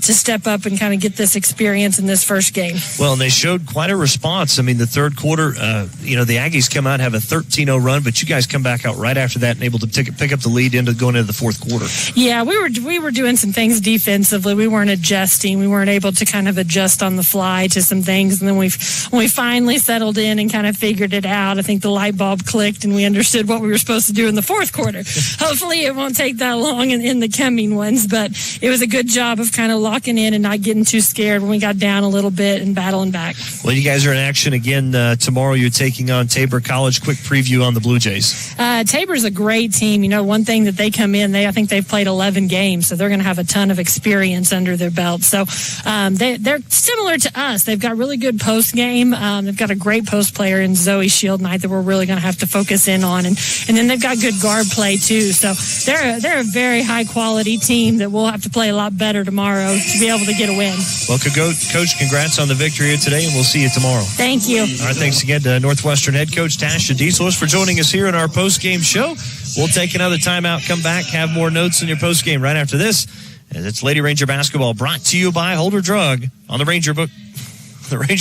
step up and kind of get this experience in this first game. Well, and they showed quite a response. I mean, the third quarter, the Aggies come out and have a 13-0 run, but you guys come back out right after that and able to pick up the lead going into the fourth quarter. Yeah, we were doing some things defensively. We weren't adjusting. We weren't able to kind of adjust on the fly to some things. And then when we finally settled in and kind of figured it out, I think the light bulb clicked and we understood what we were supposed to do in the fourth quarter. Hopefully it won't take that long in the coming ones, but it was a good job of kind of locking in and not getting too scared when we got down a little bit and battling back. Well, you guys are in action again tomorrow. You're taking on Tabor College. Quick preview on the Blue Jays. Tabor's a great team. You know, one thing that they come in, I think they've played 11 games, so they're going to have a ton of experience under their belt. So they're similar to us. They've got really good post game. They've got a great post player in Zoe Shield Knight that we're really going to have to focus in on, and then they've got good guard play too. So they're a very high quality team that we'll have to play a lot better tomorrow to be able to get a win. Well, Coach, congrats on the victory here today, and we'll see you tomorrow. Thank you. All right, thanks again to Northwestern head coach Tasha Dieselhorst for joining us here in our post-game show. We'll take another timeout, come back, have more notes in your post-game right after this. And it's Lady Ranger basketball brought to you by Holder Drug on the Ranger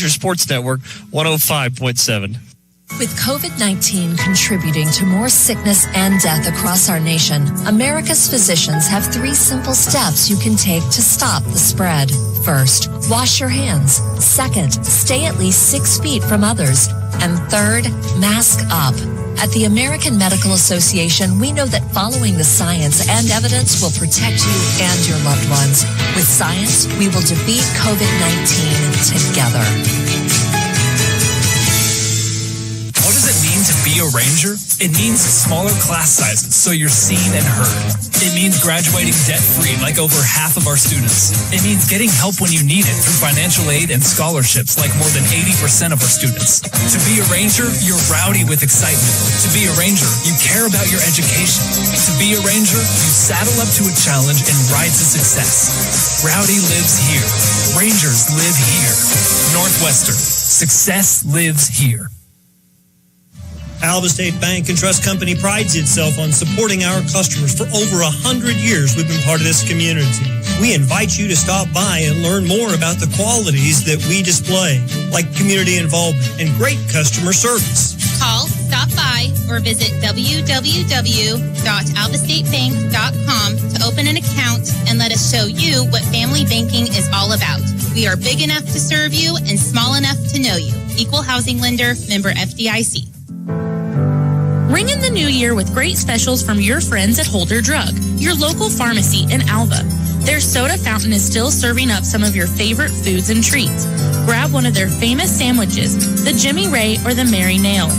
Sports Network, 105.7. With COVID-19 contributing to more sickness and death across our nation, America's physicians have 3 simple steps you can take to stop the spread. First, wash your hands. Second, stay at least 6 feet from others. And third, mask up. At the American Medical Association, we know that following the science and evidence will protect you and your loved ones. With science, we will defeat COVID-19 together. What does it mean to be a Ranger? It means smaller class sizes so you're seen and heard. It means graduating debt-free like over half of our students. It means getting help when you need it through financial aid and scholarships like more than 80% of our students. To be a Ranger, you're rowdy with excitement. To be a Ranger, you care about your education. To be a Ranger, you saddle up to a challenge and ride to success. Rowdy lives here. Rangers live here. Northwestern. Success lives here. Alva State Bank and Trust Company prides itself on supporting our customers. For over 100 years, we've been part of this community. We invite you to stop by and learn more about the qualities that we display, like community involvement and great customer service. Call, stop by, or visit www.alvastatebank.com to open an account and let us show you what family banking is all about. We are big enough to serve you and small enough to know you. Equal housing lender, member FDIC. Ring in the new year with great specials from your friends at Holder Drug, your local pharmacy in Alva. Their soda fountain is still serving up some of your favorite foods and treats. Grab one of their famous sandwiches, the Jimmy Ray or the Mary Nail.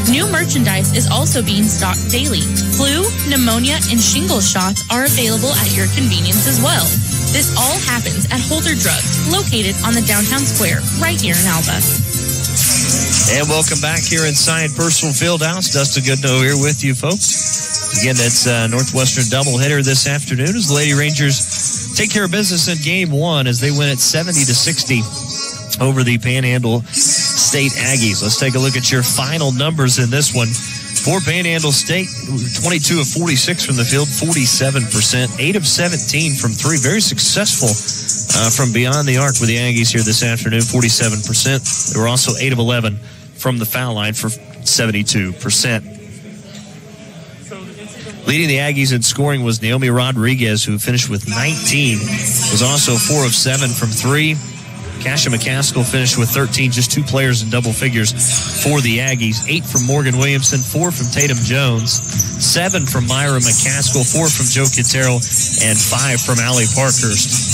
New merchandise is also being stocked daily. Flu, pneumonia, and shingles shots are available at your convenience as well. This all happens at Holder Drug, located on the downtown square, right here in Alva. And welcome back here inside Personal Fieldhouse. Dustin Goodnow here with you, folks. Again, that's Northwestern doubleheader this afternoon as the Lady Rangers take care of business in Game 1 as they win at 70-60 over the Panhandle State Aggies. Let's take a look at your final numbers in this one. For Panhandle State, 22 of 46 from the field, 47%, 8 of 17 from three. Very successful from beyond the arc with the Aggies here this afternoon, 47%. They were also 8 of 11 from the foul line for 72%. Leading the Aggies in scoring was Naomi Rodriguez, who finished with 19, was also 4 of 7 from three. Kasha McCaskill finished with 13, just two players in double figures for the Aggies. 8 from Morgan Williamson, 4 from Tatum Jones, 7 from Myra McCaskill, 4 from Joe Quintero, and 5 from Allie Parkhurst.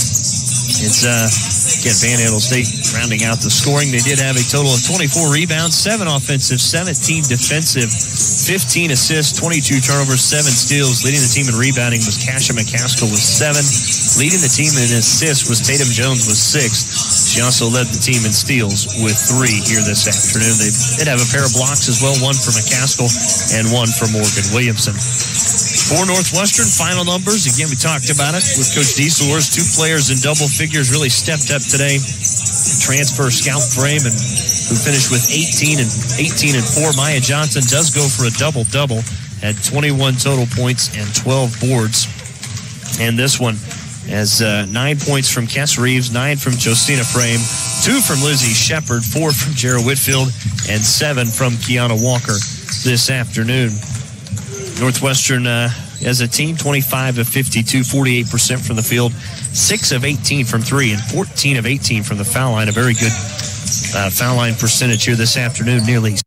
It's, again, Panhandle State rounding out the scoring. They did have a total of 24 rebounds, 7 offensive, 17 defensive, 15 assists, 22 turnovers, 7 steals. Leading the team in rebounding was Kasha McCaskill with 7. Leading the team in assists was Tatum Jones with 6. She also led the team in steals with 3 here this afternoon. They did have a pair of blocks as well, 1 for McCaskill and 1 for Morgan Williamson. For Northwestern, final numbers. Again, we talked about it with Coach Dieselors. 2 players in double figures really stepped up today. Transfer Scout Freeman, who finished with 18 and 4. Maya Johnson does go for a double-double, had 21 total points and 12 boards. And this one has 9 points from Kess Reeves, 9 from Josina Frame, 2 from Lizzie Shepard, 4 from Jarrah Whitfield, and 7 from Kiana Walker this afternoon. Northwestern, as a team, 25 of 52, 48% from the field, 6 of 18 from 3, and 14 of 18 from the foul line. A very good foul line percentage here this afternoon, nearly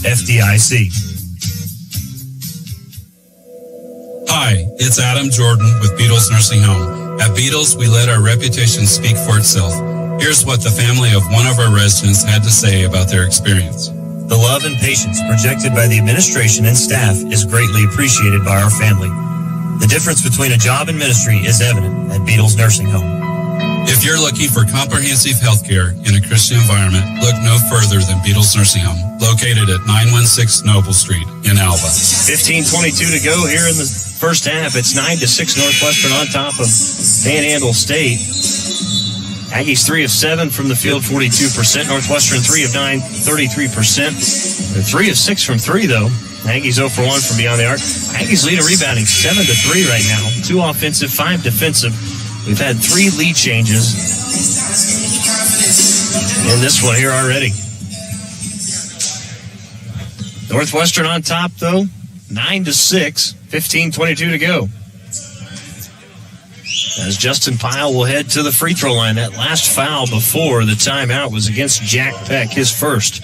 FDIC. Hi, it's Adam Jordan with Beatles Nursing Home. At Beatles, we let our reputation speak for itself. Here's what the family of one of our residents had to say about their experience. The love and patience projected by the administration and staff is greatly appreciated by our family. The difference between a job and ministry is evident at Beatles Nursing Home. If you're looking for comprehensive health care in a Christian environment, look no further than Beatles Nursing Home, located at 916 Noble Street in Alva. 15:22 to go here in the first half. It's 9-6 Northwestern on top of Panhandle State. Aggies 3 of 7 from the field, 42%. Northwestern 3 of 9, 33%. They're 3 of 6 from 3, though. Aggies 0 for 1 from beyond the arc. Aggies lead in rebounding 7-3 right now. 2 offensive, 5 defensive. We've had 3 lead changes in this one here already. Northwestern on top, though, 9-6, 15:22 to go. As Justin Pyle will head to the free throw line. That last foul before the timeout was against Jack Peck, his first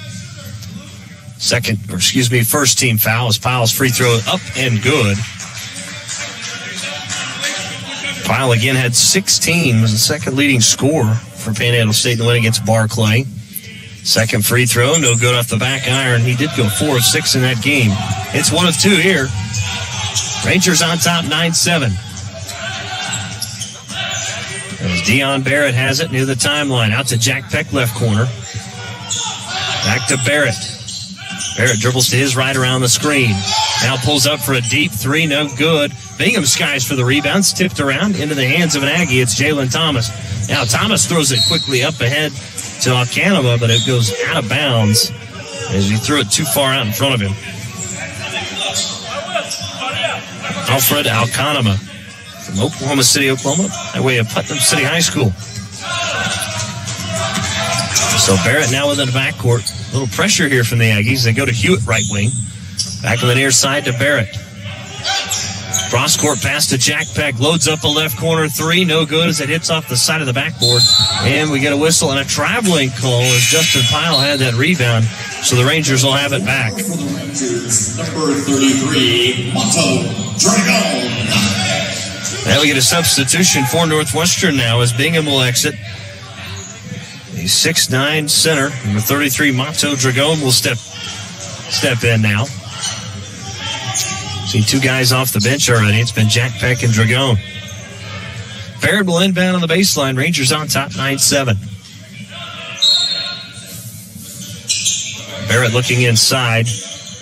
team foul as Pyle's free throw up and good. Pyle again had 16, was the second leading scorer for Panhandle State in the win against Barclay. Second free throw, no good off the back iron. He did go 4 of 6 in that game. It's 1 of 2 here. Rangers on top 9-7. As Dion Barrett has it near the timeline. Out to Jack Peck, left corner. Back to Barrett. Barrett dribbles to his right around the screen. Now pulls up for a deep 3, no good. Bingham skies for the rebounds, tipped around into the hands of an Aggie. It's Jalen Thomas. Now Thomas throws it quickly up ahead to Alcanova, but it goes out of bounds as he threw it too far out in front of him. Alfred Alcanova from Oklahoma City, Oklahoma, by way of Putnam City High School. So Barrett now within the backcourt. A little pressure here from the Aggies. They go to Hewitt, right wing. Back on the near side to Barrett. Cross-court pass to Jack Peck. Loads up a left corner 3. No good as it hits off the side of the backboard. And we get a whistle and a traveling call as Justin Pyle had that rebound. So the Rangers will have it back. For the Rangers, number 33, Monto Dragon. Now we get a substitution for Northwestern now as Bingham will exit. The 6'9" center, number 33, Monto Dragon, will step in now. Seen 2 guys off the bench already. It's been Jack Peck and Dragon. Barrett will inbound on the baseline. Rangers on top 9-7. Barrett looking inside.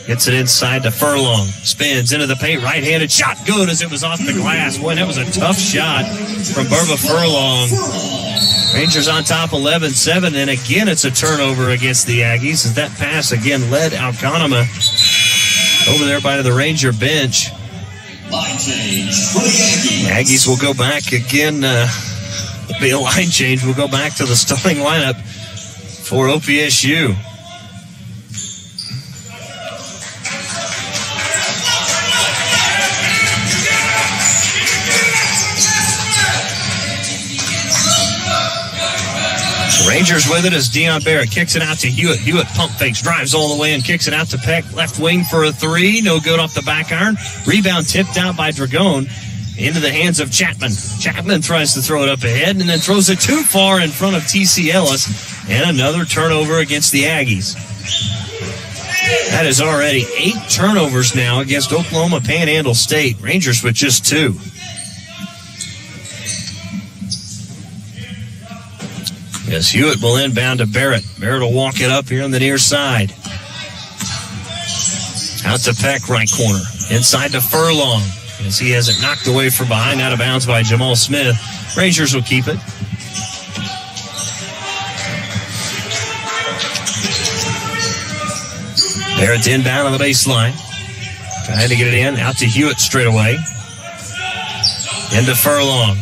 Gets it inside to Furlong. Spins into the paint. Right-handed shot. Good as it was off the glass. Boy, that was a tough shot from Burba Furlong. Rangers on top 11-7. And again, it's a turnover against the Aggies as that pass again led Alcanoma over there by the Ranger bench. Line change for the Aggies. Aggies will go back again. Be a line change. We'll go back to the starting lineup for OPSU. Rangers with it as Dion Barrett kicks it out to Hewitt. Hewitt pump fakes, drives all the way and kicks it out to Peck. Left wing for a 3. No good off the back iron. Rebound tipped out by Dragon into the hands of Chapman. Chapman tries to throw it up ahead and then throws it too far in front of T.C. Ellis. And another turnover against the Aggies. That is already 8 turnovers now against Oklahoma Panhandle State. Rangers with just 2. Yes, Hewitt will inbound to Barrett. Barrett will walk it up here on the near side. Out to Peck, right corner. Inside to Furlong. As he has it knocked away from behind, out of bounds by Jamal Smith. Rangers will keep it. Barrett inbound on the baseline. Trying to get it in. Out to Hewitt straight away. Into Furlong.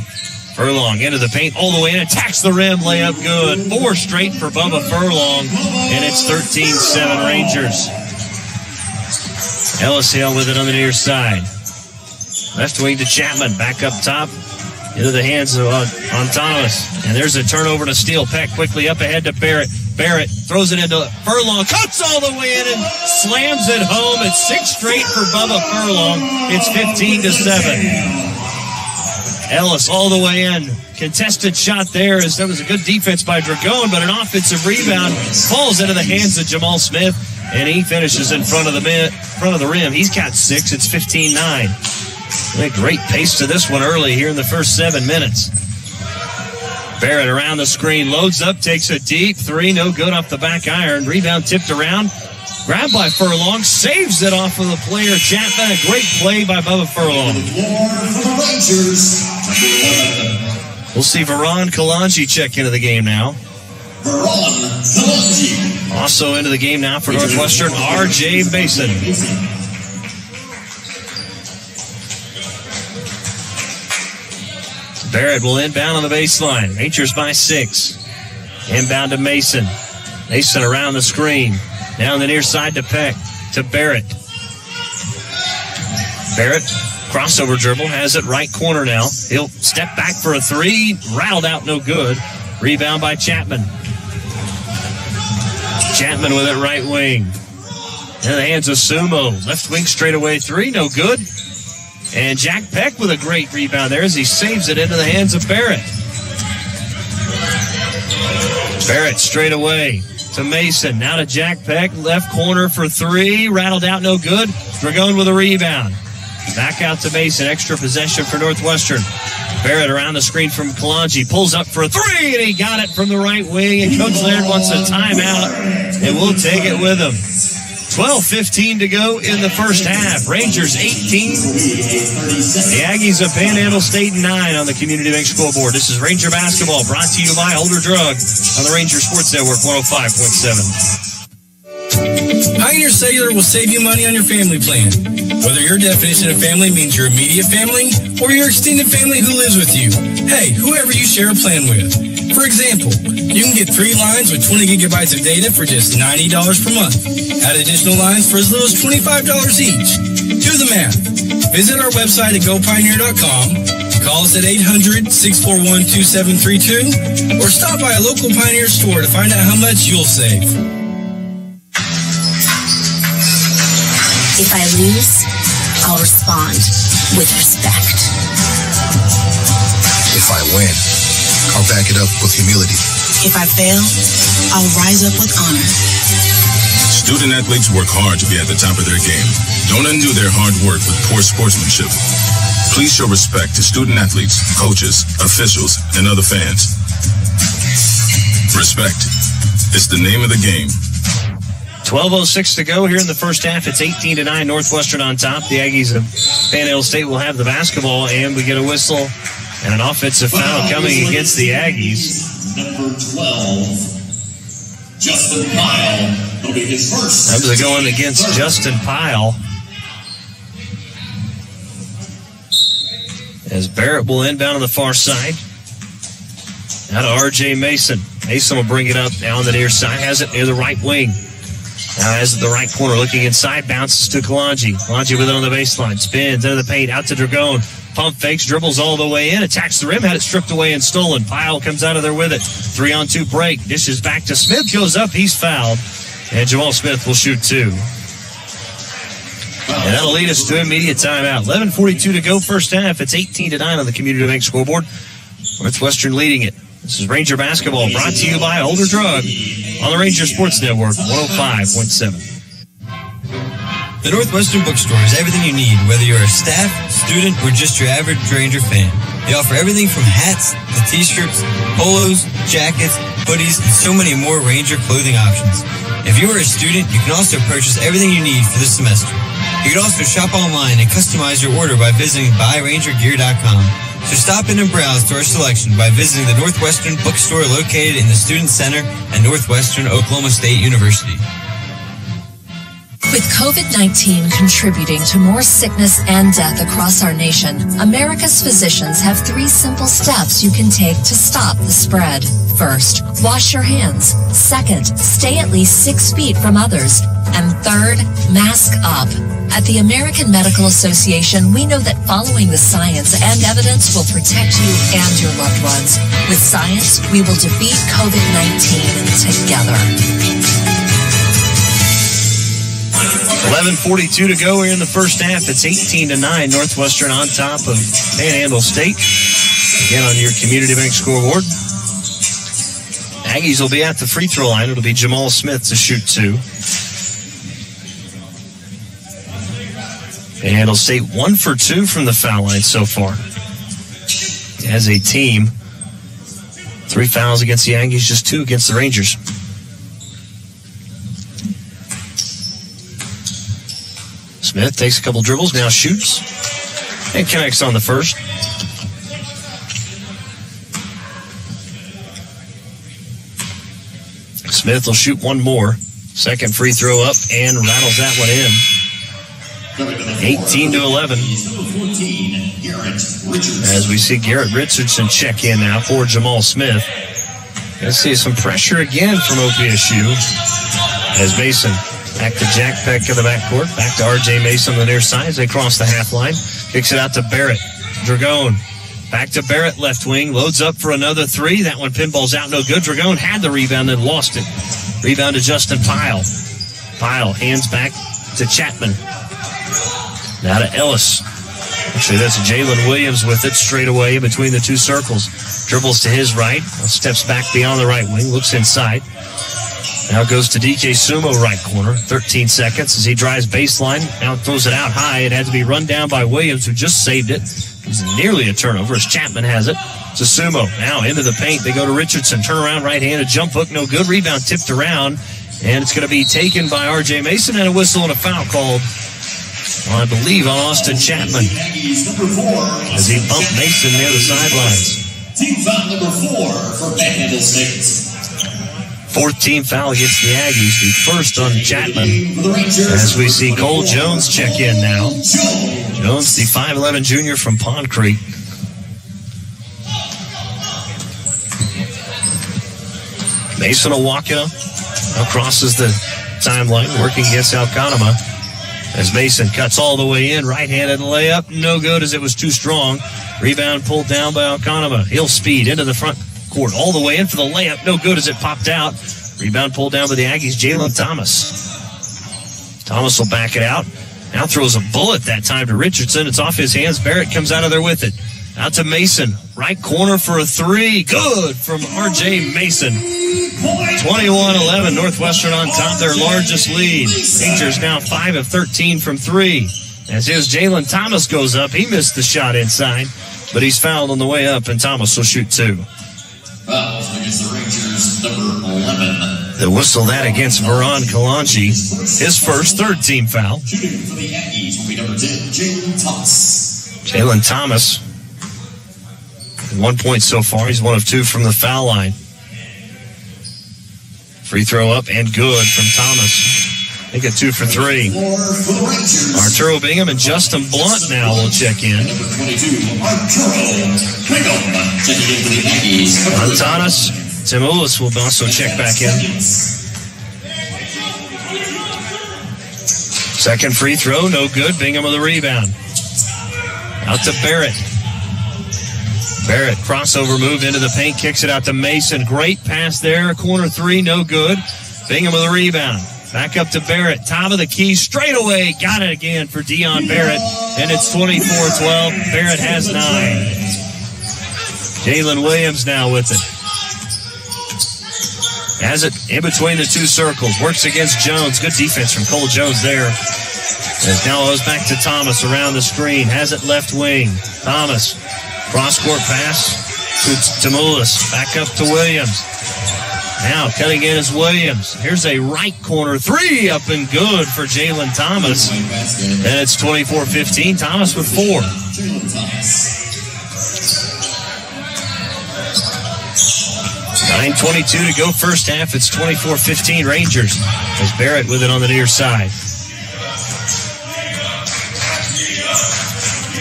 Furlong into the paint all the way in, attacks the rim, layup good. 4 straight for Bubba Furlong, and it's 13-7 Rangers. Ellis Hill with it on the near side. Left wing to Chapman, back up top, into the hands of Thomas. And there's a turnover to steal. Peck quickly up ahead to Barrett. Barrett throws it into Furlong, cuts all the way in and slams it home. It's 6 straight for Bubba Furlong. It's 15-7. Ellis all the way in. Contested shot there as that was a good defense by Dragone, but an offensive rebound falls into the hands of Jamal Smith, and he finishes in front of the rim. He's got 6. It's 15-9. A great pace to this one early here in the first 7 minutes. Barrett around the screen, loads up, takes a deep 3, no good off the back iron. Rebound tipped around, grabbed by Furlong, saves it off of the player Chapman. A great play by Bubba Furlong. We'll see Veron Kalanji check into the game now. Also into the game now for Northwestern, R.J. Mason. Barrett will inbound on the baseline. Rangers by 6. Inbound to Mason. Mason around the screen. Down the near side to Peck. To Barrett. Barrett, crossover dribble, has it right corner now. He'll step back for a 3. Rattled out, no good. Rebound by Chapman. Chapman with it right wing. In the hands of Sumo. Left wing straightaway 3, no good. And Jack Peck with a great rebound there as he saves it into the hands of Barrett. Barrett straight away to Mason. Now to Jack Peck. Left corner for 3. Rattled out, no good. Dragone with a rebound. Back out to Mason. Extra possession for Northwestern. Barrett around the screen from Kalanji. Pulls up for a 3, and he got it from the right wing. And Coach Laird wants a timeout, and we'll take it with him. 12:15 to go in the first half. Rangers 18. The Aggies of Panhandle State 9 on the Community Bank scoreboard. This is Ranger basketball brought to you by Older Drug on the Ranger Sports Network 105.7. Pioneer Cellular will save you money on your family plan. Whether your definition of family means your immediate family or your extended family who lives with you. Hey, whoever you share a plan with. For example, you can get 3 lines with 20 gigabytes of data for just $90 per month. Add additional lines for as little as $25 each. Do the math. Visit our website at gopioneer.com, call us at 800-641-2732, or stop by a local Pioneer store to find out how much you'll save. If I lose, I'll respond with respect. If I win, I'll back it up with humility. If I fail, I'll rise up with honor. Student athletes work hard to be at the top of their game. Don't undo their hard work with poor sportsmanship. Please show respect to student athletes, coaches, officials, and other fans. Respect. It's the name of the game. 12:06 to go here in the first half. It's 18-9, Northwestern on top. The Aggies of Panhandle State will have the basketball, and we get a whistle and an offensive foul coming against the Aggies. Number 12, Justin Pyle. Will be his first. That was going against Justin Pyle. As Barrett will inbound on the far side. Now to R.J. Mason. Mason will bring it up now on the near side. Has it near the right wing. Now has it the right corner, looking inside, bounces to Kalanji. Kalanji with it on the baseline, spins into the paint, out to Dragone. Pump fakes, dribbles all the way in, attacks the rim, had it stripped away and stolen. Pyle comes out of there with it. 3-on-2 break, dishes back to Smith, goes up, he's fouled. And Jamal Smith will shoot 2. And that'll lead us to immediate timeout. 11:42 to go first half. It's 18-9 on the Community Bank scoreboard. Northwestern leading it. This is Ranger basketball brought to you by Older Drug on the Ranger Sports Network 105.7. The Northwestern Bookstore is everything you need, whether you're a staff, student, or just your average Ranger fan. They offer everything from hats to t-shirts, polos, jackets, hoodies, and so many more Ranger clothing options. If you are a student, you can also purchase everything you need for this semester. You can also shop online and customize your order by visiting buyrangergear.com. So stop in and browse to our selection by visiting the Northwestern Bookstore located in the Student Center at Northwestern Oklahoma State University. With COVID-19 contributing to more sickness and death across our nation, America's physicians have 3 simple steps you can take to stop the spread. First, wash your hands. Second, stay at least 6 feet from others. And third, mask up. At the American Medical Association, we know that following the science and evidence will protect you and your loved ones. With science, we will defeat COVID-19 together. 11:42 to go here in the first half. It's 18-9. Northwestern on top of Panhandle State. Again on your Community Bank scoreboard. Aggies will be at the free throw line. It'll be Jamal Smith to shoot 2. Panhandle State 1 for 2 from the foul line so far. As a team, 3 fouls against the Aggies, just 2 against the Rangers. Smith takes a couple dribbles, now shoots, and connects on the first. Smith will shoot one more. Second free throw up and rattles that one in. 18-11. As we see Garrett Richardson check in now for Jamal Smith. Gonna see some pressure again from OPSU. As Mason back to Jack Peck in the backcourt. Back to RJ Mason on the near side as they cross the half line. Kicks it out to Barrett. Dragone. Back to Barrett, left wing. Loads up for another 3. That one pinballs out, no good. Dragone had the rebound and lost it. Rebound to Justin Pyle. Pyle hands back to Chapman. Now to Ellis. Actually, that's Jalen Williams with it straight away between the two circles. Dribbles to his right. Steps back beyond the right wing. Looks inside. Now goes to DK Sumo, right corner. 13 seconds as he drives baseline. Now throws it out high. It had to be run down by Williams, who just saved it. It was nearly a turnover as Chapman has it. To Sumo. Now into the paint. They go to Richardson. Turn around, right-handed jump hook. No good. Rebound tipped around. And it's going to be taken by RJ Mason, and a whistle and a foul called, I believe, on Austin Chapman as he bumped Mason near the sidelines. Team foul number 4 for Panhandle State. 14th foul against the Aggies, the first on Chapman. As we see Cole Jones check in now. Jones, the 5'11 junior from Pond Creek. Mason will walk it up. Now crosses the timeline, working against Alcanama. As Mason cuts all the way in, right-handed layup, no good as it was too strong. Rebound pulled down by Alcanama. He'll speed into the front court, all the way in for the layup, no good as it popped out. Rebound pulled down by the Aggies, Jalen Thomas. Thomas will back it out. Now throws a bullet that time to Richardson. It's off his hands. Barrett comes out of there with it. Out to Mason. Right corner for a 3. Good from RJ Mason. 21-11. Northwestern on top, their largest lead. Rangers now 5 of 13 from 3. As his Jalen Thomas goes up, he missed the shot inside, but he's fouled on the way up, and Thomas will shoot 2. Fouls against the Rangers, number 11. The whistle that against Veron Kalanji. His first, third team foul. Shooting for the Aggies will be number 10, Jalen Thomas. Jalen Thomas. 1 point so far. He's 1 of 2 from the foul line. Free throw up and good from Thomas. I think a 2 for 3. Arturo Bingham and Justin Blunt now will check in. Number 22, Arturo Bingham checking in for the Aggies. Antanas Timoulis will also check back in. Second free throw, no good. Bingham with a rebound. Out to Barrett. Barrett, crossover move into the paint, kicks it out to Mason. Great pass there. Corner 3, no good. Bingham with a rebound. Back up to Barrett. Top of the key, straight away. Got it again for Dion Barrett. And it's 24-12. Barrett has 9. Jalen Williams now with it. Has it in between the two circles. Works against Jones. Good defense from Cole Jones there. As now goes back to Thomas around the screen. Has it left wing. Thomas. Cross-court pass to Timoulis. Back up to Williams. Now cutting in is Williams. Here's a right corner 3 up and good for Jalen Thomas. And it's 24-15. Thomas with 4. 9:22 to go first half. It's 24-15 Rangers. As Barrett with it on the near side.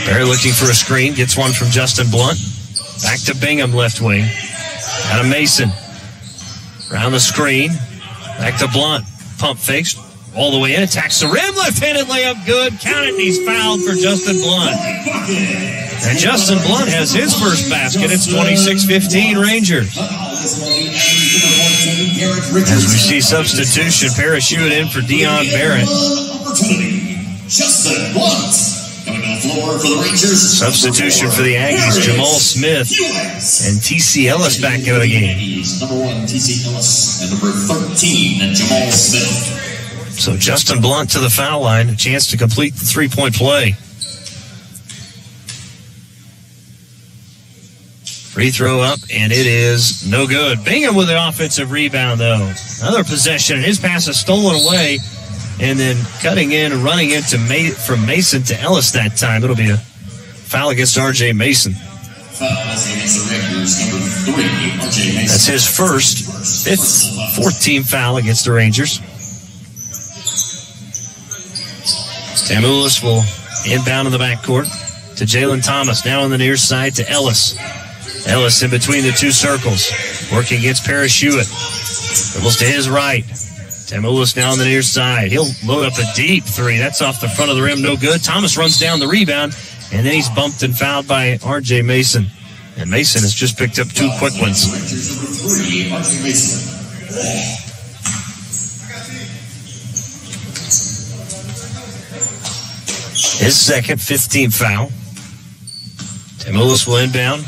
Barrett looking for a screen. Gets one from Justin Blunt. Back to Bingham, left wing. Out of Mason. Around the screen. Back to Blunt. Pump fakes. All the way in, attacks the rim, left-handed layup, good. Count it, and he's fouled for Justin Blunt. And Justin Blunt has his first basket. It's 26-15 Rangers. As we see substitution, Parachute in for Dion Barrett. Justin Blunt coming to the floor for the Rangers. Substitution for the Aggies, Jamal Smith and T.C. Ellis back out of the game. Number 1, T.C. Ellis, and number 13, Jamal Smith. So Justin Blunt to the foul line, a chance to complete the three-point play. Free throw up, and it is no good. Bingham with the offensive rebound, though. Another possession, and his pass is stolen away. And then cutting in and running into from Mason to Ellis that time. It'll be a foul against R.J. Mason. That's his fourth team foul against the Rangers. Tamoulis will inbound in the backcourt to Jalen Thomas. Now on the near side to Ellis. Ellis in between the two circles. Working against Parachute. Dribbles to his right. Tamoulis now on the near side. He'll load up a deep three. That's off the front of the rim. No good. Thomas runs down the rebound. And then he's bumped and fouled by R.J. Mason. And Mason has just picked up two quick ones. His second, 15th foul. Tamoulis will inbound.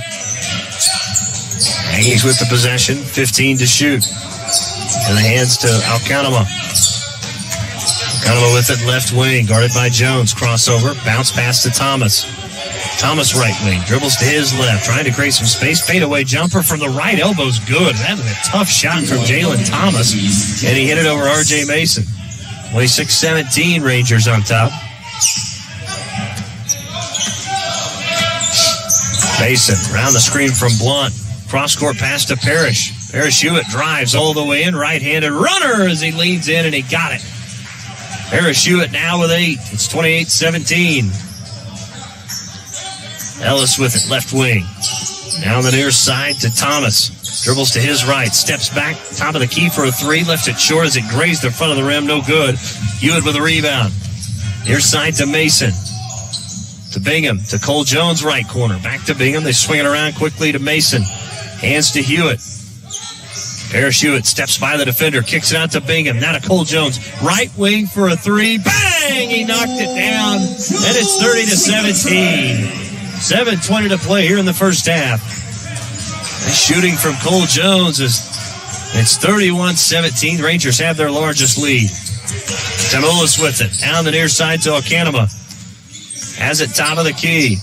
Aggies with the possession, 15 to shoot. In the hands to Alcanama. Alcanama with it left wing, guarded by Jones. Crossover, bounce pass to Thomas. Thomas right wing, dribbles to his left, trying to create some space. Fadeaway jumper from the right elbow's good. That was a tough shot from Jalen Thomas. And he hit it over R.J. Mason. 26-17, Rangers on top. Mason, around the screen from Blunt. Cross-court pass to Parrish. Parachute drives all the way in. Right-handed runner as he leans in, and he got it. Parachute now with 8. It's 28-17. Ellis with it, left wing. Now on the near side to Thomas. Dribbles to his right. Steps back. Top of the key for a three. Left it short as it grazed the front of the rim. No good. Hewitt with a rebound. Near side to Mason. To Bingham. To Cole Jones, right corner. Back to Bingham. They swing it around quickly to Mason. Hands to Hewitt. Parachute steps by the defender, kicks it out to Bingham. Now to Cole Jones, right wing for a three. Bang! He knocked it down, and it's 30-17. 7:20 to play here in the first half. The shooting from Cole Jones it's 31-17. Rangers have their largest lead. Tamoulis with it. Down the near side to Alcanama. Has it top of the key.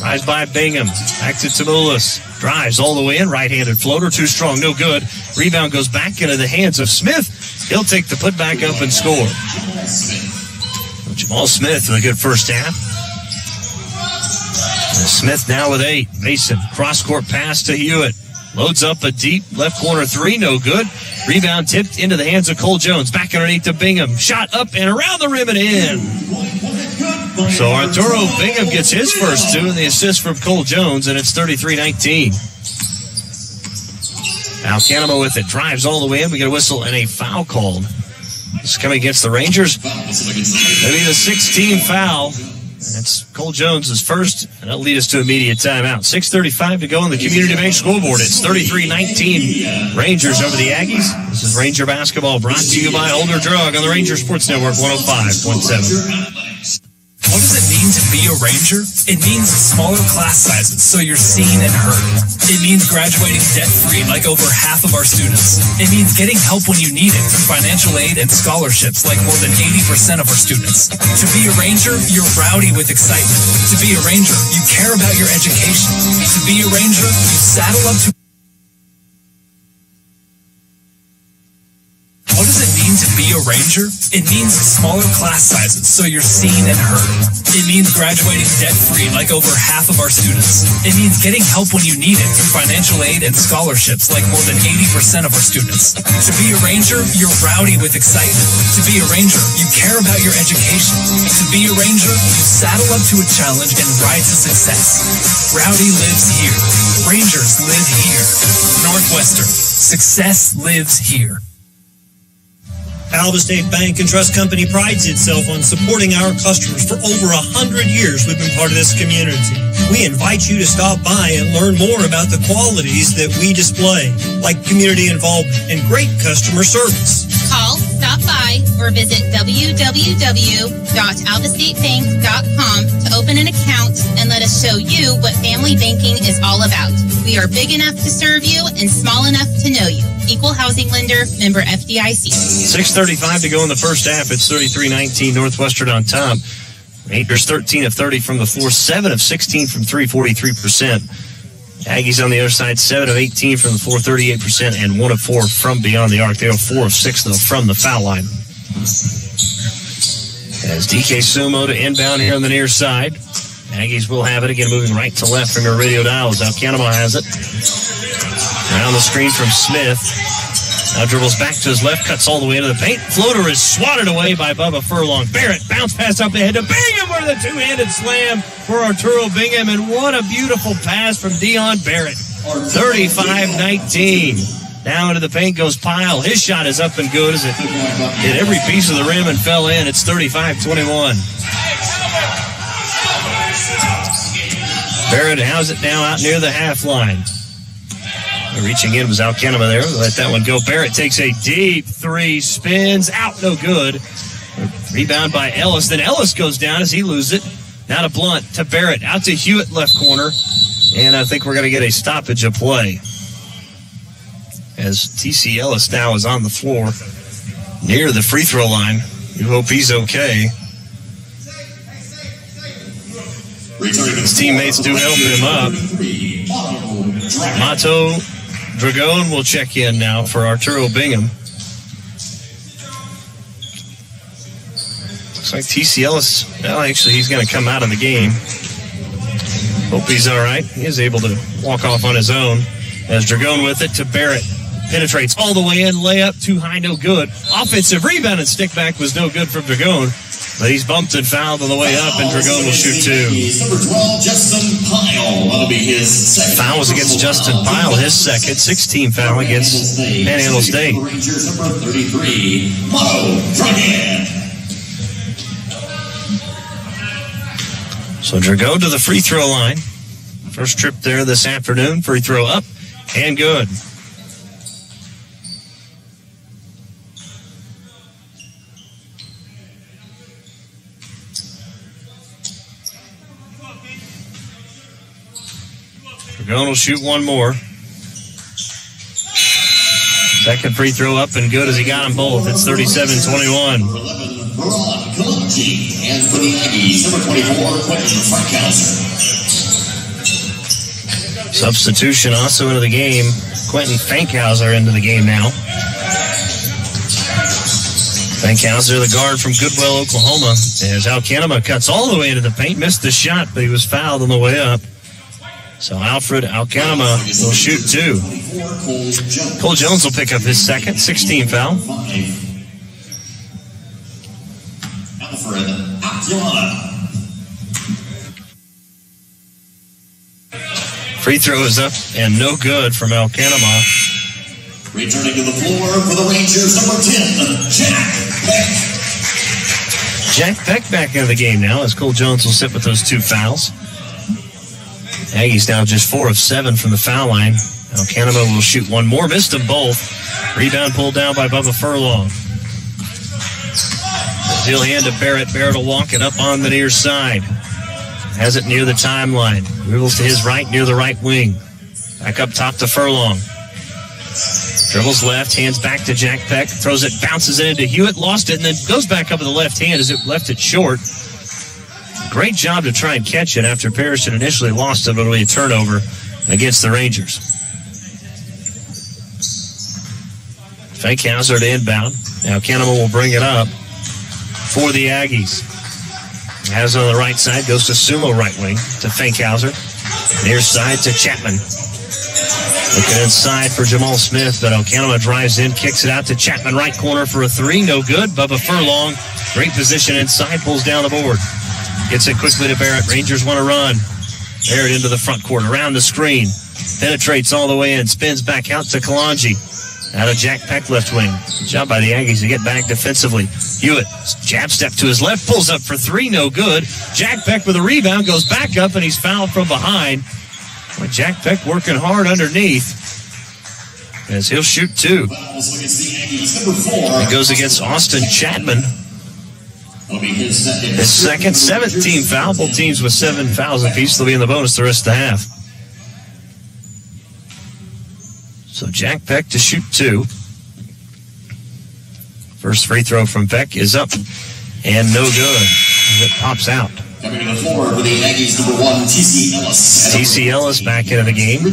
Rise by Bingham. Back to Tamoulis. Drives all the way in. Right-handed floater. Too strong. No good. Rebound goes back into the hands of Smith. He'll take the putback up and score. Jamal Smith with a good first half. And Smith now with 8. Mason. Cross-court pass to Hewitt. Loads up a deep left corner three. No good. Rebound tipped into the hands of Cole Jones. Back underneath to Bingham. Shot up and around the rim and in. So Arturo Bingham gets his first two and the assist from Cole Jones, and it's 33-19. Alcanama with it, drives all the way in. We get a whistle and a foul called. This is coming against the Rangers. That'll be the 16th foul. That's Cole Jones' first, and that'll lead us to immediate timeout. 6:35 to go on the Community Bank scoreboard. It's 33-19 Rangers over the Aggies. This is Ranger basketball brought to you by Older Drug on the Ranger Sports Network 105.7. What does it mean to be a Ranger? It means smaller class sizes so you're seen and heard. It means graduating debt-free like over half of our students. It means getting help when you need it through financial aid and scholarships like more than 80% of our students. To be a Ranger, you're rowdy with excitement. To be a Ranger, you care about your education. To be a Ranger, you saddle up to... What does it mean to be a Ranger? It means smaller class sizes so you're seen and heard. It means graduating debt-free like over half of our students. It means getting help when you need it through financial aid and scholarships like more than 80% of our students. To be a Ranger, you're rowdy with excitement. To be a Ranger, you care about your education. To be a Ranger, you saddle up to a challenge and ride to success. Rowdy lives here. Rangers live here. Northwestern. Success lives here. Alva State Bank and Trust Company prides itself on supporting our customers. For over 100 years, we've been part of this community. We invite you to stop by and learn more about the qualities that we display, like community involvement and great customer service. Call, stop by, or visit www.alvastatebank.com to open an account and let us show you what family banking is all about. We are big enough to serve you and small enough to know you. Equal housing lender, member FDIC. 6:35 to go in the first half. It's 33-19, Northwestern on top. Rangers 13 of 30 from the floor, 7 of 16 from 3, 43%. Aggies on the other side, 7 of 18 from the floor, 38%, and 1 of 4 from beyond the arc. They are 4 of 6, though, from the foul line. As DK Sumo to inbound here on the near side. Aggies will have it again, moving right to left from your radio dials. Now Canema has it. Around the screen from Smith. Now dribbles back to his left, cuts all the way into the paint. Floater is swatted away by Bubba Furlong. Barrett bounce pass up ahead to Bingham with a two-handed slam for Arturo Bingham. And what a beautiful pass from Dion Barrett. 35-19. Now into the paint goes Pyle. His shot is up and good as it hit every piece of the rim and fell in. It's 35-21. Barrett has it now out near the half line. Reaching in was Alcanema there. Let that one go. Barrett takes a deep three, spins out, no good. Rebound by Ellis. Then Ellis goes down as he loses it. Now to Blunt, to Barrett, out to Hewitt, left corner. And I think we're going to get a stoppage of play as T.C. Ellis now is on the floor near the free throw line. You hope he's okay. His teammates do help him up. Mato Dragon will check in now for Arturo Bingham. Looks like T.C. Ellis, well, actually, he's going to come out of the game. Hope he's all right. He is able to walk off on his own. As Dragon with it to Barrett. Penetrates all the way in, layup, too high, no good. Offensive rebound and stick back was no good from Dragon. But he's bumped and fouled on the way up, and Dragon will shoot two. Number 12, Justin Pyle. That'll be his second. Foul was against Justin Pyle, his second. 16 foul against Panhandle State. Rangers number 33, Mo Dragan. So Dragon to the free throw line. First trip there this afternoon. Free throw up and good. Dragon will shoot one more. Second free throw up and good as he got them both. It's 37-21. And for the Aggies, number 24, Quentin Frankhauser. Substitution also into the game. Quentin Frankhauser into the game now. Frankhauser, the guard from Goodwell, Oklahoma. As Alcanema cuts all the way into the paint. Missed the shot, but he was fouled on the way up. So Alfred Alcanema will shoot two. Cole Jones will pick up his second, 16 foul. Alfred Alcanema. Free throw is up and no good from Alcanema. Returning to the floor for the Rangers, number 10, Jack Beck. Jack Beck back into the game now as Cole Jones will sit with those two fouls. Aggies now just 4 of 7 from the foul line. Alcanema will shoot one more. Missed them both. Rebound pulled down by Bubba Furlong. Deal hand to Barrett. Barrett will walk it up on the near side. Has it near the timeline. Moves to his right, near the right wing. Back up top to Furlong. Dribbles left, hands back to Jack Peck. Throws it, bounces it into Hewitt. Lost it, and then goes back up with the left hand as it left it short. Great job to try and catch it after Parrish had initially lost it, but it'll be a turnover against the Rangers. Frankhauser to inbound. Now Canema will bring it up for the Aggies. Has it on the right side, goes to Sumo right wing to Frankhauser. Near side to Chapman. Looking inside for Jamal Smith, but Alcanema drives in, kicks it out to Chapman, right corner for a three, no good. Bubba Furlong, great position inside, pulls down the board. Gets it quickly to Barrett. Rangers want to run. Barrett into the front court, around the screen. Penetrates all the way in, spins back out to Kalanji. Out of Jack Peck left wing. Good job by the Aggies to get back defensively. Hewitt, jab step to his left, pulls up for three, no good. Jack Peck with a rebound, goes back up, and he's fouled from behind. Well, Jack Peck working hard underneath as he'll shoot two. It goes against Austin Chapman. His second, 17 foul. Both teams with 7 fouls apiece. They'll be in the bonus the rest of the half. So Jack Peck to shoot two. First free throw from Peck is up and no good. It pops out. Coming to the floor for the Aggies, number 1, T.C. Ellis. T.C. Ellis back into the game.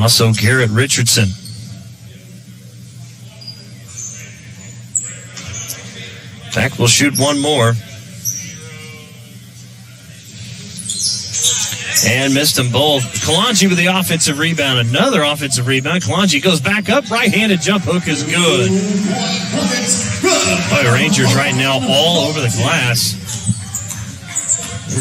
Also Garrett Richardson. Peck will shoot one more. And missed them both. Kalanji with the offensive rebound. Another offensive rebound. Kalanji goes back up. Right-handed jump hook is good. Boy, Rangers right now all over the glass.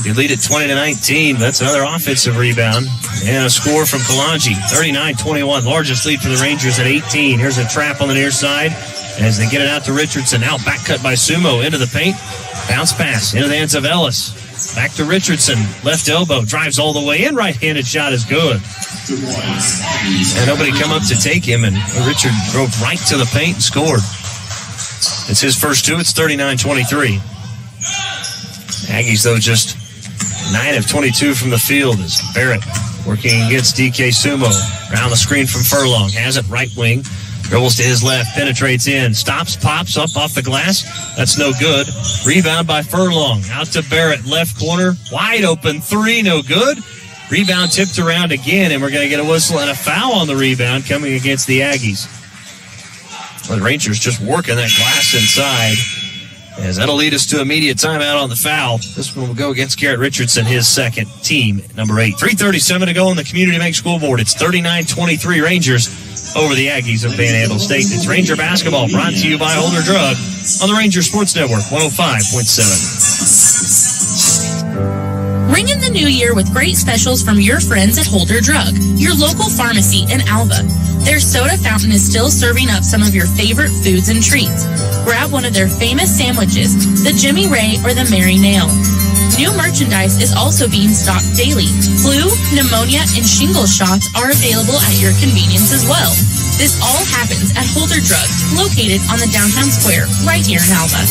They lead at 20-19. That's another offensive rebound. And a score from Kalanji. 39-21. Largest lead for the Rangers at 18. Here's a trap on the near side as they get it out to Richardson. Out back cut by Sumo into the paint. Bounce pass into the hands of Ellis. Back to Richardson. Left elbow. Drives all the way in. Right-handed shot is good. And nobody come up to take him. And Richard drove right to the paint and scored. It's his first two. It's 39-23. Aggies, though, just 9 of 22 from the field as Barrett working against DK Sumo. Around the screen from Furlong. Has it right wing. Dribbles to his left, penetrates in, stops, pops up off the glass. That's no good. Rebound by Furlong. Out to Barrett, left corner, wide open, three, no good. Rebound tipped around again, and we're going to get a whistle and a foul on the rebound coming against the Aggies. Well, the Rangers just working that glass inside. As that'll lead us to immediate timeout on the foul. This one will go against Garrett Richardson, his second, team number 8. 3:37 to go on the Community Bank scoreboard. It's 39-23 Rangers over the Aggies of Panhandle State. It's Ranger basketball brought to you by Holder Drug on the Ranger Sports Network, 105.7. Ring in the new year with great specials from your friends at Holder Drug, your local pharmacy in Alva. Their soda fountain is still serving up some of your favorite foods and treats. Grab one of their famous sandwiches, the Jimmy Ray or the Mary Nail. New merchandise is also being stocked daily. Flu, pneumonia, and shingles shots are available at your convenience as well. This all happens at Holder Drug, located on the downtown square right here in Alva.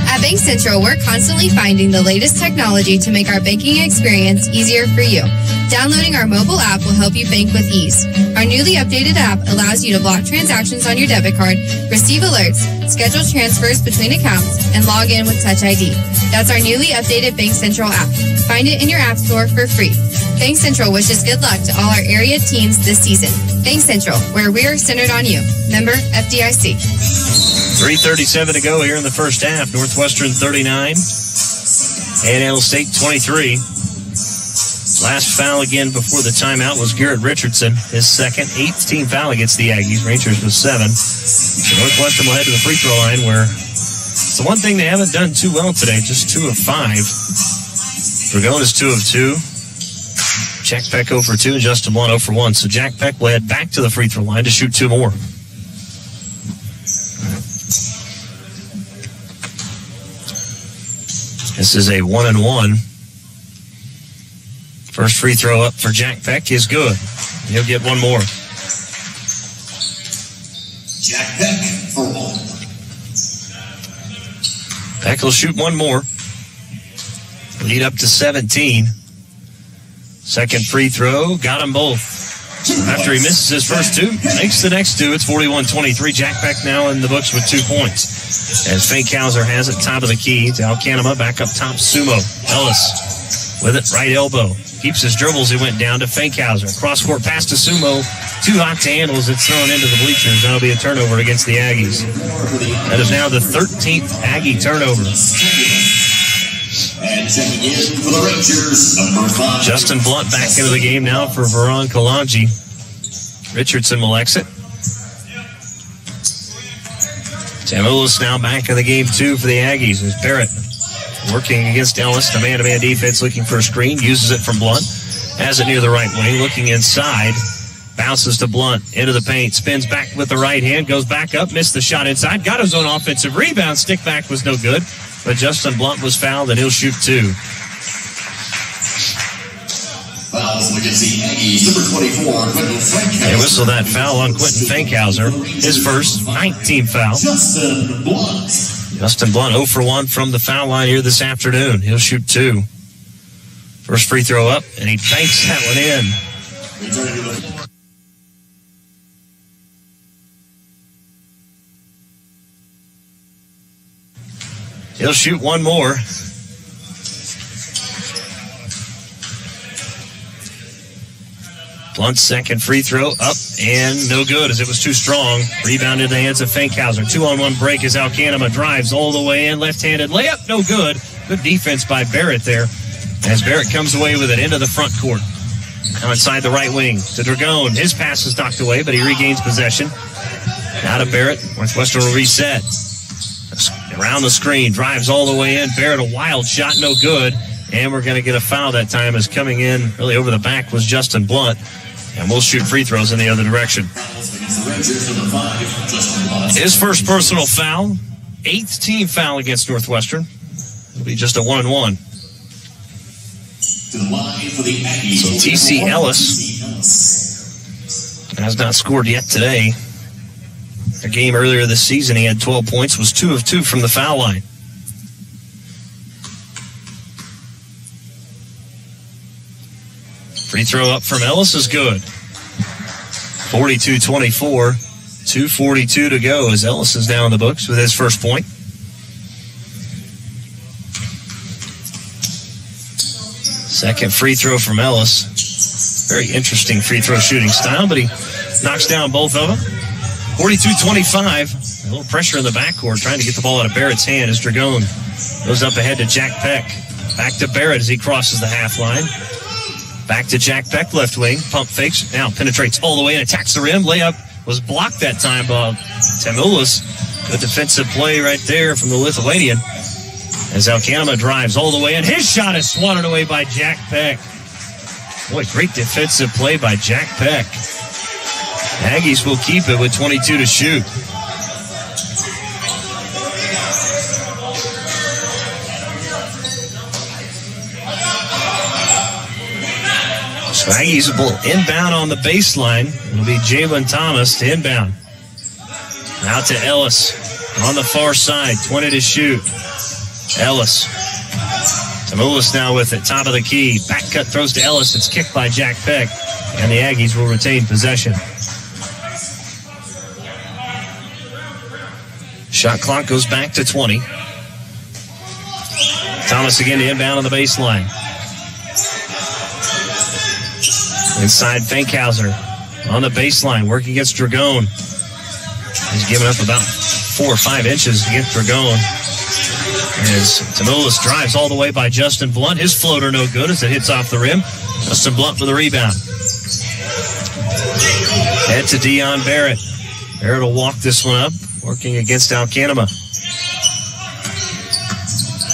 At Bank Central, we're constantly finding the latest technology to make our banking experience easier for you. Downloading our mobile app will help you bank with ease. Our newly updated app allows you to block transactions on your debit card, receive alerts, schedule transfers between accounts, and log in with Touch ID. That's our newly updated Bank Central app. Find it in your app store for free. Bank Central wishes good luck to all our area teams this season. Bank Central, where we're centered on you. Member FDIC. 3:37 to go here in the first half. Northwestern 39, Panhandle State 23. Last foul again before the timeout was Garrett Richardson. His second, 18th foul against the Aggies. Rangers with 7. So Northwestern will head to the free throw line where it's the one thing they haven't done too well today. Just 2 of 5. Dragon is 2 of 2. Jack Peck 0 for 2 and Justin Blunt 0 for 1. So Jack Peck will head back to the free throw line to shoot 2 more. This is a 1-and-1. First free throw up for Jack Peck is good. He'll get one more. Jack Peck for 1. Peck will shoot one more. Lead up to 17. Second free throw, got them both. After he misses his first 2, makes the next 2. It's 41-23. Jack Peck now in the books with 2 points. As Fankhauser has it top of the key to Alcanema, back up top, Sumo. Ellis with it, right elbow. Keeps his dribbles, he went down to Fankhauser. Cross-court pass to Sumo. Too hot to handle as it's thrown into the bleachers. That'll be a turnover against the Aggies. That is now the 13th Aggie turnover. And checking in for the Rangers, number 5. Justin Blunt back into the game now for Veron Kalanji. Richardson will exit. Tamulis now back in the game, too, for the Aggies. As Barrett working against Ellis, the man-to-man defense, looking for a screen, uses it from Blunt. Has it near the right wing, looking inside. Bounces to Blunt, into the paint, spins back with the right hand, goes back up, missed the shot inside, got his own offensive rebound. Stick back was no good, but Justin Blunt was fouled, and he'll shoot 2. Fouls against the Aggies, number 24, Quentin Fankhauser. They whistle that foul on Quentin Fankhauser, his first 19 foul. Justin Blunt 0 for 1 from the foul line here this afternoon. He'll shoot 2. First free throw up, and he banks that one in. He'll shoot one more. Blunt's second free throw up and no good as it was too strong. Rebound in the hands of Fankhauser. 2-on-1 break as Alcanema drives all the way in. Left-handed layup, no good. Good defense by Barrett there as Barrett comes away with it into the front court. Now inside the right wing to Dragone. His pass is knocked away, but he regains possession. Now to Barrett. Northwestern will reset. Around the screen, drives all the way in. Barrett, a wild shot, no good. And we're going to get a foul that time as coming in really over the back was Justin Blunt. And we'll shoot free throws in the other direction. His first personal foul, 8th team foul against Northwestern. It'll be just a 1-and-1. So TC Ellis has not scored yet today. A game earlier this season, he had 12 points, was 2 of 2 from the foul line. Free throw up from Ellis is good. 42-24, 2:42 to go as Ellis is down the books with his first point. Second free throw from Ellis. Very interesting free throw shooting style, but he knocks down both of them. 42-25. A little pressure in the backcourt, trying to get the ball out of Barrett's hand as Dragone goes up ahead to Jack Peck. Back to Barrett as he crosses the half line. Back to Jack Peck, left wing. Pump fakes. Now penetrates all the way and attacks the rim. Layup was blocked that time by Tamulis. Good defensive play right there from the Lithuanian. As Alcanema drives all the way, and his shot is swatted away by Jack Peck. Boy, great defensive play by Jack Peck. Aggies will keep it with 22 to shoot. So Aggies will inbound on the baseline. It'll be Jalen Thomas to inbound. Out to Ellis on the far side. 20 to shoot. Ellis. Tamulis now with it. Top of the key. Back cut throws to Ellis. It's kicked by Jack Peck. And the Aggies will retain possession. Shot clock goes back to 20. Thomas again to inbound on the baseline. Inside Fankhauser on the baseline, working against Dragone. He's given up about 4 or 5 inches against Dragone. As Tamulis drives all the way by Justin Blunt. His floater no good as it hits off the rim. Justin Blunt for the rebound. Head to Dion Barrett. Barrett will walk this one up, working against Alcanema.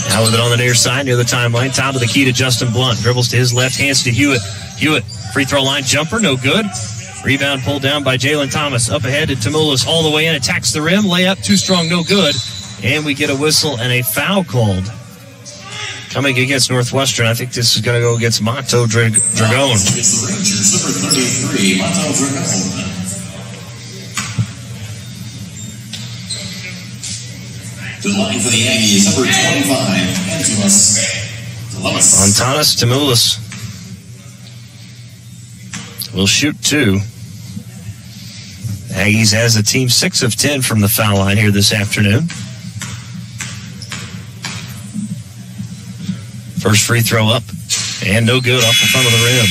Now with it on the near side, near the timeline. Top of the key to Justin Blunt. Dribbles to his left, hands to Hewitt. Hewitt, free throw line jumper, no good. Rebound pulled down by Jalen Thomas. Up ahead to Tamulis all the way in, attacks the rim. Layup, too strong, no good. And we get a whistle and a foul called. Coming against Northwestern, I think this is going to go against Mato Dragone. Against the Rangers, number 33, Mato Dragone. To the line for the Aggies, number 25, Antanas Tamulis will shoot 2. Aggies has a team 6 of 10 from the foul line here this afternoon. First free throw up and no good off the front of the rim.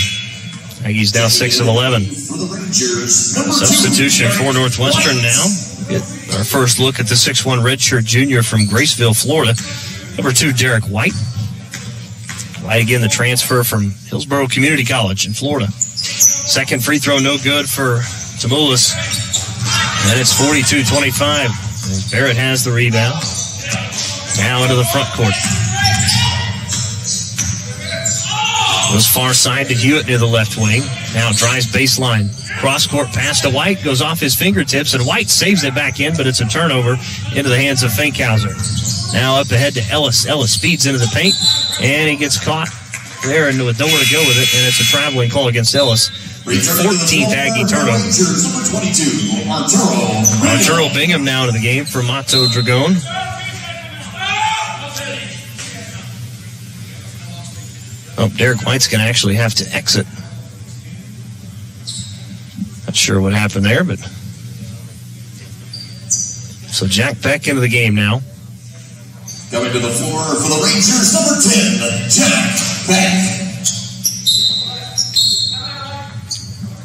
Aggies now 6 of 11. Substitution for Northwestern now. Get our first look at the 6'1" redshirt junior from Graceville, Florida. Number 2, Derek White. White again, the transfer from Hillsborough Community College in Florida. Second free throw, no good for Tamulis. And it's 42-25. Barrett has the rebound. Now into the front court. Goes far side to Hewitt near the left wing. Now drives baseline. Cross-court pass to White. Goes off his fingertips, and White saves it back in, but it's a turnover into the hands of Fankhauser. Now up ahead to Ellis. Ellis speeds into the paint, and he gets caught there and with nowhere to go with it, and it's a traveling call against Ellis. The 14th Aggie turnover. Arturo Bingham now to the game for Mato Dragon. Oh, Derek White's going to actually have to exit. Not sure what happened there, but... So Jack Beck into the game now. Coming to the floor for the Rangers, number 10, Jack Beck.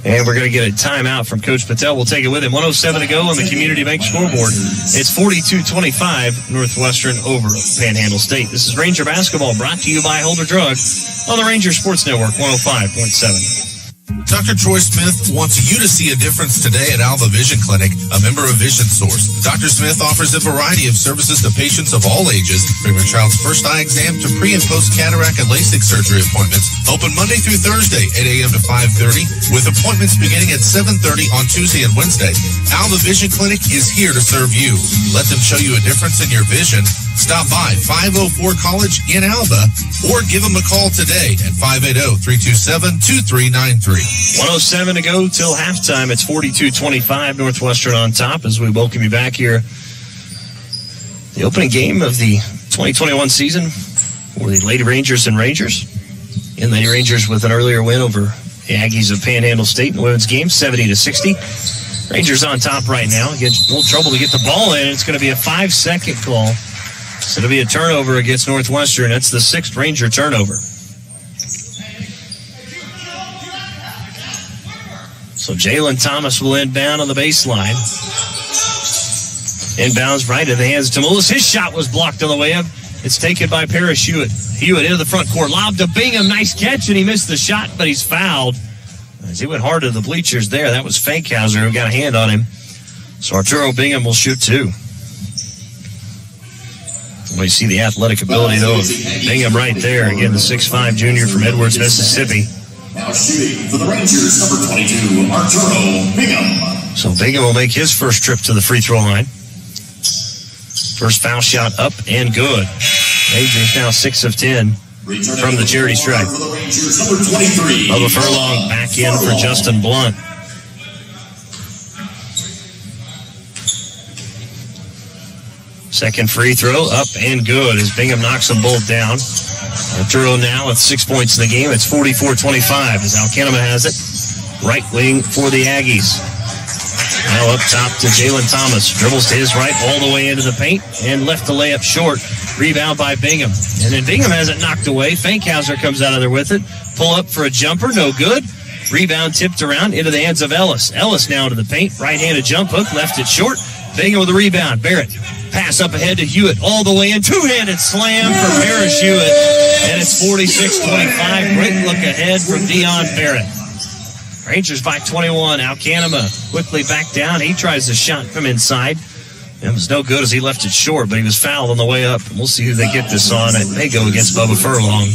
And we're going to get a timeout from Coach Patel. We'll take it with him. 1:07 to go on the Community Bank scoreboard. It's 42-25 Northwestern over Panhandle State. This is Ranger basketball brought to you by Holder Drug on the Ranger Sports Network 105.7. Dr. Troy Smith wants you to see a difference today at Alva Vision Clinic, a member of Vision Source. Dr. Smith offers a variety of services to patients of all ages, from your child's first eye exam to pre- and post-cataract and LASIK surgery appointments. Open Monday through Thursday, 8 a.m. to 5:30, with appointments beginning at 7:30 on Tuesday and Wednesday. Alva Vision Clinic is here to serve you. Let them show you a difference in your vision. Stop by 504 College in Alva or give them a call today at 580-327-2393. 1:07 to go till halftime. It's 42-25 Northwestern on top as we welcome you back here. The opening game of the 2021 season for the Lady Rangers and Rangers. And Lady Rangers with an earlier win over the Aggies of Panhandle State in the women's game, 70-60. Rangers on top right now. Again, a little trouble to get the ball in. It's going to be a 5-second call. So it'll be a turnover against Northwestern. That's the 6th Ranger turnover. So Jalen Thomas will inbound on the baseline. Inbounds right in the hands of Tamoulis. His shot was blocked on the way up. It's taken by Parrish Hewitt. Hewitt into the front court. Lob to Bingham. Nice catch, and he missed the shot, but he's fouled. As he went hard to the bleachers there, that was Fankhauser who got a hand on him. So Arturo Bingham will shoot 2. You see the athletic ability, though, of Bingham right there. Again, the 6'5 junior from Edwards, Mississippi. Now shooting for the Rangers, number 22, Arturo Bingham. So Bingham will make his first trip to the free throw line. First foul shot up and good. Rangers now 6 of 10 from the charity stripe. Bubba Furlong back in for Justin Blunt. Second free throw up and good as Bingham knocks them both down. Arturo now with 6 points in the game. It's 44-25 as Alcanema has it. Right wing for the Aggies. Now up top to Jalen Thomas. Dribbles to his right all the way into the paint and left the layup short. Rebound by Bingham. And then Bingham has it knocked away. Fankhauser comes out of there with it. Pull up for a jumper. No good. Rebound tipped around into the hands of Ellis. Ellis now to the paint. Right-handed jump hook. Left it short. Bingham with a rebound. Barrett. Pass up ahead to Hewitt all the way in. Two-handed slam for Parrish Hewitt. And it's 46-25. Great look ahead from Dion Barrett. Rangers by 21. Alcanema quickly back down. He tries the shot from inside. It was no good as he left it short, but he was fouled on the way up. We'll see who they get this on. It may go against Bubba Furlong.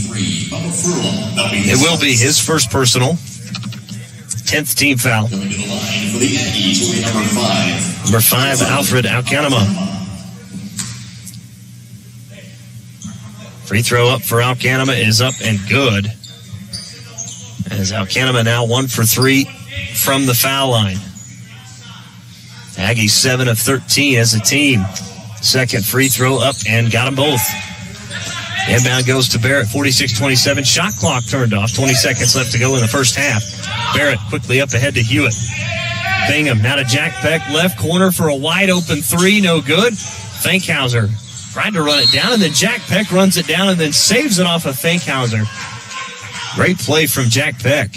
It will be his first personal. 10th team foul. Number 5, Alfred Alcanema. Free throw up for Alcanema is up and good. As Alcanema now 1 for 3 from the foul line. Aggies 7 of 13 as a team. Second free throw up and got them both. Inbound goes to Barrett, 46-27. Shot clock turned off. 20 seconds left to go in the first half. Barrett quickly up ahead to Hewitt. Bingham now to Jack Beck, left corner for a wide open 3. No good. Fankhauser tried to run it down, and then Jack Beck runs it down and then saves it off of Fankhauser. Great play from Jack Beck.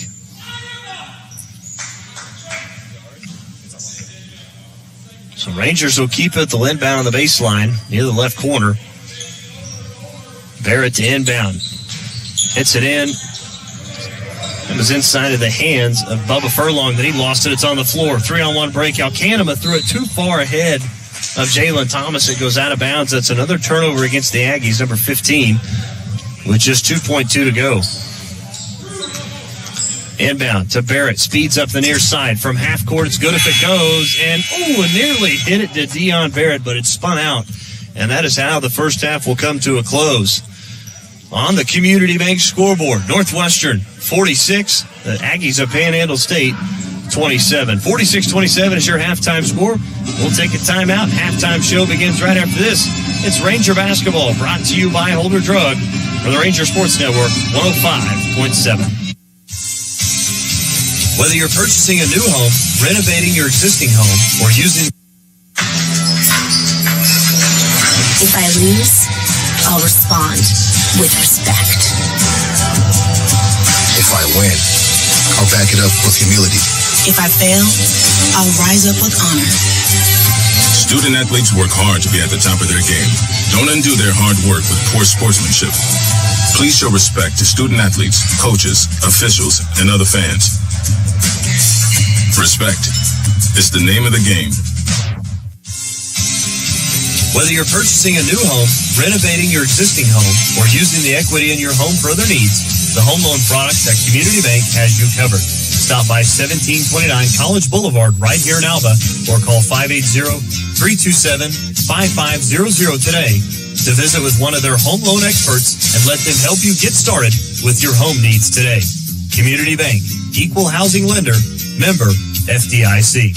So Rangers will keep it. They'll inbound on the baseline near the left corner. Barrett to inbound. Hits it in. It was inside of the hands of Bubba Furlong. Then he lost it. It's on the floor. 3-on-1 break. Alcanema threw it too far ahead of Jalen Thomas. It goes out of bounds. That's another turnover against the Aggies, number 15, with just 2.2 to go. Inbound to Barrett. Speeds up the near side. From half court, it's good if it goes. And, nearly hit it to Dion Barrett, but it spun out. And that is how the first half will come to a close. On the Community Bank scoreboard, Northwestern 46, the Aggies of Panhandle State 27. 46-27 is your halftime score. We'll take a timeout. Halftime show begins right after this. It's Ranger basketball, brought to you by Holder Drug for the Ranger Sports Network 105.7. Whether you're purchasing a new home, renovating your existing home, or using... If I lose, I'll respond with respect. If I win, I'll back it up with humility. If I fail, I'll rise up with honor. Student athletes work hard to be at the top of their game. Don't undo their hard work with poor sportsmanship. Please show respect to student athletes, coaches, officials, and other fans. Respect is the name of the game. Whether you're purchasing a new home, renovating your existing home, or using the equity in your home for other needs, the home loan products at Community Bank has you covered. Stop by 1729 College Boulevard right here in Alva or call 580-327-5500 today to visit with one of their home loan experts and let them help you get started with your home needs today. Community Bank, Equal Housing Lender, member FDIC.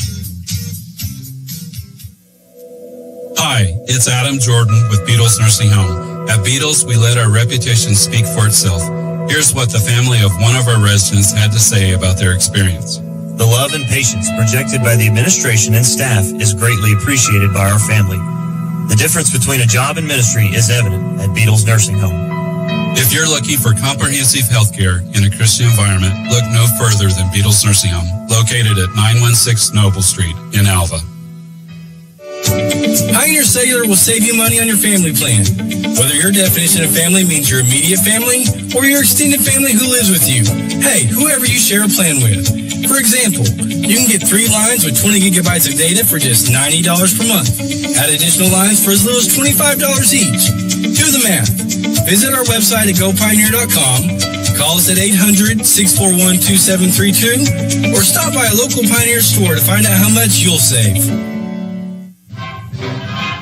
Hi, it's Adam Jordan with Beatles Nursing Home. At Beatles, we let our reputation speak for itself. Here's what the family of one of our residents had to say about their experience. The love and patience projected by the administration and staff is greatly appreciated by our family. The difference between a job and ministry is evident at Beatles Nursing Home. If you're looking for comprehensive health care in a Christian environment, look no further than Beatles Nursing Home, located at 916 Noble Street in Alva. Pioneer Cellular will save you money on your family plan. Whether your definition of family means your immediate family or your extended family who lives with you. Hey, whoever you share a plan with. For example, you can get 3 lines with 20 gigabytes of data for just $90 per month. Add additional lines for as little as $25 each. Do the math. Visit our website at gopioneer.com, call us at 800-641-2732, or stop by a local Pioneer store to find out how much you'll save.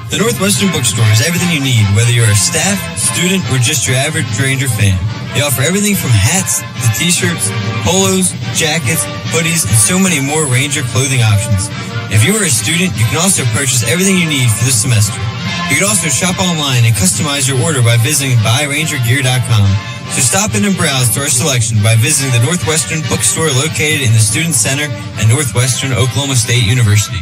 The Northwestern Bookstore is everything you need, whether you're a staff, student, or just your average Ranger fan. They offer everything from hats to t-shirts, polos, jackets, hoodies, and so many more Ranger clothing options. If you are a student, you can also purchase everything you need for this semester. You can also shop online and customize your order by visiting buyrangergear.com. So stop in and browse to our selection by visiting the Northwestern Bookstore located in the Student Center at Northwestern Oklahoma State University.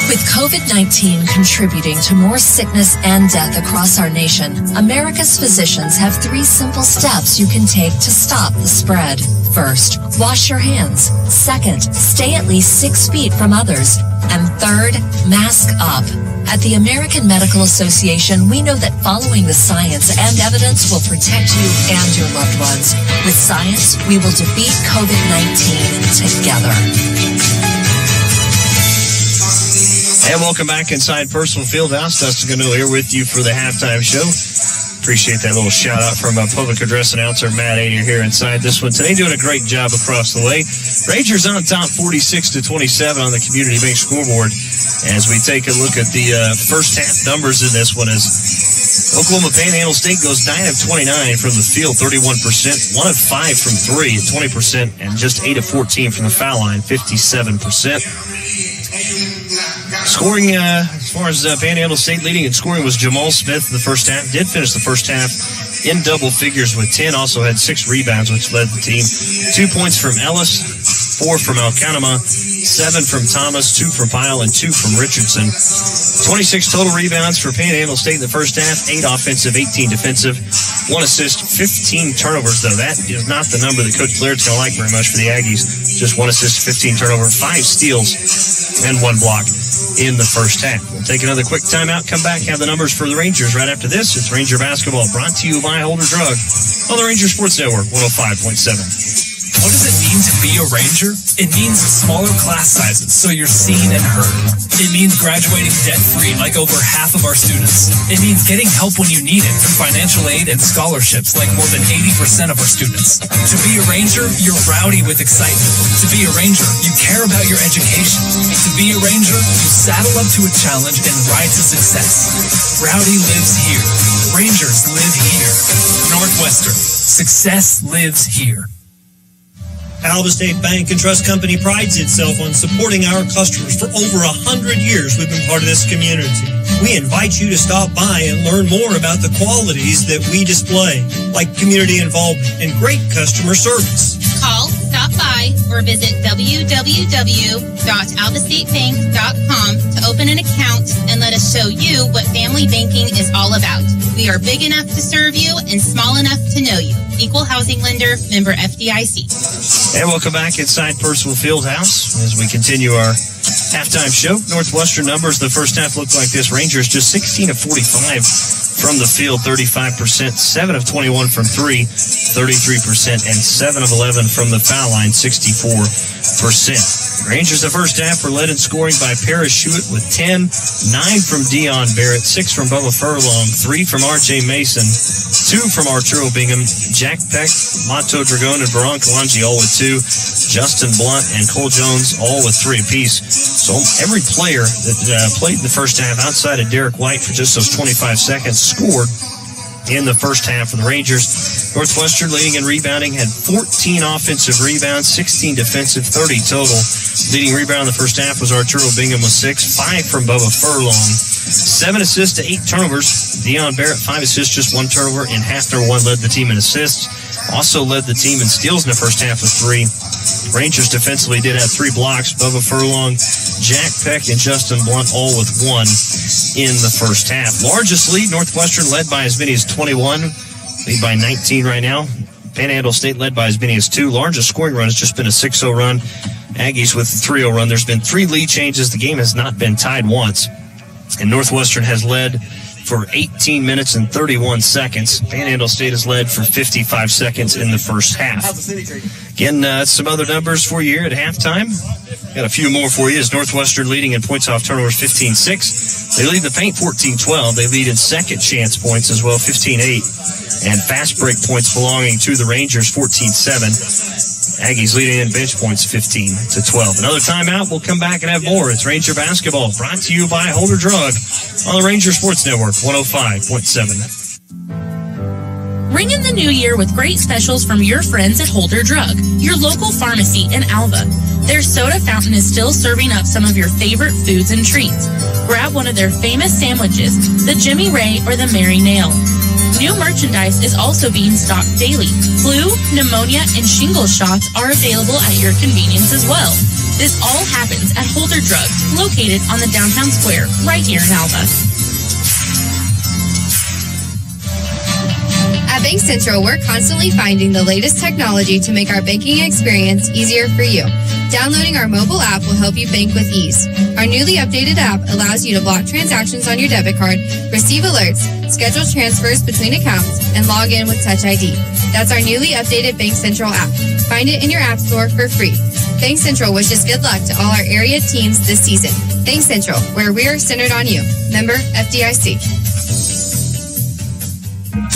With COVID-19 contributing to more sickness and death across our nation, America's physicians have 3 simple steps you can take to stop the spread. First, wash your hands. Second, stay at least 6 feet from others. And third, mask up. At the American Medical Association, we know that following the science and evidence will protect you and your loved ones. With science, we will defeat COVID-19 together. And welcome back inside Personal Fieldhouse. Dustin Ganul here with you for the halftime show. Appreciate that little shout out from public address announcer Matt Ader here inside this one today, doing a great job across the way. Rangers on top 46-27 on the Community Bank scoreboard. As we take a look at the first half numbers in this one, as Oklahoma Panhandle State goes 9 of 29 from the field, 31%, 1 of 5 from 3 at 20%, and just 8 of 14 from the foul line, 57%. Scoring, as far as Panhandle State leading in scoring was Jamal Smith in the first half. Did finish the first half in double figures with 10. Also had 6 rebounds, which led the team. 2 points from Ellis, 4 from Alcanama, 7 from Thomas, 2 from Pyle, and 2 from Richardson. 26 total rebounds for Panhandle State in the first half. 8 offensive, 18 defensive. 1 assist, 15 turnovers, though. That is not the number that Coach Laird's going to like very much for the Aggies. Just 1 assist, 15 turnover, 5 steals, and 1 block in the first half. We'll take another quick timeout, come back, have the numbers for the Rangers right after this. It's Ranger basketball, brought to you by Holder Drug on the Ranger Sports Network 105.7. What does it mean to be a Ranger? It means smaller class sizes so you're seen and heard. It means graduating debt-free like over half of our students. It means getting help when you need it through financial aid and scholarships like more than 80% of our students. To be a Ranger, you're rowdy with excitement. To be a Ranger, you care about your education. To be a Ranger, you saddle up to a challenge and ride to success. Rowdy lives here. Rangers live here. Northwestern. Success lives here. Alva State Bank and Trust Company prides itself on supporting our customers. For over 100 years, we've been part of this community. We invite you to stop by and learn more about the qualities that we display, like community involvement and great customer service. Call, stop by, or visit www.alvastatebank.com to open an account and let us show you what family banking is all about. We are big enough to serve you and small enough to know you. Equal housing lender, member FDIC. And welcome back inside Percival Fieldhouse as we continue our halftime show. Northwestern numbers, the first half looked like this. Rangers just 16 of 45 from the field, 35%, 7 of 21 from three, 33%, and 7 of 11 from the foul line, 64%. Rangers the first half were led in scoring by Paris Hewitt with 10, 9 from Dion Barrett, 6 from Bubba Furlong, 3 from R.J. Mason, 2 from Arturo Bingham, Jack Peck, Mato Dragon, and Baron Kalanji all with 2, Justin Blunt and Cole Jones all with 3 apiece. So every player that played in the first half outside of Derek White for just those 25 seconds scored in the first half for the Rangers. Northwestern leading in rebounding had 14 offensive rebounds, 16 defensive, 30 total. Leading rebound in the first half was Arturo Bingham with 6, 5 from Bubba Furlong, 7 assists to 8 turnovers. Dion Barrett, 5 assists, just 1 turnover, and Hafner 1 led the team in assists. Also led the team in steals in the first half with 3. Rangers defensively did have 3 blocks. Bubba Furlong, Jack Peck, and Justin Blunt all with 1 in the first half. Largest lead, Northwestern led by as many as 21. Lead by 19 right now. Panhandle State led by as many as 2. Largest scoring run has just been a 6-0 run. Aggies with a 3-0 run. There's been 3 lead changes. The game has not been tied once. And Northwestern has led for 18 minutes and 31 seconds. Panhandle State has led for 55 seconds in the first half. Again, some other numbers for you here at halftime. Got a few more for you. As Northwestern leading in points off turnovers 15-6. They lead the paint 14-12. They lead in second chance points as well, 15-8. And fast break points belonging to the Rangers, 14-7. Aggies leading in bench points 15-12. Another timeout. We'll come back and have more. It's Ranger basketball brought to you by Holder Drug on the Ranger Sports Network 105.7. Ring in the new year with great specials from your friends at Holder Drug, your local pharmacy in Alva. Their soda fountain is still serving up some of your favorite foods and treats. Grab one of their famous sandwiches, the Jimmy Ray or the Mary Nail. New merchandise is also being stocked daily. Flu, pneumonia, and shingle shots are available at your convenience as well. This all happens at Holder Drug, located on the downtown square, right here in Alva. At Bank Central, we're constantly finding the latest technology to make our banking experience easier for you. Downloading our mobile app will help you bank with ease. Our newly updated app allows you to block transactions on your debit card, receive alerts, schedule transfers between accounts, and log in with Touch ID. That's our newly updated Bank Central app. Find it in your app store for free. Bank Central wishes good luck to all our area teams this season. Bank Central, where we're centered on you. Member FDIC.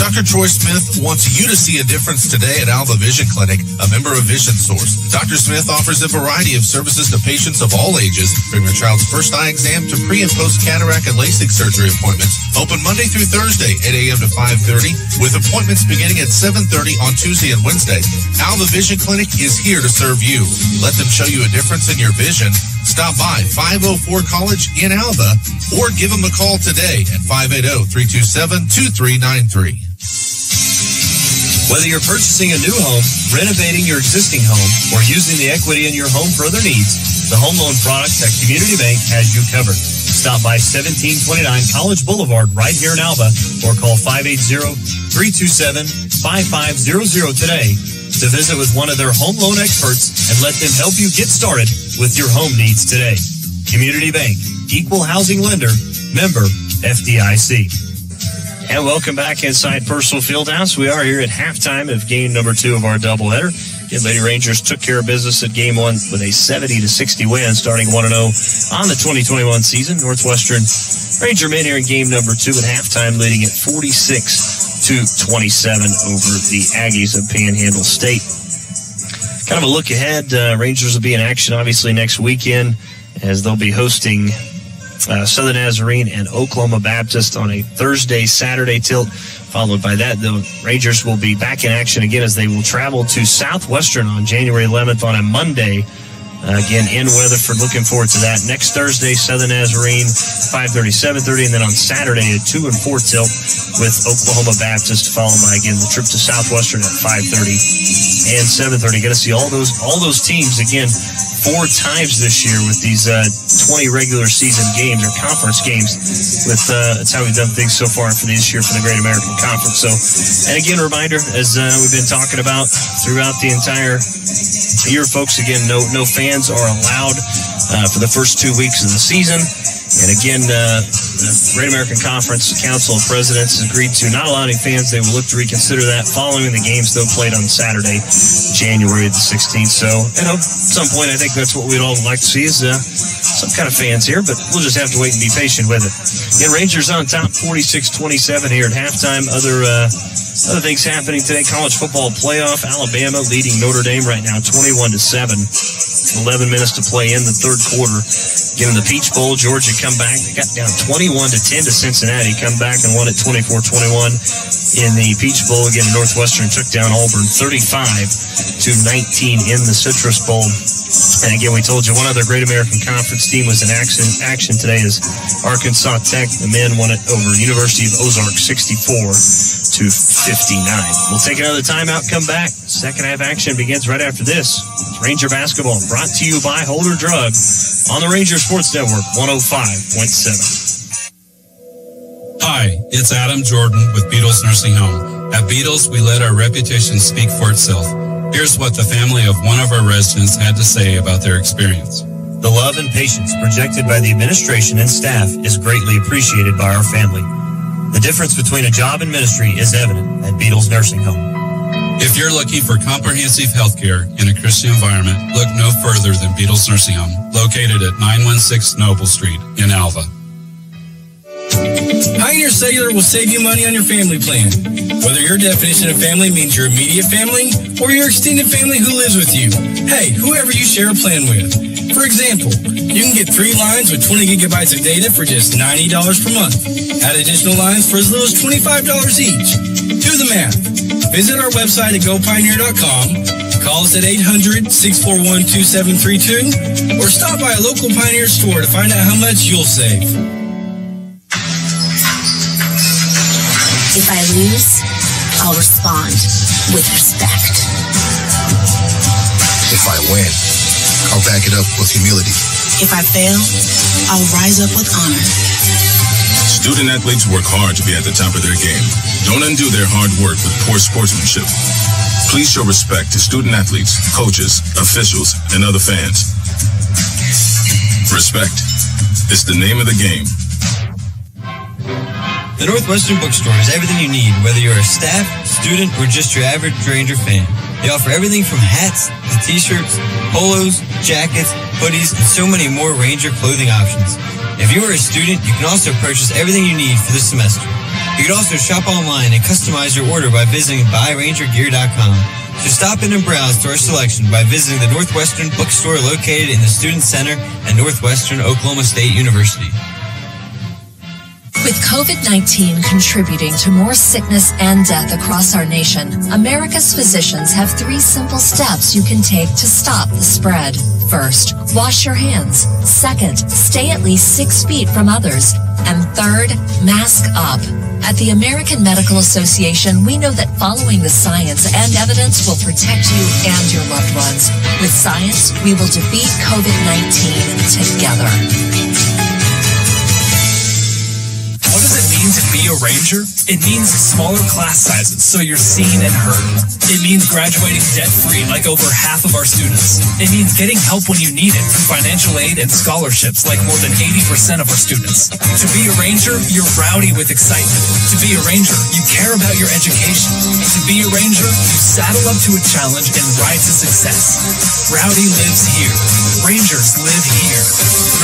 Dr. Troy Smith wants you to see a difference today at Alva Vision Clinic, a member of Vision Source. Dr. Smith offers a variety of services to patients of all ages, from your child's first eye exam to pre- and post-cataract and LASIK surgery appointments. Open Monday through Thursday, 8 a.m. to 5:30, with appointments beginning at 7:30 on Tuesday and Wednesday. Alva Vision Clinic is here to serve you. Let them show you a difference in your vision. Stop by 504 College in Alva or give them a call today at 580-327-2393. Whether you're purchasing a new home, renovating your existing home, or using the equity in your home for other needs, the home loan products at Community Bank has you covered. Stop by 1729 College Boulevard right here in Alva or call 580-327-5500 today to visit with one of their home loan experts and let them help you get started with your home needs today. Community Bank, equal housing lender, member FDIC. And welcome back inside Percival Fieldhouse. We are here at halftime of game number 2 of our doubleheader. The Lady Rangers took care of business at game one with a 70-60 win, starting 1-0 on the 2021 season. Northwestern Ranger men here in game number 2 at halftime, leading at 46-27 over the Aggies of Panhandle State. Kind of a look ahead. Rangers will be in action, obviously, next weekend as they'll be hosting Southern Nazarene and Oklahoma Baptist on a Thursday-Saturday tilt. Followed by that, the Rangers will be back in action again as they will travel to Southwestern on January 11th on a Monday. Again, in Weatherford. Looking forward to that. Next Thursday, Southern Nazarene, 5:30, 7:30, and then on Saturday, a 2 and 4 tilt with Oklahoma Baptist, followed by, again, the trip to Southwestern at 5:30 and 7:30. Going to see all those teams, again, 4 times this year with these 20 regular season games or conference games. That's how we've done things so far for this year for the Great American Conference. So, and again, a reminder, as we've been talking about throughout the entire year, folks, again, no fans are allowed for the first 2 weeks of the season. And again, the Great American Conference Council of Presidents has agreed to not allow any fans. They will look to reconsider that following the games, though, played on Saturday, January the 16th. So at some point, I think that's what we'd all like to see is some kind of fans here, but we'll just have to wait and be patient with it. Again, Rangers on top, 46-27 here at halftime. Other things happening today, college football playoff. Alabama leading Notre Dame right now, 21-7. 11 minutes to play in the third quarter. Again, in the Peach Bowl, Georgia come back. They got down 21-10 to Cincinnati. Come back and won it 24-21 in the Peach Bowl. Again, Northwestern took down Auburn 35-19 in the Citrus Bowl. And again, we told you one other Great American Conference team was in action today is Arkansas Tech. The men won it over University of Ozark 64-59. We'll take another timeout, come back. Second half action begins right after this. It's Ranger basketball brought to you by Holder Drug on the Ranger Sports Network 105.7. Hi, it's Adam Jordan with Beatles Nursing Home. At Beatles, we let our reputation speak for itself. Here's what the family of one of our residents had to say about their experience. The love and patience projected by the administration and staff is greatly appreciated by our family. The difference between a job and ministry is evident at Beatles Nursing Home. If you're looking for comprehensive health care in a Christian environment, look no further than Beatles Nursing Home, located at 916 Noble Street in Alva. Pioneer Cellular will save you money on your family plan. Whether your definition of family means your immediate family or your extended family who lives with you. Hey, whoever you share a plan with. For example, you can get 3 lines with 20 gigabytes of data for just $90 per month. Add additional lines for as little as $25 each. Do the math. Visit our website at gopioneer.com, call us at 800-641-2732, or stop by a local Pioneer store to find out how much you'll save. If I lose, I'll respond with respect. If I win, I'll back it up with humility. If I fail, I'll rise up with honor. Student athletes work hard to be at the top of their game. Don't undo their hard work with poor sportsmanship. Please show respect to student athletes, coaches, officials, and other fans. Respect. It's the name of the game. The Northwestern Bookstore is everything you need, whether you're a staff, student, or just your average Ranger fan. They offer everything from hats to t-shirts, polos, jackets, hoodies, and so many more Ranger clothing options. If you are a student, you can also purchase everything you need for this semester. You can also shop online and customize your order by visiting buyrangergear.com. So stop in and browse to our selection by visiting the Northwestern Bookstore located in the Student Center at Northwestern Oklahoma State University. With COVID-19 contributing to more sickness and death across our nation, America's physicians have 3 simple steps you can take to stop the spread. First, wash your hands. Second, stay at least 6 feet from others. And third, mask up. At the American Medical Association, we know that following the science and evidence will protect you and your loved ones. With science, we will defeat COVID-19 together. What does it mean to be a Ranger? It means smaller class sizes so you're seen and heard. It means graduating debt-free like over half of our students. It means getting help when you need it through financial aid and scholarships like more than 80% of our students. To be a Ranger, you're rowdy with excitement. To be a Ranger, you care about your education. To be a Ranger, you saddle up to a challenge and ride to success. Rowdy lives here. Rangers live here.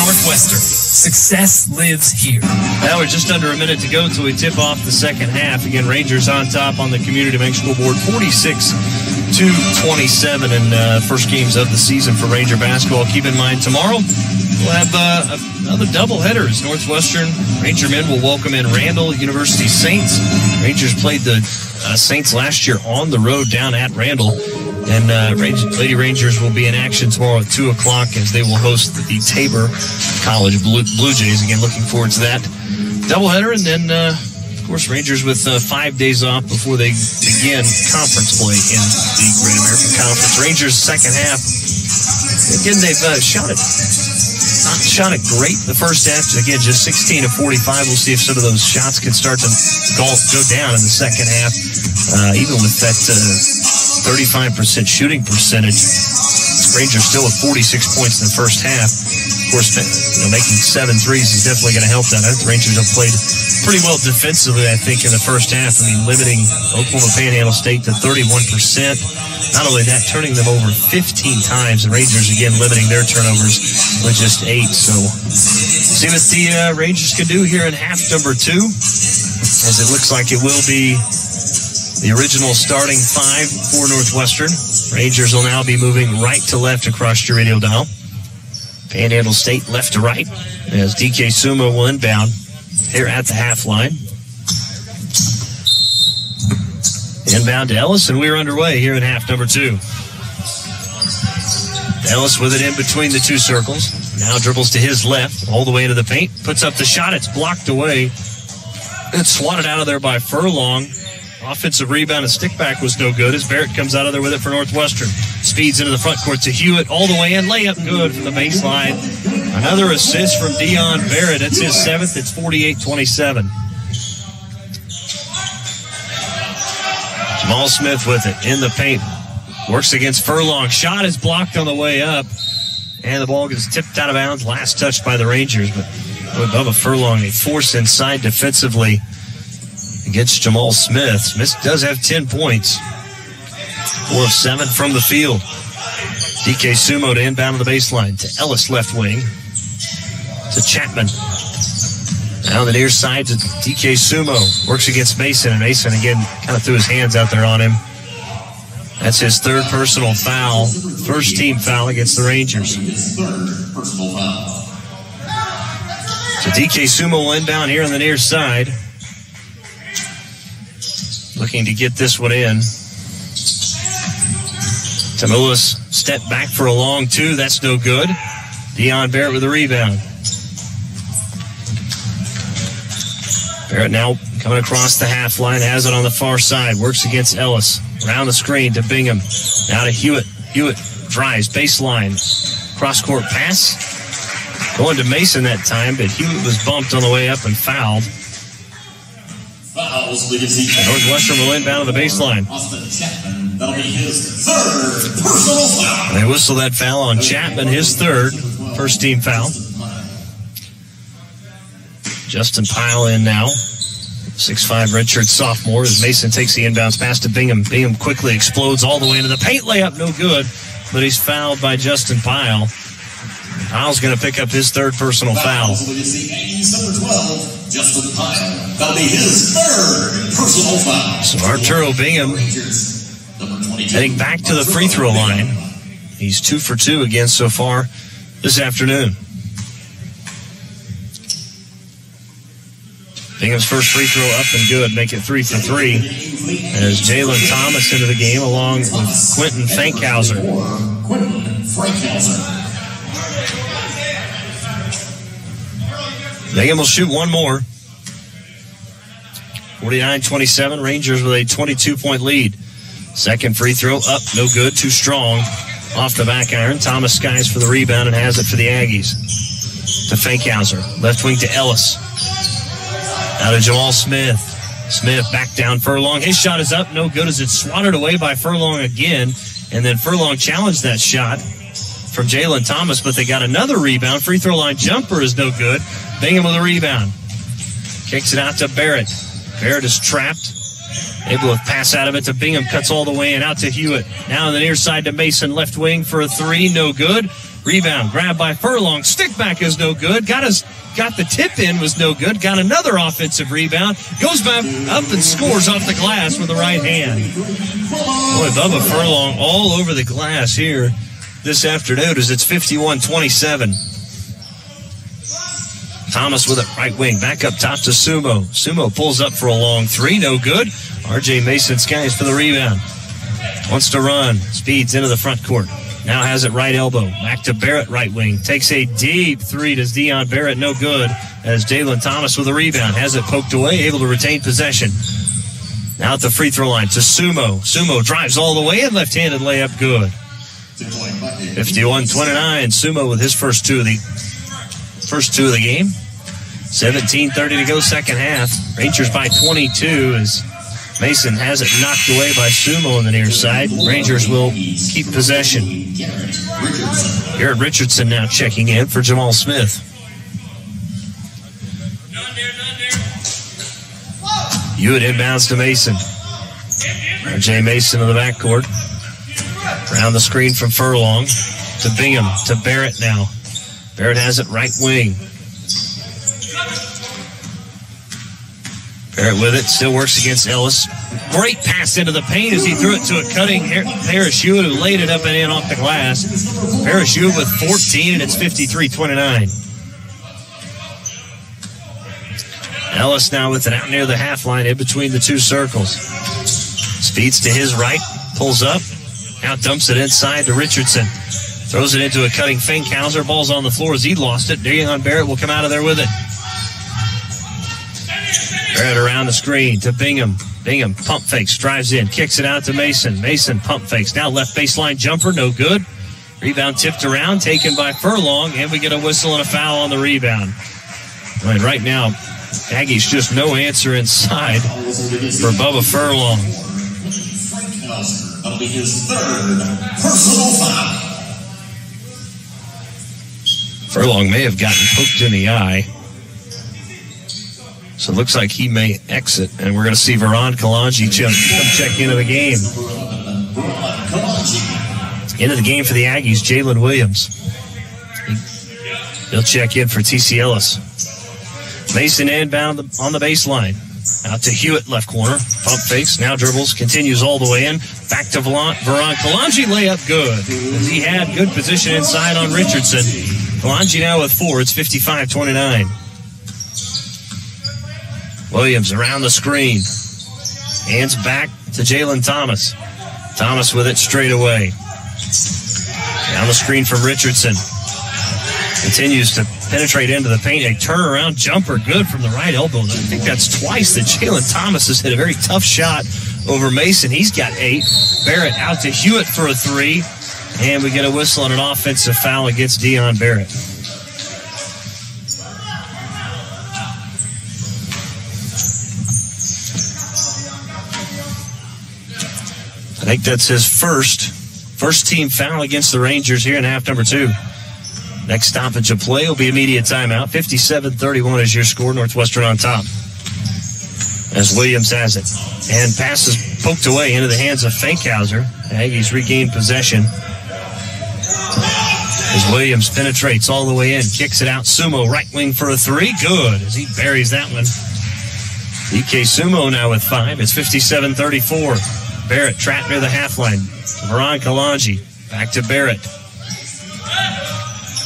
Northwestern. Success lives here. Now we're just under a minute to go until we tip off the second half. Again, Rangers on top on the Community Bank Scoreboard, 46-27 in first games of the season for Ranger basketball. Keep in mind, tomorrow we'll have another doubleheader as Northwestern Ranger men will welcome in Randall University Saints. Rangers played the Saints last year on the road down at Randall. And Lady Rangers will be in action tomorrow at 2 o'clock as they will host the Tabor College Blue Jays. Again, looking forward to that doubleheader. And then, of course, Rangers with 5 days off before they begin conference play in the Great American Conference. Rangers second half. Again, they've shot it great the first half. Again, just 16 of 45. We'll see if some of those shots can start to go down in the second half. Even with that 35% shooting percentage, Rangers still with 46 points in the first half. Of course, making 7 threes is definitely going to help that. The Rangers have played pretty well defensively, I think, in the first half. I mean, limiting Oklahoma Panhandle State to 31%. Not only that, turning them over 15 times. The Rangers, again, limiting their turnovers with just 8. So, see what the Rangers can do here in half number 2, as it looks like it will be the original starting 5 for Northwestern. Rangers will now be moving right to left across your radio dial. Panhandle State left to right as DK Sumo will inbound here at the half line. Inbound to Ellis, and we're underway here in half number 2. Ellis with it in between the two circles. Now dribbles to his left, all the way into the paint. Puts up the shot. It's blocked away. It's swatted out of there by Furlong. Offensive rebound and stick back was no good as Barrett comes out of there with it for Northwestern. Speeds into the front court to Hewitt, all the way in. Layup good from the baseline. Another assist from Dion Barrett. That's his 7th. It's 48-27. Jamal Smith with it in the paint. Works against Furlong. Shot is blocked on the way up. And the ball gets tipped out of bounds. Last touch by the Rangers. But Bubba Furlong, a force inside defensively against Jamal Smith. Smith does have 10 points. 4 of 7 from the field. DK Sumo to inbound on the baseline. To Ellis left wing. To Chapman. Now the near side to DK Sumo. Works against Mason. And Mason again kind of threw his hands out there on him. That's his 3rd personal foul. First team foul against the Rangers. So DK Sumo will inbound here on the near side. Looking to get this one in. Tamulis step back for a long 2. That's no good. Dion Barrett with a rebound. Barrett now coming across the half line. Has it on the far side. Works against Ellis. Around the screen to Bingham. Now to Hewitt. Hewitt drives. Baseline. Cross-court pass. Going to Mason that time, but Hewitt was bumped on the way up and fouled. Northwestern will inbound on the baseline. That'll be his 3rd personal foul. They whistle that foul on Chapman, his 3rd. First team foul. Justin Pyle in now. 6'5" redshirt sophomore as Mason takes the inbounds pass to Bingham. Bingham quickly explodes all the way into the paint. Layup no good, but he's fouled by Justin Pyle. Pyle's going to pick up his 3rd personal foul. Number 12, Justin Pyle. That'll be his 3rd personal foul. So Arturo Bingham heading back to the free throw line. He's 2 for 2 again so far this afternoon. Bingham's first free throw up and good. Make it 3 for 3. As Jalen Thomas into the game along with Quentin Fankhauser. Bingham will shoot one more. 49-27. Rangers with a 22-point lead. Second free throw up. No good. Too strong. Off the back iron. Thomas skies for the rebound and has it for the Aggies. To Fankhauser. Left wing to Ellis. Out of Jamal Smith. Smith back down Furlong. His shot is up. No good as it's swatted away by Furlong again. And then Furlong challenged that shot from Jalen Thomas, but they got another rebound. Free throw line jumper is no good. Bingham with a rebound. Kicks it out to Barrett. Barrett is trapped. Able to pass out of it to Bingham. Cuts all the way in. Out to Hewitt. Now on the near side to Mason. Left wing for a three. No good. Rebound. Grabbed by Furlong. Stick back is no good. Got the tip in. Was no good. Got another offensive rebound. Goes back up and scores off the glass with the right hand. Boy, Bubba Furlong all over the glass here this afternoon as it's 51-27. Thomas with it right wing. Back up top to Sumo. Sumo pulls up for a long three. No good. R.J. Mason skies for the rebound. Wants to run. Speeds into the front court. Now has it right elbow. Back to Barrett right wing. Takes a deep three. Does Dion Barrett. No good. As Jalen Thomas with a rebound. Has it poked away. Able to retain possession. Now at the free throw line to Sumo. Sumo drives all the way and left-handed layup good. 51-29. Sumo with his first two of the game. 17:30 to go, second half. Rangers by 22 as Mason has it knocked away by Sumo on the near side. Rangers will keep possession. Garrett Richardson now checking in for Jamal Smith. Hewitt inbounds to Mason. R.J. Mason in the backcourt. Around the screen from Furlong to Bingham to Barrett now. Barrett has it right wing. Barrett with it, still works against Ellis. Great pass into the paint as he threw it to a cutting Harris Hewitt, who laid it up and in off the glass. Harris Hewitt with 14, and it's 53-29. Ellis now with it out near the half line in between the two circles. Speeds to his right, pulls up, now dumps it inside to Richardson. Throws it into a cutting Finkhauser. Ball's on the floor as he lost it. Dion Barrett will come out of there with it. Barrett around the screen to Bingham. Bingham pump fakes, drives in, kicks it out to Mason. Mason pump fakes. Now left baseline jumper, no good. Rebound tipped around, taken by Furlong, and we get a whistle and a foul on the rebound. And right now, Aggies just no answer inside for Bubba Furlong. That'll be his third personal foul. Furlong may have gotten poked in the eye. So it looks like he may exit, and we're going to see Veron Kalanji come check into the game. Into the game for the Aggies, Jalen Williams. He'll check in for TC Ellis. Mason inbound on the baseline. Out to Hewitt, left corner. Pump fakes, now dribbles, continues all the way in. Back to Veron Kalanji, layup good. He had good position inside on Richardson. Kalanji now with 4. It's 55-29. Williams around the screen. Hands back to Jalen Thomas. Thomas with it straight away. Down the screen from Richardson. Continues to penetrate into the paint. A turnaround jumper good from the right elbow. I think that's twice that Jalen Thomas has hit a very tough shot over Mason. He's got 8. Barrett out to Hewitt for a 3. And we get a whistle on an offensive foul against Dion Barrett. I think that's his first team foul against the Rangers here in half number 2. Next stoppage of play will be immediate timeout. 57-31 is your score. Northwestern on top. As Williams has it. And passes poked away into the hands of Finkhauser. Aggies regain possession. As Williams penetrates all the way in. Kicks it out. Sumo right wing for a 3. Good as he buries that one. DK Sumo now with 5. It's 57-34. Barrett trapped near the half line. Veron Kalanji. Back to Barrett.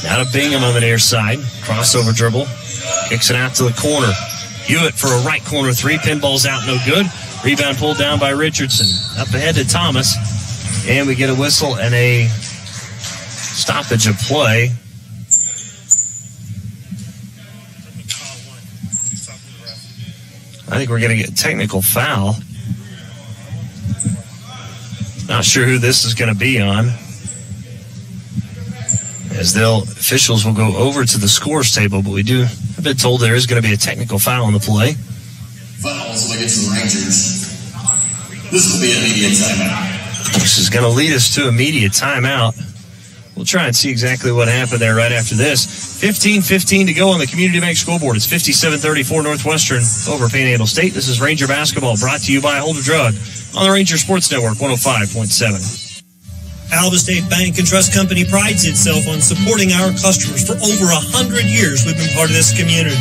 Now to Bingham on the near side. Crossover dribble. Kicks it out to the corner. Hewitt for a right corner 3. Pinball's out, no good. Rebound pulled down by Richardson. Up ahead to Thomas. And we get a whistle and a stoppage of play. I think we're going to get a technical foul. Not sure who this is going to be on. As officials will go over to the scores table, but we have been told there is going to be a technical foul on the play. Fouls against the Rangers. This will be an immediate timeout. This is going to lead us to immediate timeout. We'll try and see exactly what happened there right after this. 15:15 to go on the Community Bank scoreboard. It's 57-34 Northwestern over Panhandle State. This is Ranger basketball brought to you by Holder Drug on the Ranger Sports Network 105.7. Alva State Bank and Trust Company prides itself on supporting our customers. For over 100 years, we've been part of this community.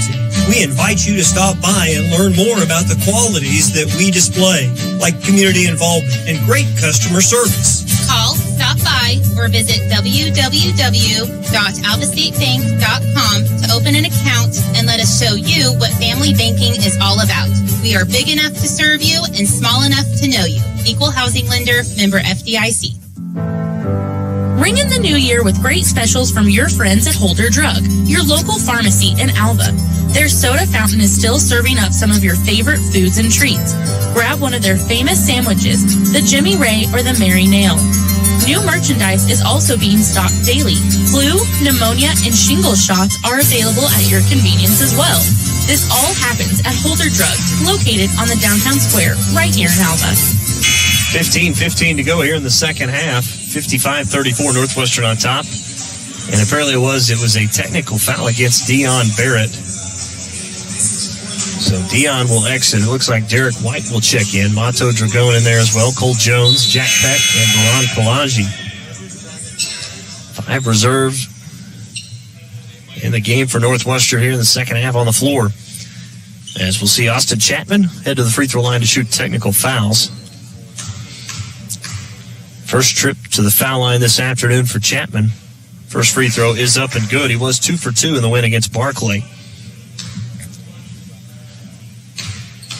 We invite you to stop by and learn more about the qualities that we display, like community involvement and great customer service. Call, stop by, or visit www.alvastatebank.com to open an account and let us show you what family banking is all about. We are big enough to serve you and small enough to know you. Equal housing lender, member FDIC. Ring in the new year with great specials from your friends at Holder Drug, your local pharmacy in Alva. Their soda fountain is still serving up some of your favorite foods and treats. Grab one of their famous sandwiches, the Jimmy Ray or the Mary Nail. New merchandise is also being stocked daily. Flu, pneumonia, and shingles shots are available at your convenience as well. This all happens at Holder Drug, located on the downtown square right here in Alva. 15:15 to go here in the second half. 55-34 Northwestern on top. And apparently it was a technical foul against Dion Barrett. So Dion will exit. It looks like Derek White will check in. Mato Dragon in there as well. Cole Jones, Jack Peck, and Baran Kalaji. 5 reserves in the game for Northwestern here in the second half on the floor. As we'll see Austin Chapman head to the free throw line to shoot technical fouls. First trip to the foul line this afternoon for Chapman. First free throw is up and good. He was 2 for 2 in the win against Barclay.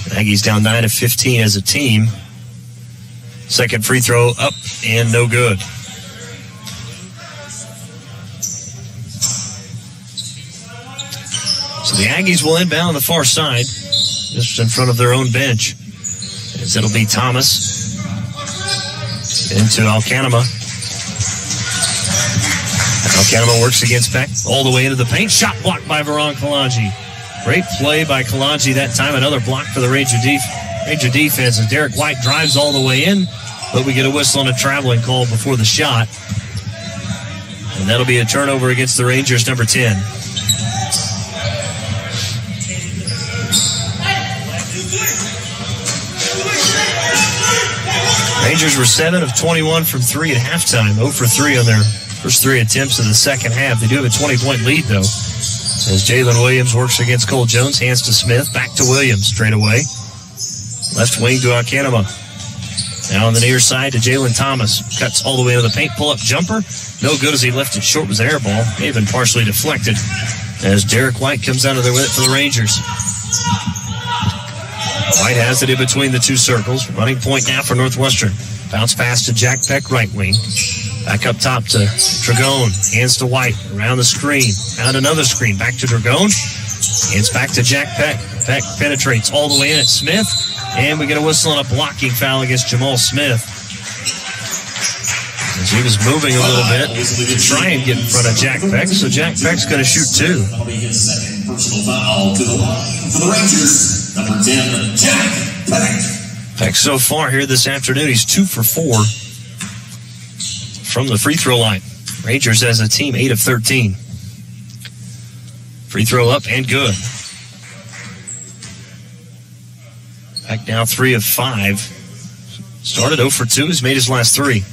Aggies down 9 of 15 as a team. Second free throw up and no good. So the Aggies will inbound on the far side, just in front of their own bench. As it'll be Thomas into Alcanema. Alcanema works against Peck all the way into the paint. Shot blocked by Baran Kalaji. Great play by Kalaji that time. Another block for the Ranger defense as Derek White drives all the way in, but we get a whistle and a traveling call before the shot. And that'll be a turnover against the Rangers, number 10. Rangers were 7 of 21 from 3 at halftime. 0 for 3 on their first 3 attempts in the second half. They do have a 20-point lead, though, as Jalen Williams works against Cole Jones. Hands to Smith. Back to Williams straight away. Left wing to Alcanema. Now on the near side to Jalen Thomas. Cuts all the way to the paint. Pull-up jumper. No good as he left it short. It was an air ball. May have been partially deflected as Derek White comes out of there with it for the Rangers. White has it in between the two circles. Running point now for Northwestern. Bounce pass to Jack Peck, right wing. Back up top to Dragon. Hands to White. Around the screen. Found another screen. Back to Dragon. Hands back to Jack Peck. Peck penetrates all the way in at Smith. And we get a whistle on a blocking foul against Jamal Smith. As he was moving a little bit to try and get in front of Jack Peck. So Jack Peck's going to shoot 2. That'll be his second personal foul to the line for the Rangers. Number 10, Jack Peck. Peck so far here this afternoon, he's 2 for 4 from the free throw line. Rangers as a team, 8 of 13. Free throw up and good. Peck now 3 of 5. Started 0 for 2, has made his last 3.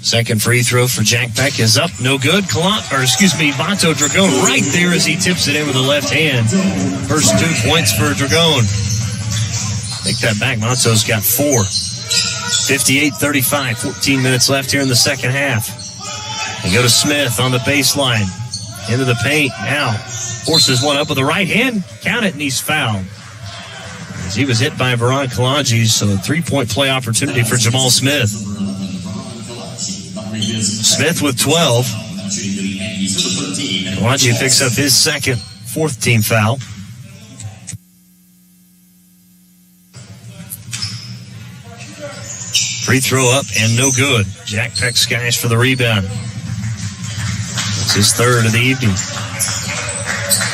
Second free throw for Jack Peck is up, no good. Mato Dragon right there as he tips it in with the left hand. First 2 points for Dragon. Take that back, Mato's got 4. 58-35, 14 minutes left here in the second half. They go to Smith on the baseline. Into the paint now. Forces one up with the right hand. Count it, and he's fouled. As he was hit by Baran Kalaji, so a 3-point play opportunity for Jamal Smith. Smith with 12. Kalaji picks up his second, 4th team foul. Free throw up and no good. Jack Peck skies for the rebound. It's his 3rd of the evening.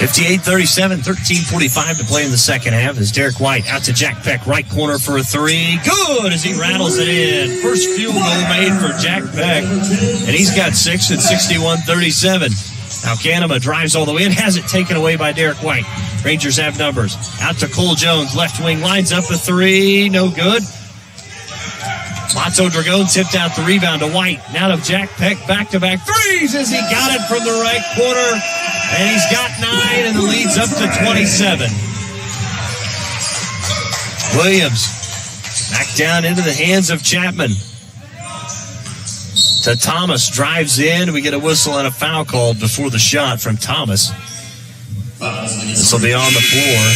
58-37, 13:45 to play in the second half as Derek White out to Jack Peck, right corner for a three. Good as he rattles it in. First field goal made for Jack Peck, and he's got 6 at 61-37. Now Canema drives all the way and has it taken away by Derek White. Rangers have numbers. Out to Cole Jones, left wing, lines up a three, no good. Mato Dragon tipped out the rebound to White. Now to Jack Peck, back-to-back threes as he got it from the right corner. And he's got 9, and the lead's up to 27. Williams back down into the hands of Chapman. To Thomas, drives in. We get a whistle and a foul called before the shot from Thomas. This will be on the floor.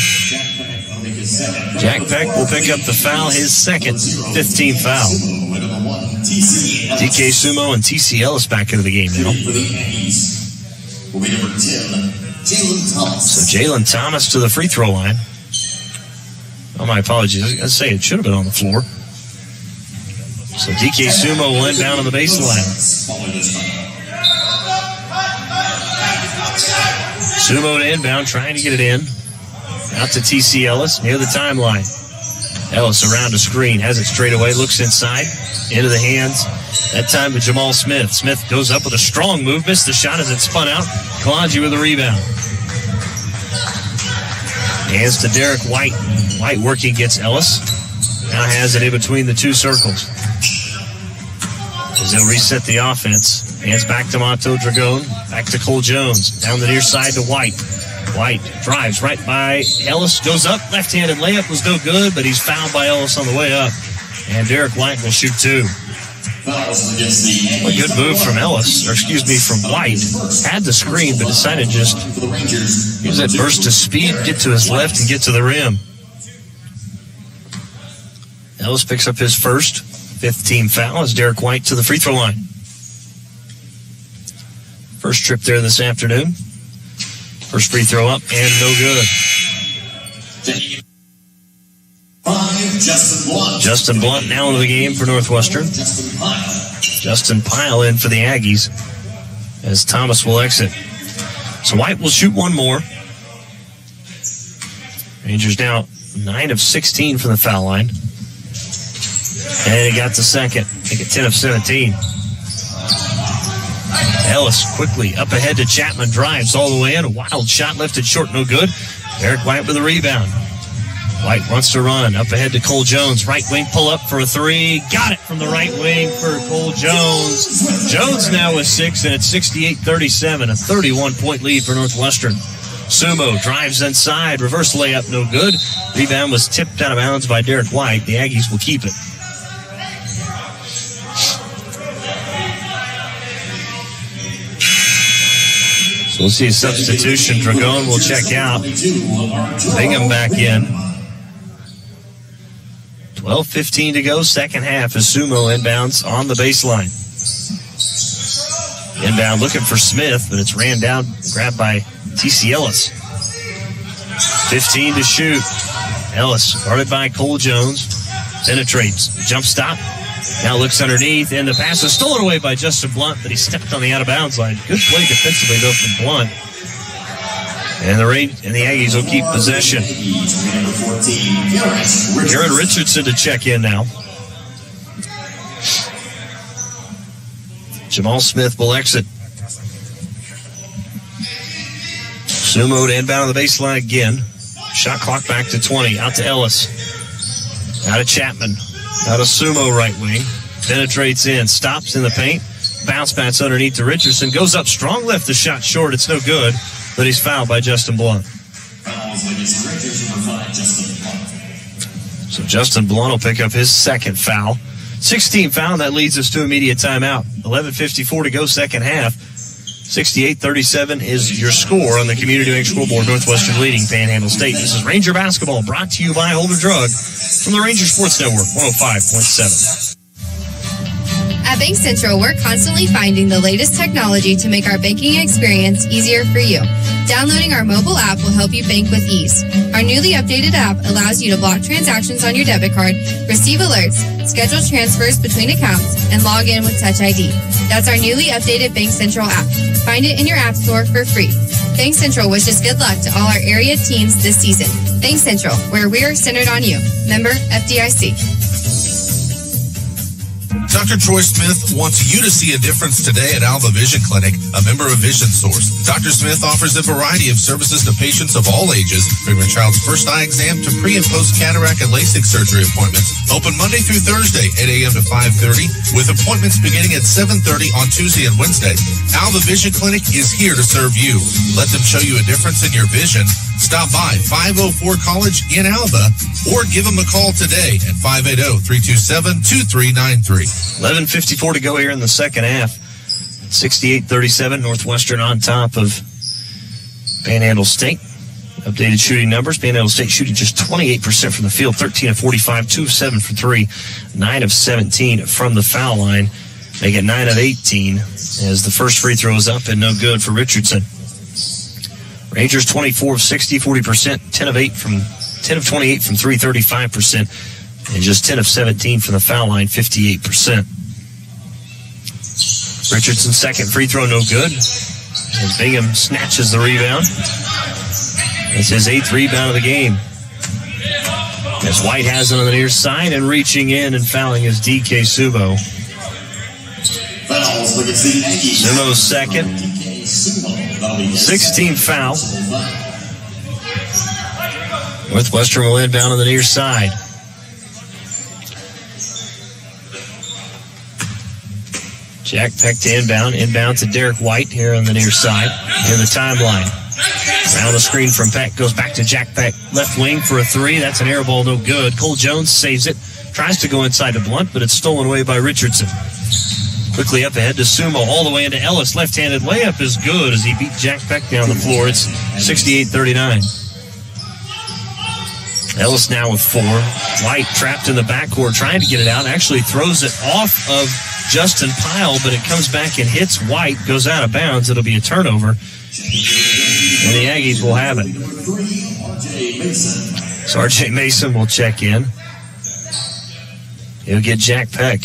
Jack Peck will pick up the foul, his second, 15th foul. DK Sumo and TC Ellis back into the game now. So Jalen Thomas to the free throw line. Oh, my apologies. I say it should have been on the floor. So DK Sumo will inbound on the baseline. Sumo to inbound, trying to get it in. Out to TC Ellis near the timeline. Ellis around a screen, has it straight away, looks inside, into the hands. That time to Jamal Smith. Smith goes up with a strong move, missed the shot as it spun out. Kalanji with a rebound. Hands to Derek White. White working against Ellis. Now has it in between the two circles. As they'll reset the offense. Hands back to Mato Dragon. Back to Cole Jones. Down the near side to White. White drives right by Ellis. Goes up. Left-handed layup was no good, but he's fouled by Ellis on the way up. And Derek White will shoot 2. A good move from Ellis, or from White. Had the screen, but decided just use that burst of speed, get to his left, and get to the rim. Ellis picks up his first 15th foul as Derek White to the free throw line. First trip there this afternoon. First free throw up, and no good. Justin Blunt now into the game for Northwestern. Justin Pyle in for the Aggies as Thomas will exit. So White will shoot one more. Rangers now 9 of 16 from the foul line. And he got the second. Make it 10 of 17. Ellis quickly up ahead to Chapman, drives all the way in. A wild shot lifted short, no good. Derek White with a rebound. White wants to run. Up ahead to Cole Jones. Right wing pull up for a three. Got it from the right wing for Cole Jones. Jones now with 6, and it's 68-37, a 31-point lead for Northwestern. Sumo drives inside. Reverse layup, no good. Rebound was tipped out of bounds by Derek White. The Aggies will keep it. So we'll see a substitution. Dragon will check out. Bingham back in. 12:15 to go, second half as Sumo inbounds on the baseline. Inbound looking for Smith, but it's ran down, grabbed by TC Ellis. 15 to shoot. Ellis guarded by Cole Jones. Penetrates. Jump stop. Now looks underneath, and the pass is stolen away by Justin Blunt, but he stepped on the out-of-bounds line. Good play defensively, though, from Blunt. And the Aggies will keep possession. Garrett Richardson to check in now. Jamal Smith will exit. Sumo to inbound on the baseline again. Shot clock back to 20. Out to Ellis. Out to Chapman. Out of Sumo right wing. Penetrates in. Stops in the paint. Bounce pass underneath to Richardson. Goes up strong. Left the shot short. It's no good. But he's fouled by Justin Blunt. So Justin Blunt will pick up his second foul. 16 foul. That leads us to immediate timeout. 11:54 to go, second half. 68-37 is your score on the Community Bank Scoreboard. Northwestern leading Panhandle State. This is Ranger Basketball, brought to you by Holder Drug from the Ranger Sports Network, 105.7. At Bank Central, we're constantly finding the latest technology to make our banking experience easier for you. Downloading our mobile app will help you bank with ease. Our newly updated app allows you to block transactions on your debit card, receive alerts, schedule transfers between accounts, and log in with Touch ID. That's our newly updated Bank Central app. Find it in your app store for free. Bank Central wishes good luck to all our area teams this season. Bank Central, where we're centered on you. Member FDIC. Dr. Troy Smith wants you to see a difference today at Alva Vision Clinic, a member of Vision Source. Dr. Smith offers a variety of services to patients of all ages, from your child's first eye exam to pre- and post-cataract and LASIK surgery appointments. Open Monday through Thursday, 8 a.m. to 5:30, with appointments beginning at 7:30 on Tuesday and Wednesday. Alva Vision Clinic is here to serve you. Let them show you a difference in your vision. Stop by 504 College in Alva or give them a call today at 580-327-2393. 11:54 to go here in the second half. 68-37, Northwestern on top of Panhandle State. Updated shooting numbers. Panhandle State shooting just 28% from the field, 13 of 45, 2 of 7 for 3, 9 of 17 from the foul line. They get 9 of 18 as the first free throw is up and no good for Richardson. Rangers 24 of 60, 40%, 10 of 28 from 3, 35%, and just 10 of 17 from the foul line, 58%. Richardson's second free throw, no good. As Bingham snatches the rebound. It's his 8th rebound of the game. As White has it on the near side and reaching in and fouling is DK Sumo. Sumo's second. 16th foul. Northwestern will inbound on the near side. Jack Peck to inbound to Derek White here on the near side, near the timeline. Around the screen from Peck, goes back to Jack Peck, left wing for a three. That's an air ball, no good. Cole Jones saves it, tries to go inside to Blunt, but it's stolen away by Richardson. Quickly up ahead to Sumo, all the way into Ellis. Left-handed layup is good as he beat Jack Peck down the floor. It's 68-39. Ellis now with 4. White trapped in the backcourt, trying to get it out. Actually throws it off of Justin Pyle, but it comes back and hits White, goes out of bounds. It'll be a turnover, and the Aggies will have it. So R.J. Mason will check in. He'll get Jack Peck.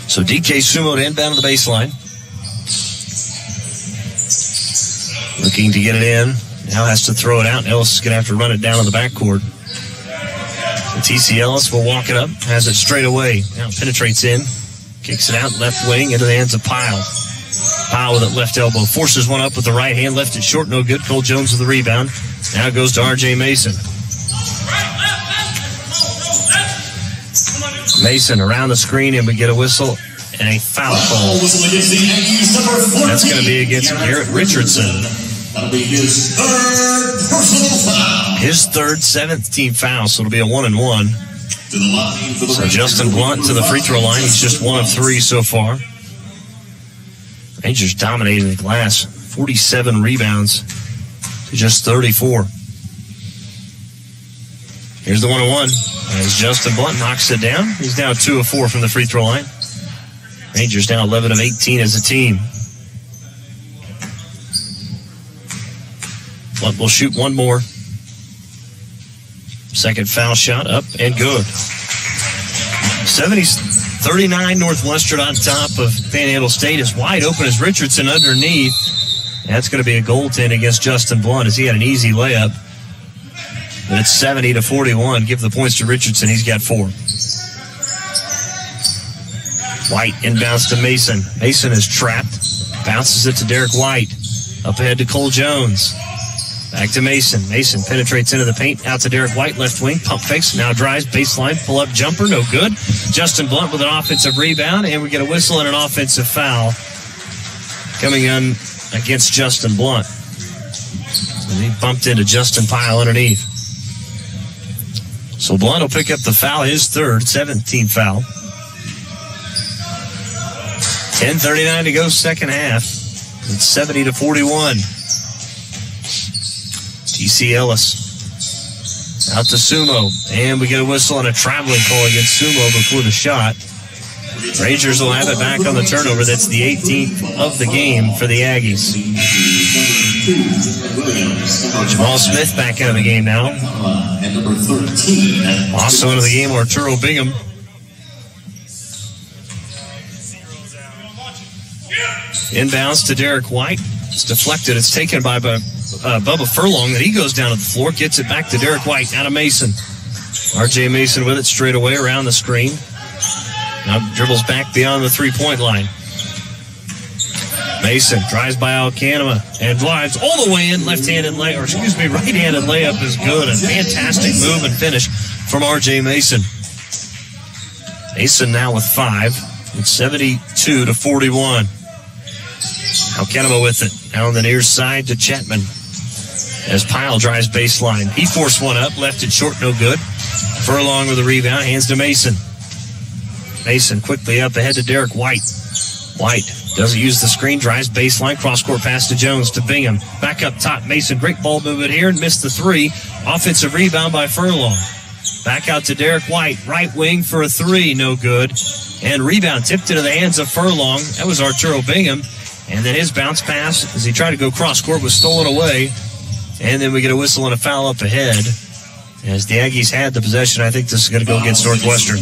So DK Sumo to inbound to the baseline. Looking to get it in. Now has to throw it out, and Ellis is going to have to run it down in the backcourt. TC Ellis will walk it up, has it straight away. Now penetrates in, kicks it out, left wing into the hands of Pyle. Pyle with it left elbow, forces one up with the right hand, left it short, no good. Cole Jones with the rebound. Now it goes to R.J. Mason. Mason around the screen, and we get a whistle and a foul call. That's going to be against Garrett Richardson. That'll be his third personal foul. His third, 7th team foul, so it'll be a 1-and-1. So Justin Blunt to the free throw line. He's just 1 of 3 so far. Rangers dominating the glass. 47 rebounds to just 34. Here's the 1-and-1. As Justin Blunt knocks it down, he's now 2 of 4 from the free throw line. Rangers now 11 of 18 as a team. Blunt will shoot one more. Second foul shot up and good. 70-39 Northwestern on top of Panhandle State is wide open as Richardson underneath. That's going to be a goaltend against Justin Blunt as he had an easy layup. But it's 70-41. Give the points to Richardson. He's got 4. White inbounds to Mason. Mason is trapped. Bounces it to Derek White. Up ahead to Cole Jones. Back to Mason. Mason penetrates into the paint. Out to Derek White, left wing. Pump fakes. Now drives. Baseline. Pull-up jumper. No good. Justin Blunt with an offensive rebound. And we get a whistle and an offensive foul coming in against Justin Blunt. And he bumped into Justin Pyle underneath. So Blunt will pick up the foul, his third, 17th foul. 10:39 to go, second half. It's 70-41. TC Ellis out to Sumo, and we get a whistle and a traveling call against Sumo before the shot. Rangers will have it back on the turnover. That's the 18th of the game for the Aggies. Jamal Smith back out of the game now. Also into the game, Arturo Bingham. Inbounds to Derek White. It's deflected. It's taken by Bubba Furlong. Then he goes down to the floor, gets it back to Derek White. Out of Mason. R.J. Mason with it straight away around the screen. Now dribbles back beyond the three-point line. Mason drives by Alcanema and drives all the way in. Right-handed layup is good. A fantastic move and finish from R.J. Mason. Mason now with 5. It's 72-41. Alcanema with it. Now on the near side to Chapman. As Pyle drives baseline. He forced one up, left it short, no good. Furlong with a rebound, hands to Mason. Mason quickly up ahead to Derek White. White doesn't use the screen, drives baseline, cross-court pass to Jones, to Bingham. Back up top, Mason, great ball movement here and missed the 3. Offensive rebound by Furlong. Back out to Derek White, right wing for a 3, no good. And rebound tipped into the hands of Furlong. That was Arturo Bingham. And then his bounce pass, as he tried to go cross-court, was stolen away. And then we get a whistle and a foul up ahead. As the Aggies had the possession, I think this is going to go against Northwestern.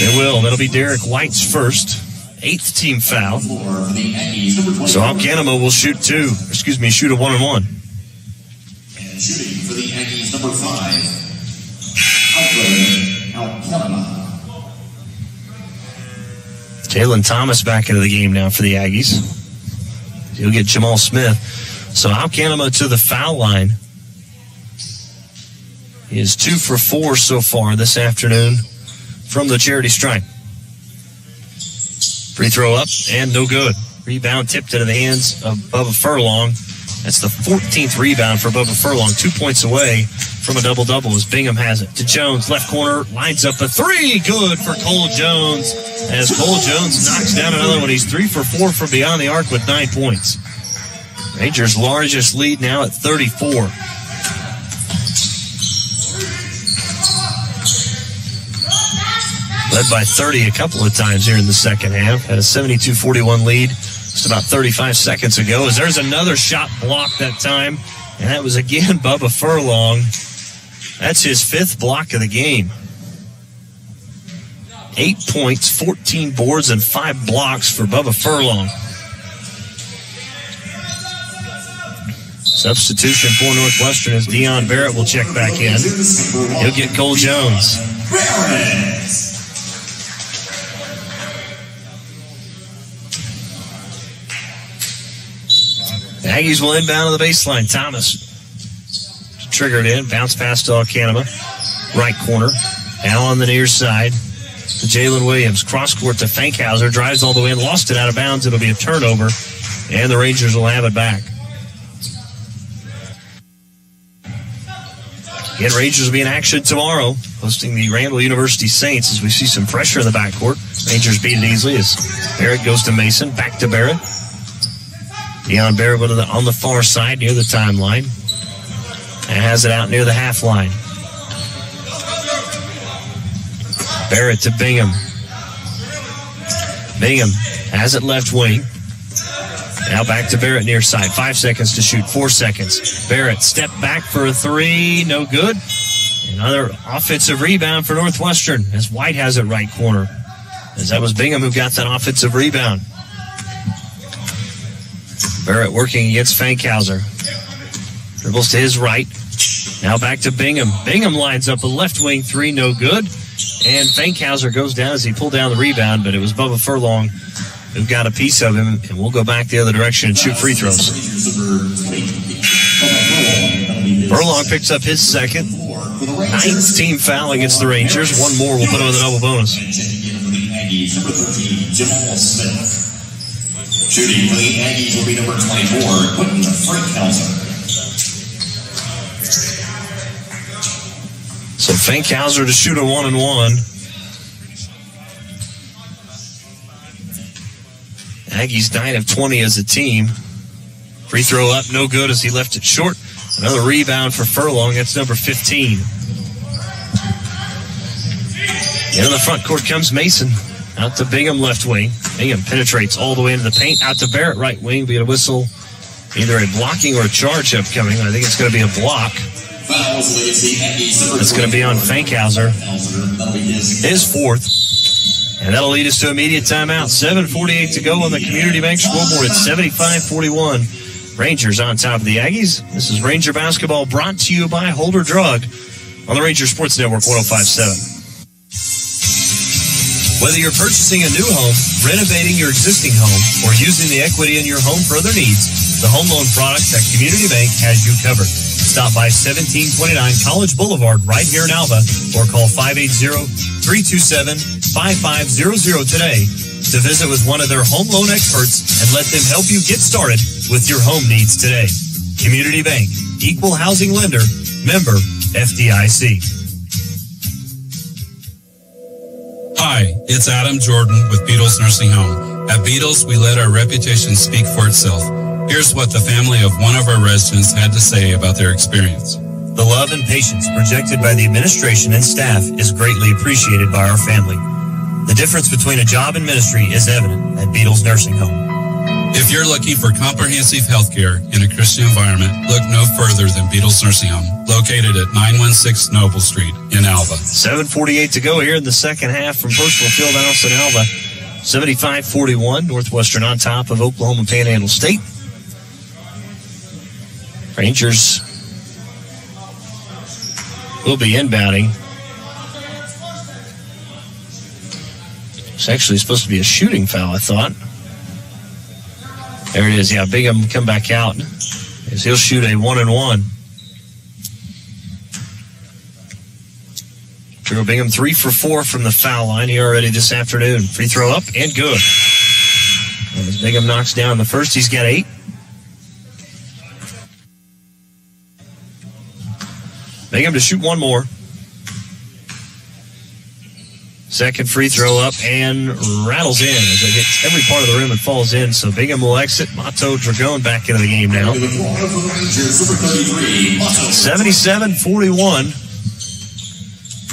It will. That'll be Derek White's first, 8th team foul. So Alcanema will shoot a 1-and-1. And shooting for the Aggies, number 5, Alcanema. Jalen Thomas back into the game now for the Aggies. He'll get Jamal Smith. So Alcanema to the foul line. He is 2 for 4 so far this afternoon from the charity stripe. Free throw up and no good. Rebound tipped into the hands of Bubba Furlong. That's the 14th rebound for Bubba Furlong. 2 points away from a double-double as Bingham has it. To Jones, left corner, lines up a 3. Good for Cole Jones. As Cole Jones knocks down another one. He's 3 for 4 from beyond the arc with 9 points. Rangers' largest lead now at 34. Led by 30 a couple of times here in the second half. Had a 72-41 lead just about 35 seconds ago. As there's another shot blocked that time. And that was again Bubba Furlong. That's his 5th block of the game. 8 points, 14 boards, and 5 blocks for Bubba Furlong. Substitution for Northwestern as Deion Barrett will check back in. He'll get Cole Jones. The Aggies will inbound to the baseline. Thomas triggered in, bounce pass to Alcanema. Right corner. Now on the near side to Jalen Williams. Cross court to Fankhauser. Drives all the way in, lost it out of bounds. It'll be a turnover, and the Rangers will have it back. Again, Rangers will be in action tomorrow, hosting the Randall University Saints as we see some pressure in the backcourt. Rangers beat it easily as Barrett goes to Mason, back to Barrett. Deion Barrett on the far side near the timeline. And has it out near the half line. Barrett to Bingham. Bingham has it left wing. Now back to Barrett near side. 5 seconds to shoot. 4 seconds. Barrett step back for a 3. No good. Another offensive rebound for Northwestern as White has it right corner. As that was Bingham who got that offensive rebound. Barrett working against Fankhauser. Dribbles to his right. Now back to Bingham. Bingham lines up a left wing 3. No good. And Fankhauser goes down as he pulled down the rebound, but it was Bubba Furlong who got a piece of him, and we'll go back the other direction and shoot free throws. Furlong picks up his second. 9th team foul against the Rangers. One more will put him in the double bonus. Shooting for the Aggies will be number 24, Quentin Fankhauser. So Fankhauser to shoot a 1-and-1. Aggies 9 of 20 as a team. Free throw up, no good as he left it short. Another rebound for Furlong. That's number 15. Into the front court comes Mason. Out to Bingham, left wing. Bingham penetrates all the way into the paint. Out to Barrett, right wing. Be a whistle, either a blocking or a charge upcoming. I think it's going to be a block. It's going to be on Fankhauser. His fourth. And that'll lead us to immediate timeout. 7:48 to go on the Community Bank scoreboard at 75-41. Rangers on top of the Aggies. This is Ranger basketball brought to you by Holder Drug on the Ranger Sports Network 105.7. Whether you're purchasing a new home, renovating your existing home, or using the equity in your home for other needs, the home loan products at Community Bank has you covered. Stop by 1729 College Boulevard right here in Alva or call 580-327-5500 today to visit with one of their home loan experts and let them help you get started with your home needs today. Community Bank, equal housing lender, member FDIC. Hi, it's Adam Jordan with Beatles Nursing Home. At Beatles, we let our reputation speak for itself. Here's what the family of one of our residents had to say about their experience. The love and patience projected by the administration and staff is greatly appreciated by our family. The difference between a job and ministry is evident at Beatles Nursing Home. If you're looking for comprehensive health care in a Christian environment, look no further than Beatles Nursing Home, located at 916 Noble Street in Alva. 7:48 to go here in the second half from Personal Fieldhouse in Alva. 75-41, Northwestern on top of Oklahoma Panhandle State. Rangers will be inbounding. It's actually supposed to be a shooting foul, I thought. There it is. Yeah, Bingham come back out as he'll shoot a 1-and-1. Drew Bingham 3 for 4 from the foul line here already this afternoon. Free throw up and good. As Bingham knocks down the first, he's got 8. Bingham to shoot one more. Second free throw up and rattles in as it hits every part of the rim and falls in. So Bingham will exit. Mato Dragon back into the game now. 77-41.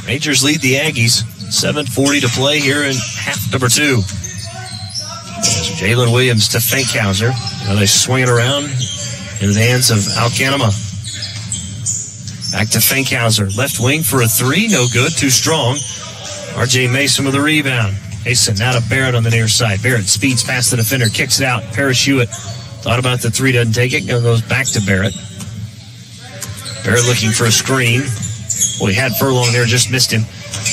Rangers lead the Aggies. 7:40 to play here in half number 2. There's Jalen Williams to Fankhauser. Now they swing it around into the hands of Alcanema. Back to Fankhauser. Left wing for a 3. No good. Too strong. R.J. Mason with a rebound. Mason now to Barrett on the near side. Barrett speeds past the defender. Kicks it out. Parachute. Thought about the 3. Doesn't take it. Goes back to Barrett. Barrett looking for a screen. Well, he had Furlong there. Just missed him.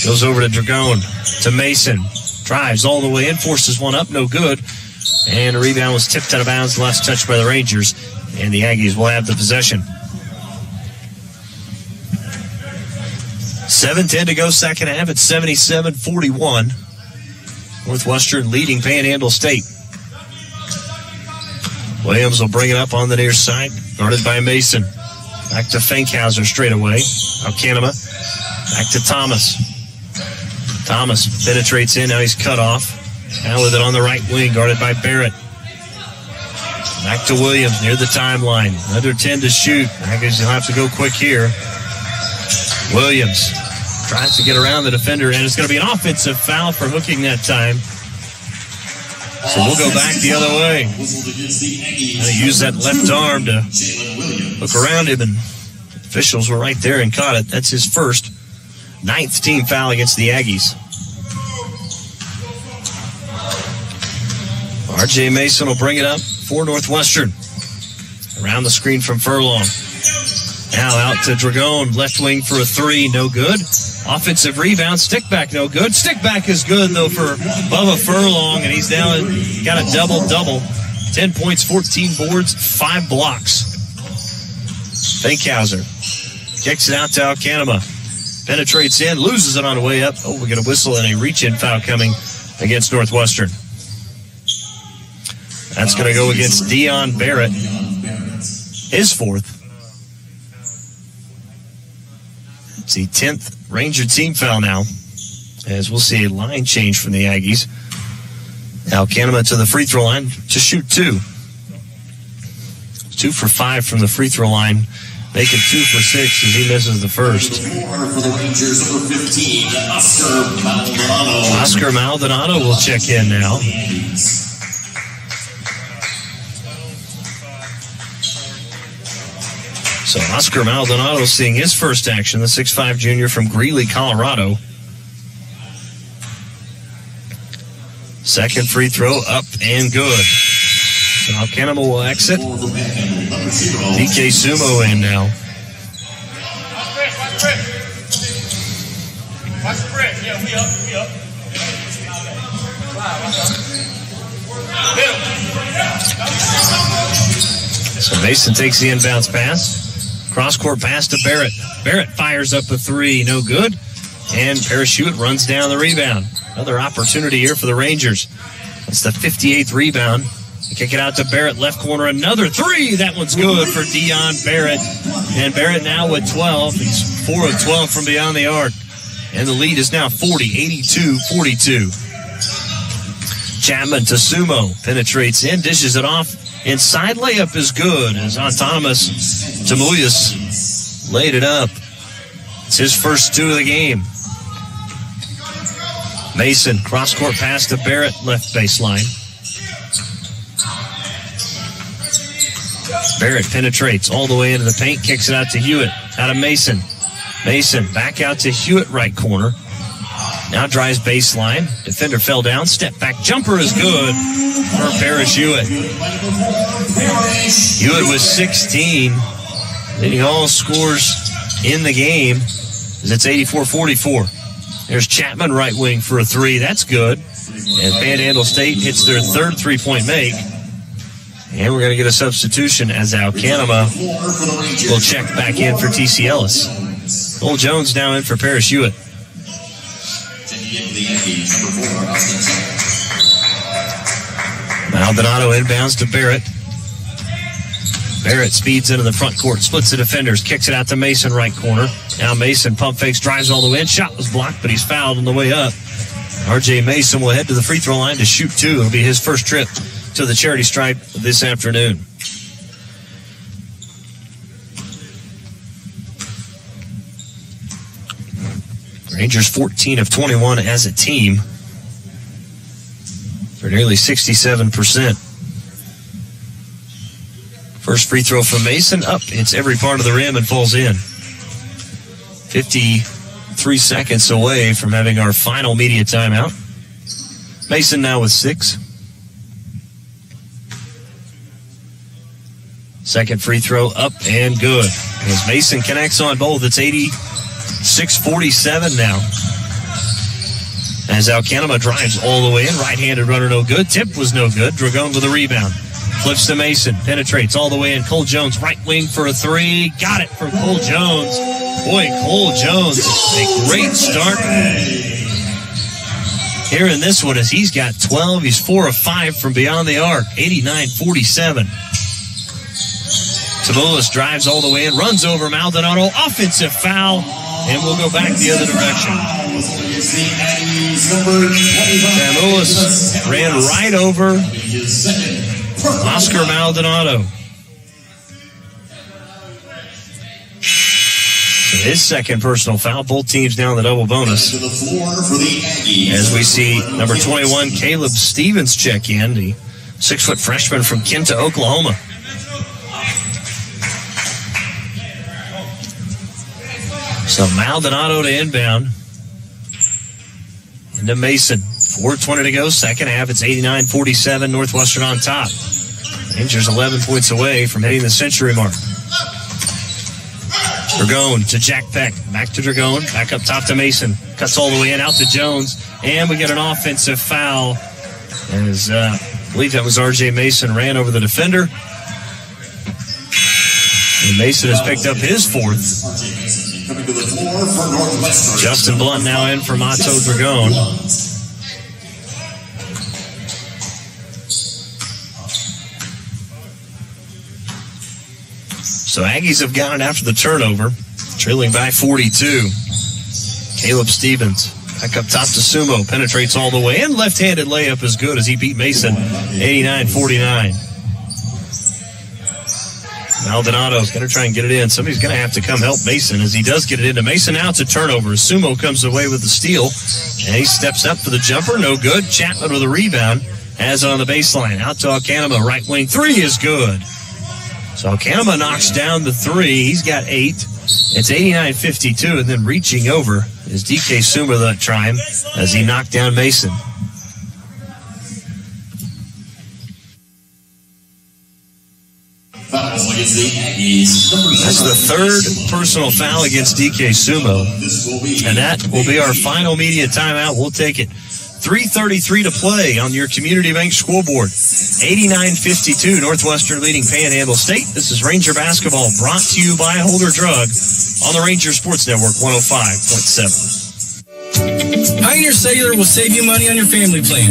Goes over to Dragon. To Mason. Drives all the way in. Forces one up. No good. And the rebound was tipped out of bounds. Last touch by the Rangers. And the Aggies will have the possession. 7:10 to go second half at 77-41. Northwestern leading Panhandle State. Williams will bring it up on the near side. Guarded by Mason. Back to Fankhauser straight away. Alcanema. Back to Thomas. Thomas penetrates in. Now he's cut off. Now with it on the right wing. Guarded by Barrett. Back to Williams near the timeline. Under 10 to shoot. I guess you'll have to go quick here. Williams tries to get around the defender, and it's going to be an offensive foul for hooking that time. So we'll go back the other way. They use that left arm to hook around him, and officials were right there and caught it. That's his first 9th team foul against the Aggies. R.J. Mason will bring it up for Northwestern. Around the screen from Furlong. Now out to Dragon, left wing for a 3, no good. Offensive rebound, stick back, no good. Stick back is good, though, for Bubba Furlong, and he's now got a double-double. 10 points, 14 boards, 5 blocks. Fankhauser kicks it out to Alcanema. Penetrates in, loses it on the way up. Oh, we get a whistle and a reach-in foul coming against Northwestern. That's going to go against Dion Barrett, his 4th. It's the 10th Ranger team foul now, as we'll see a line change from the Aggies. Alcanema to the free throw line to shoot 2. 2 for 5 from the free throw line making 2 for 6 as he misses the first. For the Rangers, number 15, Oscar Maldonado. Oscar Maldonado will check in now. So Oscar Maldonado seeing his first action, the 6'5 junior from Greeley, Colorado. Second free throw up and good. So Alcanema will exit. PK Sumo in now. Watch the break. Yeah, we up. So Mason takes the inbounds pass. Cross-court pass to Barrett. Barrett fires up a three. No good. And Parachute runs down the rebound. Another opportunity here for the Rangers. That's the 58th rebound. They kick it out to Barrett, left corner, another three. That one's good for Dion Barrett. And Barrett now with 12. He's 4 of 12 from beyond the arc. And the lead is now 82-42. Chapman to Sumo. Penetrates in, dishes it off. Inside layup is good as Autonomous Tamuyas laid it up. It's his first 2 of the game. Mason, cross-court pass to Barrett, left baseline. Barrett penetrates all the way into the paint, kicks it out to Hewitt, out of Mason. Mason back out to Hewitt, right corner. Now drives baseline. Defender fell down. Step back jumper is good for Parrish Hewitt. Hewitt was 16, leading all scores in the game as it's 84-44. There's Chapman right wing for a three. That's good. And Panhandle State hits their third three-point make. And we're going to get a substitution as Alcanema will check back in for TC Ellis. Cole Jones now in for Parrish Hewitt. Maldonado inbounds to Barrett. Barrett speeds into the front court, splits the defenders, kicks it out to Mason, right corner. Now Mason pump fakes, drives all the way in. Shot was blocked, but he's fouled on the way up. RJ Mason will head to the free throw line to shoot 2. It'll be his first trip to the charity stripe this afternoon. Rangers 14 of 21 as a team for nearly 67%. First free throw from Mason, up, hits every part of the rim and falls in. 53 seconds away from having our final media timeout. Mason now with 6. Second free throw up and good. As Mason connects on both, it's 86-47 now. As Alcanema drives all the way in, right-handed runner no good. Tip was no good. Dragon with a rebound. Flips to Mason, penetrates all the way in. Cole Jones, right wing for a three. Got it from Cole Jones. Boy, Cole Jones, a great start here in this one as he's got 12. He's 4 of 5 from beyond the arc. 89-47. Tamulis drives all the way in, runs over Maldonado. Offensive foul, and we'll go back the other direction. Tamulis ran right over Oscar Maldonado. So his second personal foul. Both teams now in the double bonus. As we see number 21, Caleb Stevens check in, the 6-foot freshman from Kinta, Oklahoma. So Maldonado to inbound. Into Mason. 4:20 to go, second half. It's 89-47, Northwestern on top. Rangers 11 points away from hitting the century mark. Dragon to Jack Peck. Back to Dragon. Back up top to Mason. Cuts all the way in, out to Jones. And we get an offensive foul. As I believe that was RJ Mason, ran over the defender. And Mason has picked up his 4th. Coming to the floor for Northwestern. Justin Blunt now in for Mato Dragon. So Aggies have got it after the turnover, trailing by 42. Caleb Stevens back up top to Sumo, penetrates all the way, and left-handed layup is good as he beat Mason 89-49. Maldonado's going to try and get it in. Somebody's going to have to come help Mason as he does get it into Mason. Now it's a turnover. Sumo comes away with the steal, and he steps up for the jumper. No good. Chapman with a rebound. Has it on the baseline. Out to Alcanema. Right wing three is good. So Alcanema knocks down the three. He's got 8. It's 89-52, and then reaching over is DK Sumo that time as he knocked down Mason. That's the third personal foul against DK Sumo, and that will be our final media timeout. We'll take it. 3:33 to play on your Community Bank scoreboard. 89-52, Northwestern leading Panhandle State. This is Ranger basketball brought to you by Holder Drug on the Ranger Sports Network 105.7. Pioneer Cellular will save you money on your family plan.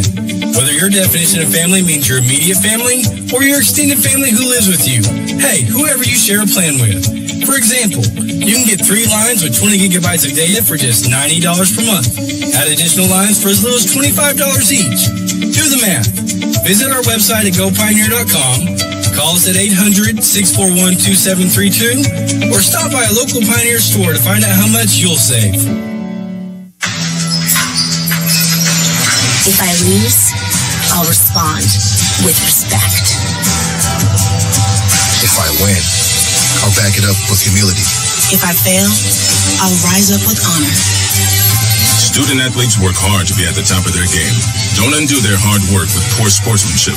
Whether your definition of family means your immediate family or your extended family who lives with you. Hey, whoever you share a plan with. For example, you can get 3 lines with 20 gigabytes of data for just $90 per month. Add additional lines for as little as $25 each. Do the math. Visit our website at gopioneer.com. Call us at 800-641-2732 or stop by a local Pioneer store to find out how much you'll save. If I lose, I'll respond with respect. If I win, I'll back it up with humility. If I fail, I'll rise up with honor. Student athletes work hard to be at the top of their game. Don't undo their hard work with poor sportsmanship.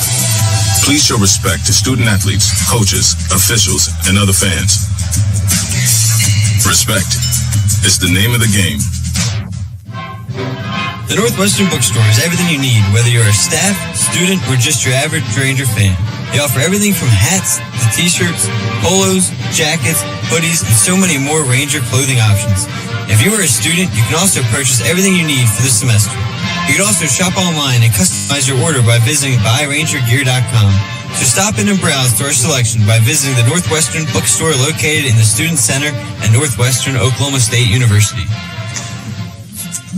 Please show respect to student athletes, coaches, officials, and other fans. Respect. It's the name of the game. The Northwestern Bookstore is everything you need, whether you're a staff, student, or just your average Ranger fan. They offer everything from hats to t-shirts, polos, jackets, hoodies, and so many more Ranger clothing options. If you are a student, you can also purchase everything you need for this semester. You can also shop online and customize your order by visiting buyrangergear.com. So stop in and browse through our selection by visiting the Northwestern Bookstore located in the Student Center at Northwestern Oklahoma State University.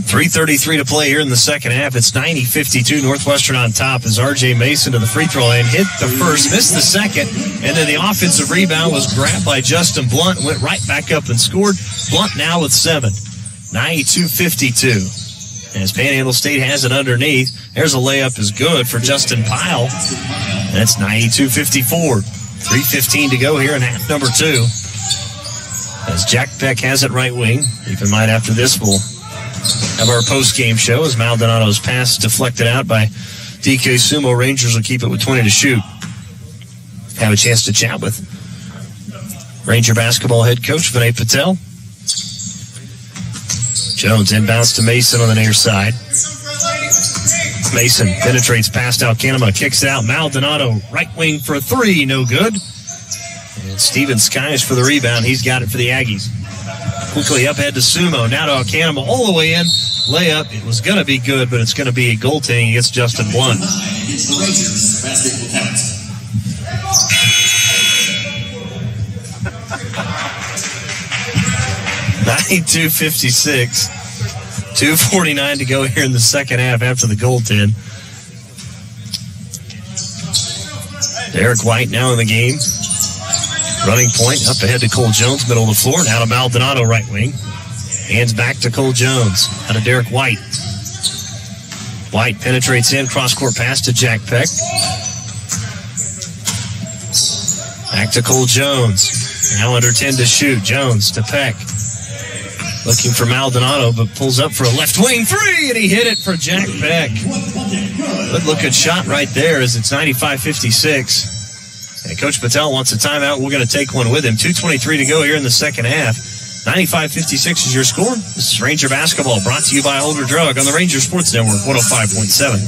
3:33 to play here in the second half. It's 90-52, Northwestern on top as R.J. Mason to the free throw line. Hit the first, missed the second, and then the offensive rebound was grabbed by Justin Blunt and went right back up and scored. Blunt now with 7. 92-52. As Panhandle State has it underneath, there's a layup is good for Justin Pyle. And it's 92-54. 3:15 to go here in half number 2. As Jack Peck has it right wing. Keep in mind after this we'll have our post-game show as Maldonado's pass deflected out by DK Sumo. Rangers will keep it with 20 to shoot. Have a chance to chat with Ranger basketball head coach Vinay Patel. Jones inbounds to Mason on the near side. Mason penetrates past Alcanema, kicks it out. Maldonado right wing for a 3, no good. And Steven Skies for the rebound. He's got it for the Aggies. Quickly up ahead to Sumo. Now to Alcanema all the way in. Layup. It was going to be good, but it's going to be a goaltending against Justin Blunt. It's the Rangers basketball count. 92-56. 2:49 to go here in the second half after the goaltend. Derek White now in the game. Running point up ahead to Cole Jones, middle of the floor. Now to Maldonado, right wing. Hands back to Cole Jones. Out of Derek White. White penetrates in, cross-court pass to Jack Peck. Back to Cole Jones. Now under 10 to shoot. Jones to Peck. Looking for Maldonado, but pulls up for a left wing 3, and he hit it for Jack Peck. Good looking shot right there as it's 95-56. And Coach Patel wants a timeout. We're going to take one with him. 2:23 to go here in the second half. 95-56 is your score. This is Ranger basketball brought to you by Holder Drug on the Ranger Sports Network 105.7.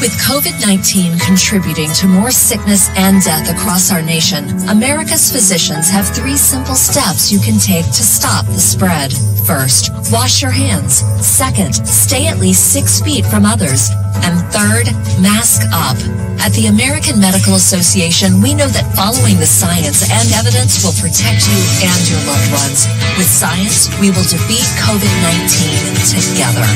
With COVID-19 contributing to more sickness and death across our nation, America's physicians have 3 simple steps you can take to stop the spread. First, wash your hands. Second, stay at least 6 feet from others. And third, mask up. At the American Medical Association, we know that following the science and evidence will protect you and your loved ones. With science, we will defeat COVID-19 together.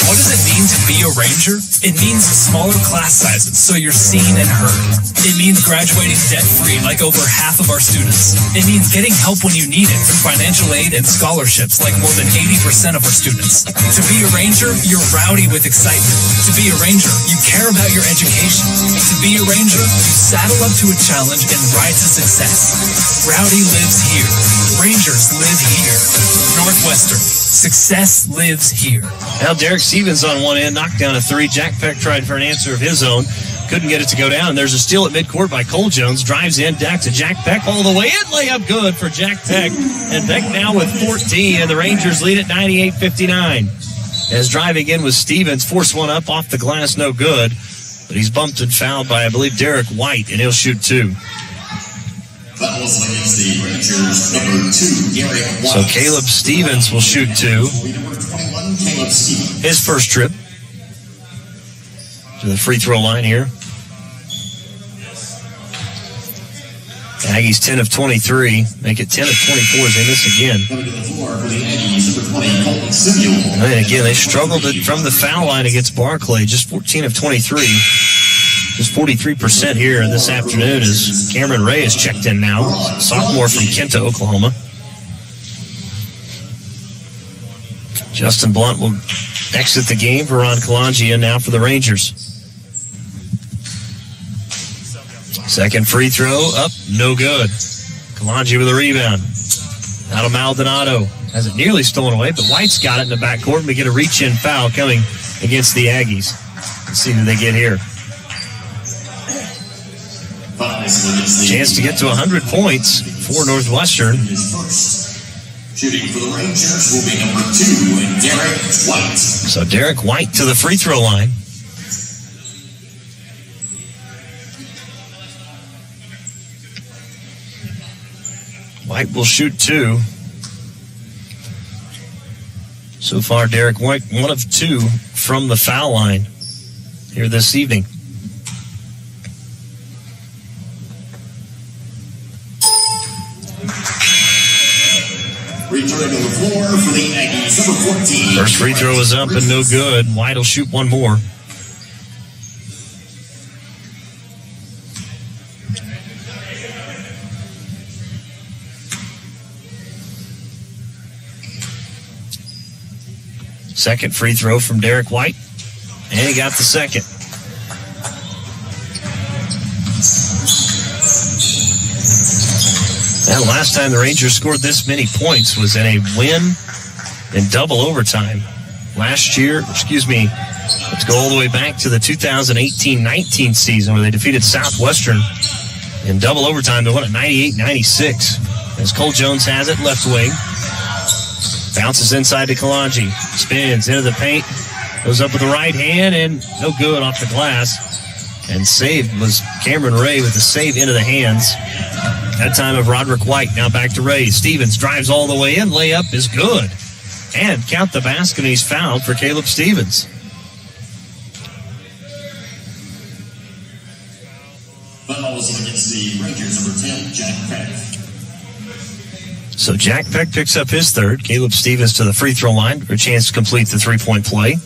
What does it mean to be a Ranger? It means smaller class sizes so you're seen and heard. It means graduating debt-free like over half of our students. It means getting help when you need it through financial aid and scholarships like more than 80% of our students. To be a Ranger, you're rowdy with excitement. To be a Ranger, you care about your education. To be a Ranger, you saddle up to a challenge and ride to success. Rowdy lives here. Rangers live here. Northwestern. Success lives here. Now Derek Stevens on one end, knocked down a three. Jack Peck tried for an answer of his own. Couldn't get it to go down. There's a steal at midcourt by Cole Jones. Drives in, back to Jack Peck all the way in. Layup good for Jack Peck. And Peck now with 14, and the Rangers lead at 98-59. As driving in with Stevens, forced one up off the glass, no good. But he's bumped and fouled by, I believe, Derek White, and he'll shoot two. Fouls against the Rangers, number 2, Derek White. So Caleb Stevens will shoot two. His first trip to the free throw line here. Aggies 10 of 23. Make it 10 of 24 as they miss again. And again, they struggled from the foul line against Barclay. Just 14 of 23. Just 43% here this afternoon as Cameron Ray is checked in now. Sophomore from Kenta, Oklahoma. Justin Blunt will exit the game for Ron Kalangia now for the Rangers. Second free throw up, no good. Kalangia with a rebound. Out of Maldonado. Has it nearly stolen away, but White's got it in the backcourt, and we get a reach-in foul coming against the Aggies. Let's see who they get here. Chance to get to 100 points for Northwestern. Shooting for the Rangers will be number 2, Derek White. So Derek White to the free throw line. White will shoot two. So far, Derek White, 1 of 2 from the foul line here this evening. Returning to the floor for the Aggies, number 14. First free throw is up and no good. White will shoot one more. Second free throw from Derek White. And he got the second. That last time the Rangers scored this many points was in a win in double overtime. Let's go all the way back to the 2018-19 season where they defeated Southwestern in double overtime. They won at 98-96. As Cole Jones has it, left wing. Bounces inside to Kalanji. Spins into the paint. Goes up with the right hand and no good off the glass. And saved was Cameron Ray with the save into the hands. That time of Roderick White. Now back to Ray. Stevens drives all the way in. Layup is good. And count the basket, and he's fouled for Caleb Stevens. Fouls against the Rangers, number 10, Jack Peck. So Jack Peck picks up his third. Caleb Stevens to the free throw line for a chance to complete the three-point play.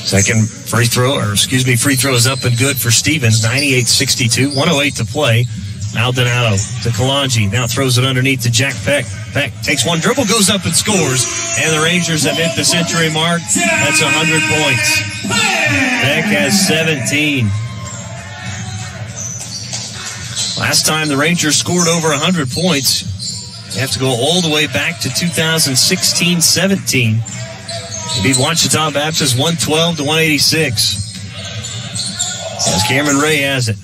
Second free throw is up and good for Stevens. 98-62, 1:08 to play. Maldonado to Kalanji. Now throws it underneath to Jack Peck. Peck takes one dribble, goes up and scores. And the Rangers have hit the century mark. That's 100 points. Peck has 17. Last time the Rangers scored over 100 points, you have to go all the way back to 2016-17. They beat Ouachita Baptist 112-186. As Cameron Ray has it.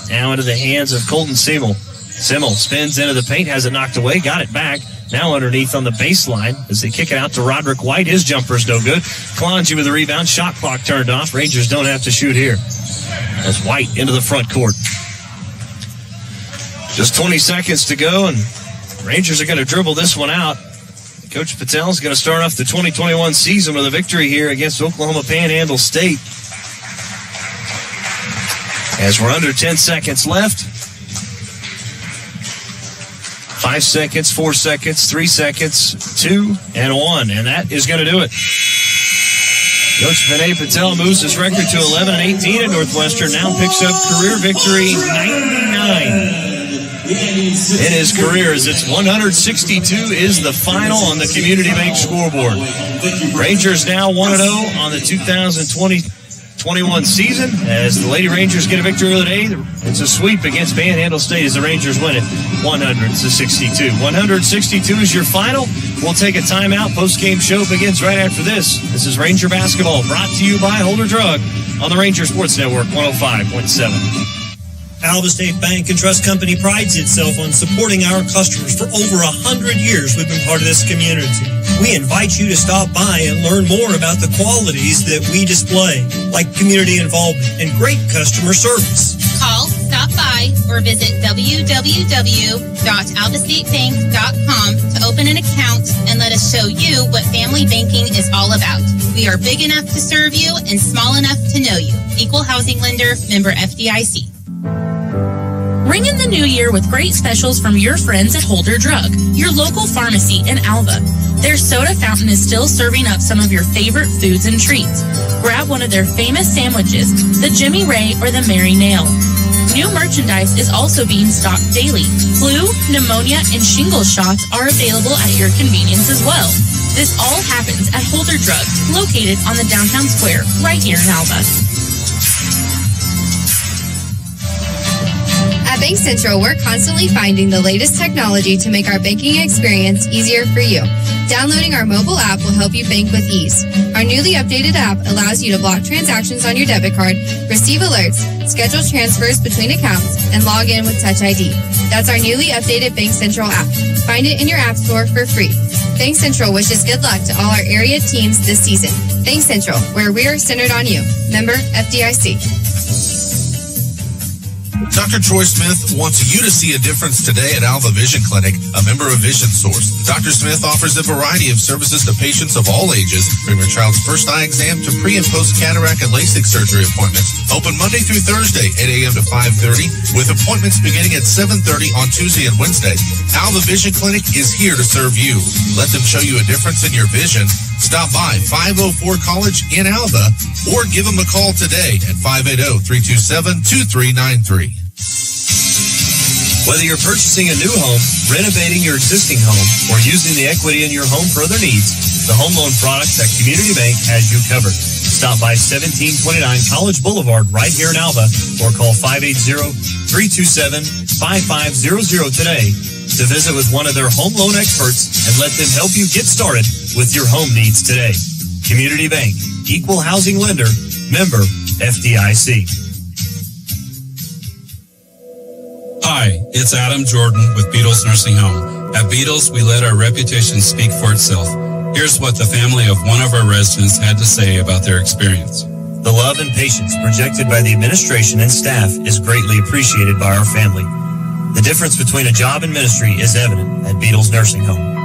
Now into the hands of Colton Simmel. Simmel spins into the paint, has it knocked away, got it back. Now underneath on the baseline as they kick it out to Roderick White. His jumper's no good. Kalanji with the rebound. Shot clock turned off. Rangers don't have to shoot here. As White into the front court. Just 20 seconds to go, and Rangers are going to dribble this one out. Coach Patel's going to start off the 2021 season with a victory here against Oklahoma Panhandle State. As we're under 10 seconds left. 5 seconds, 4 seconds, 3 seconds, 2, and 1. And that is going to do it. Coach Vinay Patel moves his record to 11-18 at Northwestern. Now picks up career victory 99. In his career, as it's 162 is the final on the Community Bank scoreboard. Rangers now 1-0 on the 2020-21 season. As the Lady Rangers get a victory today, it's a sweep against Panhandle State as the Rangers win it 100-62. 162 is your final. We'll take a timeout. Post-game show begins right after this. This is Ranger Basketball, brought to you by Holder Drug on the Ranger Sports Network 105.7. Alva State Bank and Trust Company prides itself on supporting our customers. For over 100 years, we've been part of this community. We invite you to stop by and learn more about the qualities that we display, like community involvement and great customer service. Call, stop by, or visit www.alvastatebank.com to open an account and let us show you what family banking is all about. We are big enough to serve you and small enough to know you. Equal housing lender, member FDIC. Ring in the new year with great specials from your friends at Holder Drug, your local pharmacy in Alva. Their soda fountain is still serving up some of your favorite foods and treats. Grab one of their famous sandwiches, the Jimmy Ray or the Mary Nail. New merchandise is also being stocked daily. Flu, pneumonia, and shingles shots are available at your convenience as well. This all happens at Holder Drug, located on the downtown square, right here in Alva. At Bank Central, we're constantly finding the latest technology to make our banking experience easier for you. Downloading our mobile app will help you bank with ease. Our newly updated app allows you to block transactions on your debit card, receive alerts, schedule transfers between accounts, and log in with Touch ID. That's our newly updated Bank Central app. Find it in your app store for free. Bank Central wishes good luck to all our area teams this season. Bank Central, where we are centered on you. Member FDIC. Dr. Troy Smith wants you to see a difference today at Alva Vision Clinic, a member of Vision Source. Dr. Smith offers a variety of services to patients of all ages, from your child's first eye exam to pre- and post-cataract and LASIK surgery appointments. Open Monday through Thursday, 8 a.m. to 5:30, with appointments beginning at 7:30 on Tuesday and Wednesday. Alva Vision Clinic is here to serve you. Let them show you a difference in your vision. Stop by 504 College in Alva or give them a call today at 580-327-2393. Whether you're purchasing a new home, renovating your existing home, or using the equity in your home for other needs, the home loan products at Community Bank has you covered. Stop by 1729 College Boulevard right here in Alva or call 580-327-5500 today to visit with one of their home loan experts and let them help you get started with your home needs today. Community Bank, equal housing lender, member FDIC. Hi, it's Adam Jordan with Beatles Nursing Home. At Beatles, we let our reputation speak for itself. Here's what the family of one of our residents had to say about their experience. The love and patience projected by the administration and staff is greatly appreciated by our family. The difference between a job and ministry is evident at Beatles Nursing Home.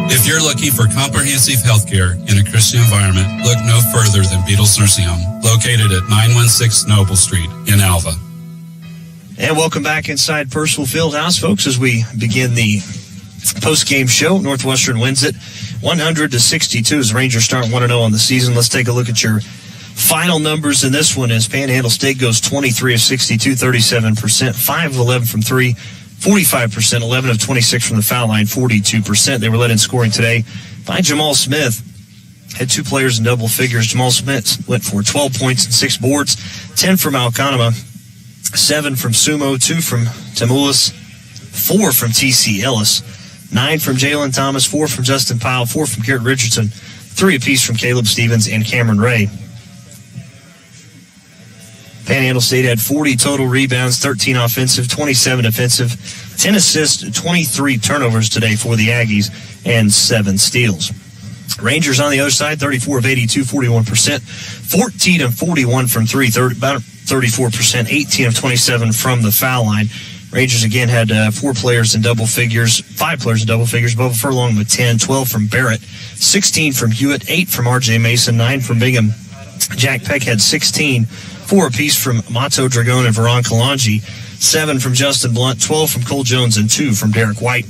If you're looking for comprehensive health care in a Christian environment, look no further than Beatles Nursing Home, located at 916 Noble Street in Alva. And welcome back inside Purcell Fieldhouse, folks, as we begin the post-game show. Northwestern wins it 100-62 as the Rangers start 1-0 on the season. Let's take a look at your final numbers in this one as Panhandle State goes 23 of 62, 37%, 5 of 11 from 3, 45%, 11 of 26 from the foul line, 42%. They were led in scoring today by Jamal Smith. Had two players in double figures. Jamal Smith went for 12 points and 6 boards, 10 from Alcanama, 7 from Sumo, 2 from Tamulis, 4 from T.C. Ellis, 9 from Jalen Thomas, 4 from Justin Powell, 4 from Garrett Richardson, 3 apiece from Caleb Stevens and Cameron Ray. Panhandle State had 40 total rebounds, 13 offensive, 27 defensive, 10 assists, 23 turnovers today for the Aggies, and 7 steals. Rangers on the other side, 34 of 82, 41%, 14 of 41 from 3, about 34%, 18 of 27 from the foul line. Rangers again had 4 players in double figures, 5 players in double figures, Bubba Furlong with 10, 12 from Barrett, 16 from Hewitt, 8 from R.J. Mason, 9 from Bingham. Jack Peck had 16, 4 apiece from Mato Dragon and Veron Kalanji, 7 from Justin Blunt, 12 from Cole Jones, and 2 from Derek White.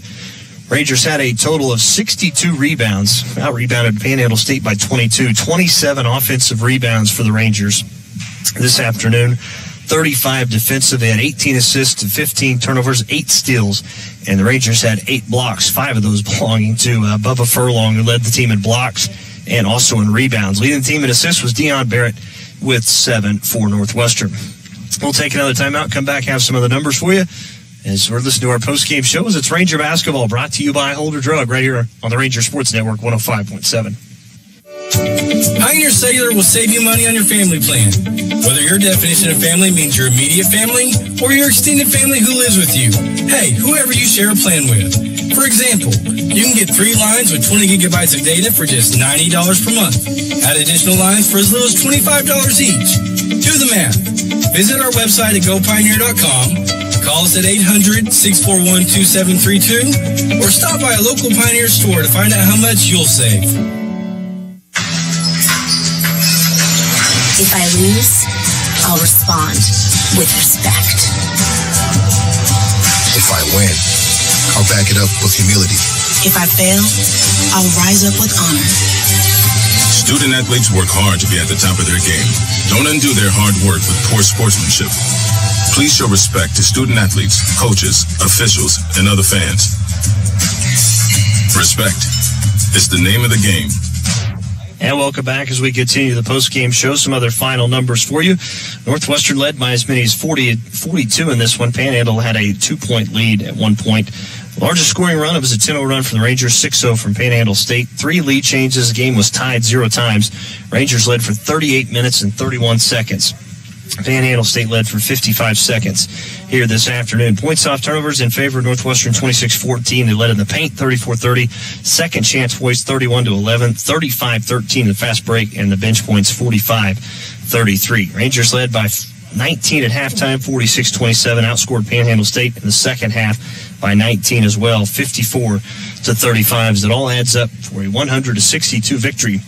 Rangers had a total of 62 rebounds, out-rebounded Panhandle State by 22, 27 offensive rebounds for the Rangers this afternoon, 35 defensive. They had 18 assists and 15 turnovers, 8 steals, and the Rangers had 8 blocks, 5 of those belonging to Bubba Furlong, who led the team in blocks and also in rebounds. Leading the team in assists was Deion Barrett with 7 for Northwestern. We'll take another timeout, come back, have some other numbers for you as we're listening to our post-game shows. It's Ranger Basketball, brought to you by Holder Drug, right here on the Ranger Sports Network 105.7. Pioneer Cellular will save you money on your family plan. Whether your definition of family means your immediate family or your extended family who lives with you. Hey, whoever you share a plan with. For example, you can get 3 lines with 20 gigabytes of data for just $90 per month. Add additional lines for as little as $25 each. Do the math. Visit our website at gopioneer.com. Call us at 800-641-2732 or stop by a local Pioneer store to find out how much you'll save. If I lose, I'll respond with respect. If I win, I'll back it up with humility. If I fail, I'll rise up with honor. Student athletes work hard to be at the top of their game. Don't undo their hard work with poor sportsmanship. Please show respect to student athletes, coaches, officials, and other fans. Respect is the name of the game. And welcome back as we continue the post-game show. Some other final numbers for you. Northwestern led by as many as 42 in this one. Panhandle had a 2-point lead at one point. Largest scoring run, it was a 10-0 run from the Rangers, 6-0 from Panhandle State. 3 lead changes. The game was tied 0 times. Rangers led for 38 minutes and 31 seconds. Panhandle State led for 55 seconds here this afternoon. Points off turnovers in favor of Northwestern, 26-14. They led in the paint, 34-30. Second chance points, 31-11. 35-13 the fast break, and the bench points, 45-33. Rangers led by 19 at halftime, 46-27. Outscored Panhandle State in the second half by 19 as well, 54-35. It all adds up for a 100-62 victory.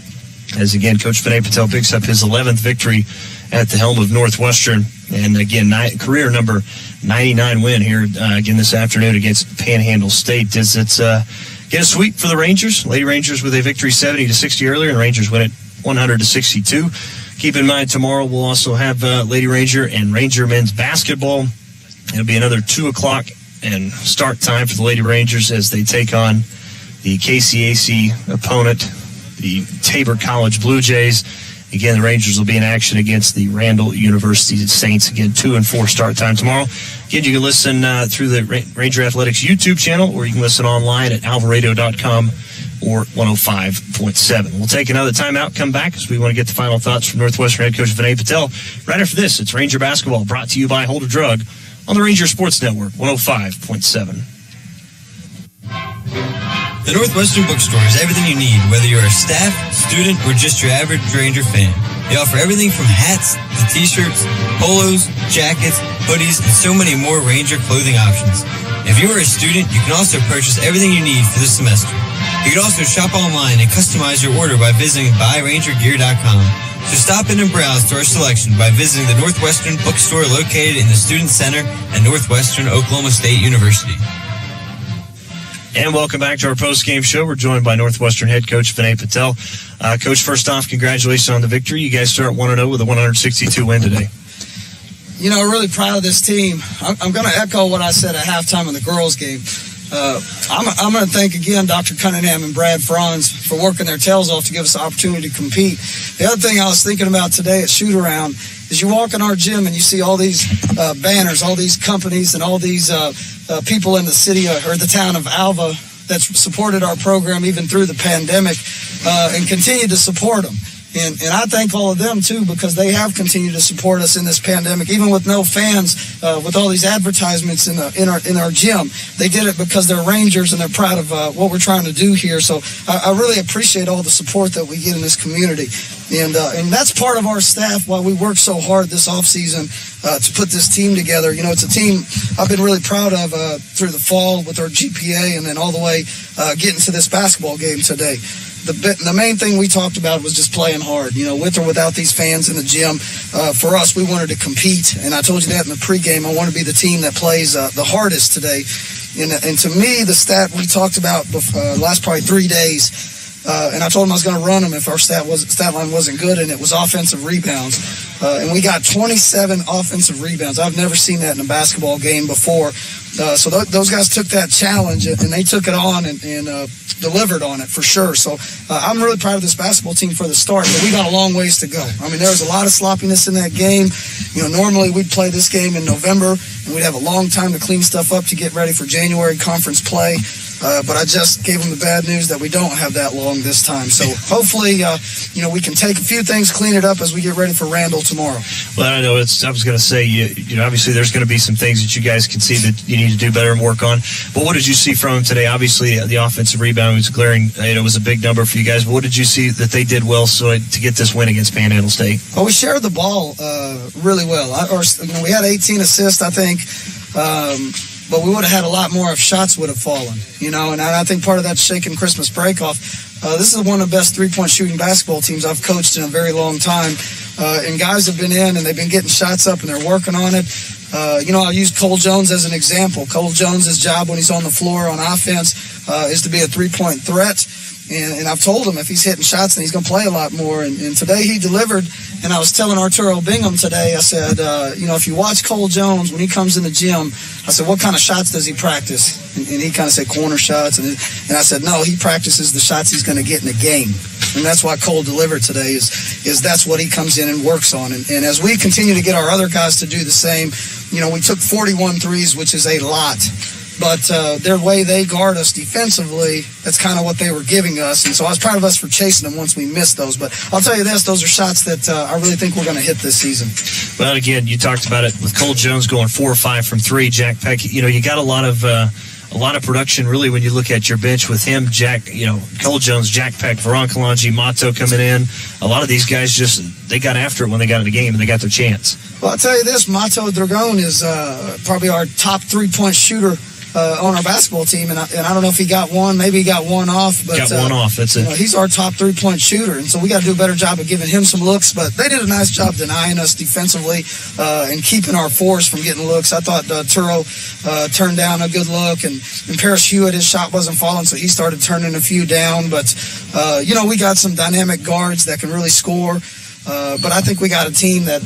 As again, Coach Vinay Patel picks up his 11th victory at the helm of Northwestern. And again, career number 99 win here again this afternoon against Panhandle State. It's get a sweep for the Rangers. Lady Rangers with a victory 70-60 earlier, and Rangers win it 100-62. Keep in mind, tomorrow we'll also have Lady Ranger and Ranger men's basketball. It'll be another 2 o'clock and start time for the Lady Rangers as they take on the KCAC opponent, the Tabor College Blue Jays. Again, the Rangers will be in action against the Randall University Saints. Again, 2 and 4 start time tomorrow. Again, you can listen through the Ranger Athletics YouTube channel, or you can listen online at alvaradio.com or 105.7. We'll take another timeout, come back, as we want to get the final thoughts from Northwestern head coach Vinay Patel. Right after this, it's Ranger Basketball, brought to you by Holder Drug on the Ranger Sports Network, 105.7. The Northwestern Bookstore is everything you need, whether you're a staff, student, or just your average Ranger fan. They offer everything from hats to t-shirts, polos, jackets, hoodies, and so many more Ranger clothing options. If you are a student, you can also purchase everything you need for this semester. You can also shop online and customize your order by visiting buyrangergear.com. So stop in and browse to our selection by visiting the Northwestern Bookstore located in the Student Center at Northwestern Oklahoma State University. And welcome back to our post-game show. We're joined by Northwestern head coach Vinay Patel. Coach, first off, congratulations on the victory. You guys start 1-0 with a 162 win today. You know, really proud of this team. I'm going to echo what I said at halftime in the girls' game. I'm going to thank again Dr. Cunningham and Brad Franz for working their tails off to give us the opportunity to compete. The other thing I was thinking about today at shoot-around is you walk in our gym and you see all these banners, all these companies, and all these people in the city or the town of Alva that's supported our program even through the pandemic and continue to support them. And I thank all of them, too, because they have continued to support us in this pandemic, even with no fans, with all these advertisements in our gym. They did it because they're Rangers and they're proud of what we're trying to do here. So I really appreciate all the support that we get in this community. And that's part of our staff, why we work so hard this offseason to put this team together. You know, it's a team I've been really proud of through the fall with our GPA and then all the way getting to this basketball game today. the main thing we talked about was just playing hard. With or without these fans in the gym, for us, we wanted to compete. And I told you that in the pregame. I want to be the team that plays the hardest today. And to me, the stat we talked about last probably 3 days, and I told him I was going to run them if our stat line wasn't good, and it was offensive rebounds. And we got 27 offensive rebounds. I've never seen that in a basketball game before. So those guys took that challenge, and they took it on and delivered on it for sure. So I'm really proud of this basketball team for the start, but we got a long ways to go. I mean, there was a lot of sloppiness in that game. Normally we'd play this game in November, and we'd have a long time to clean stuff up to get ready for January conference play. But I just gave them the bad news that we don't have that long this time. So hopefully, we can take a few things, clean it up as we get ready for Randall tomorrow. Well, I know I was going to say, obviously there's going to be some things that you guys can see that you need to do better and work on. But what did you see from them today? Obviously, the offensive rebound was glaring. It was a big number for you guys. But what did you see that they did well to get this win against Panhandle State? Well, we shared the ball really well. We had 18 assists, I think. But we would have had a lot more if shots would have fallen, and I think part of that's shaking Christmas break off. This is one of the best three-point shooting basketball teams I've coached in a very long time, and guys have been in and they've been getting shots up and they're working on it. I'll use Cole Jones as an example. Cole Jones' job when he's on the floor on offense is to be a three-point threat. And I've told him if he's hitting shots, then he's going to play a lot more. And today he delivered. And I was telling Arturo Bingham today, I said, if you watch Cole Jones, when he comes in the gym, I said, what kind of shots does he practice? And he kind of said corner shots. And I said, no, he practices the shots he's going to get in the game. And that's why Cole delivered today is that's what he comes in and works on. And as we continue to get our other guys to do the same, we took 41 threes, which is a lot. But their way they guard us defensively, that's kind of what they were giving us. And so I was proud of us for chasing them once we missed those. But I'll tell you this, those are shots that I really think we're going to hit this season. Well, again, you talked about it with Cole Jones going 4 or 5 from 3. Jack Peck, you got a lot of production really when you look at your bench with him, Cole Jones, Jack Peck, Veron Kalanji, Mato coming in. A lot of these guys they got after it when they got in the game and they got their chance. Well, I'll tell you this, Mato Dragon is probably our top three-point shooter on our basketball team, and I don't know if he got one. Maybe he got one off. But, got one off, that's it. He's our top three-point shooter, and so we got to do a better job of giving him some looks. But they did a nice job denying us defensively and keeping our fours from getting looks. I thought Turo turned down a good look, and Paris Hewitt, his shot wasn't falling, so he started turning a few down. But, we got some dynamic guards that can really score. But I think we got a team that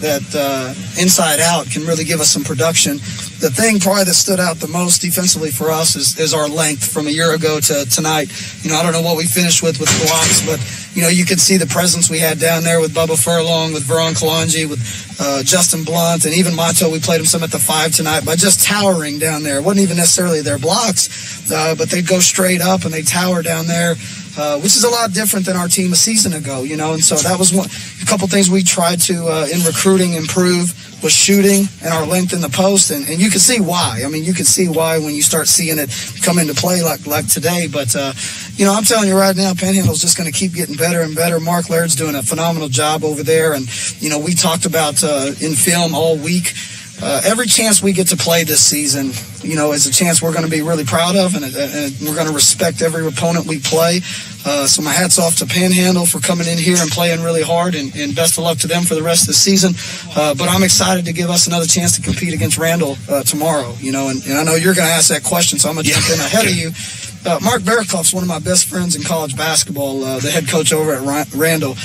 inside out can really give us some production. The thing probably that stood out the most defensively for us is our length from a year ago to tonight. I don't know what we finished with blocks, but you could see the presence we had down there with Bubba Furlong, with Veron Kalanji, with Justin Blunt, and even Mato. We played him some at the 5 tonight by just towering down there. It wasn't even necessarily their blocks, but they'd go straight up and they'd tower down there. Which is a lot different than our team a season ago, and so that was a couple things we tried to, in recruiting, improve, was shooting and our length in the post, and you can see why. I mean, you can see why when you start seeing it come into play like today, but, I'm telling you right now, Panhandle's just going to keep getting better and better. Mark Laird's doing a phenomenal job over there, and, we talked about in film all week. Every chance we get to play this season, is a chance we're going to be really proud of, and we're going to respect every opponent we play. So my hat's off to Panhandle for coming in here and playing really hard, and best of luck to them for the rest of the season. But I'm excited to give us another chance to compete against Randall tomorrow, and I know you're going to ask that question, so I'm going to jump in ahead of you. Mark Barakoff's one of my best friends in college basketball, the head coach over at Randall.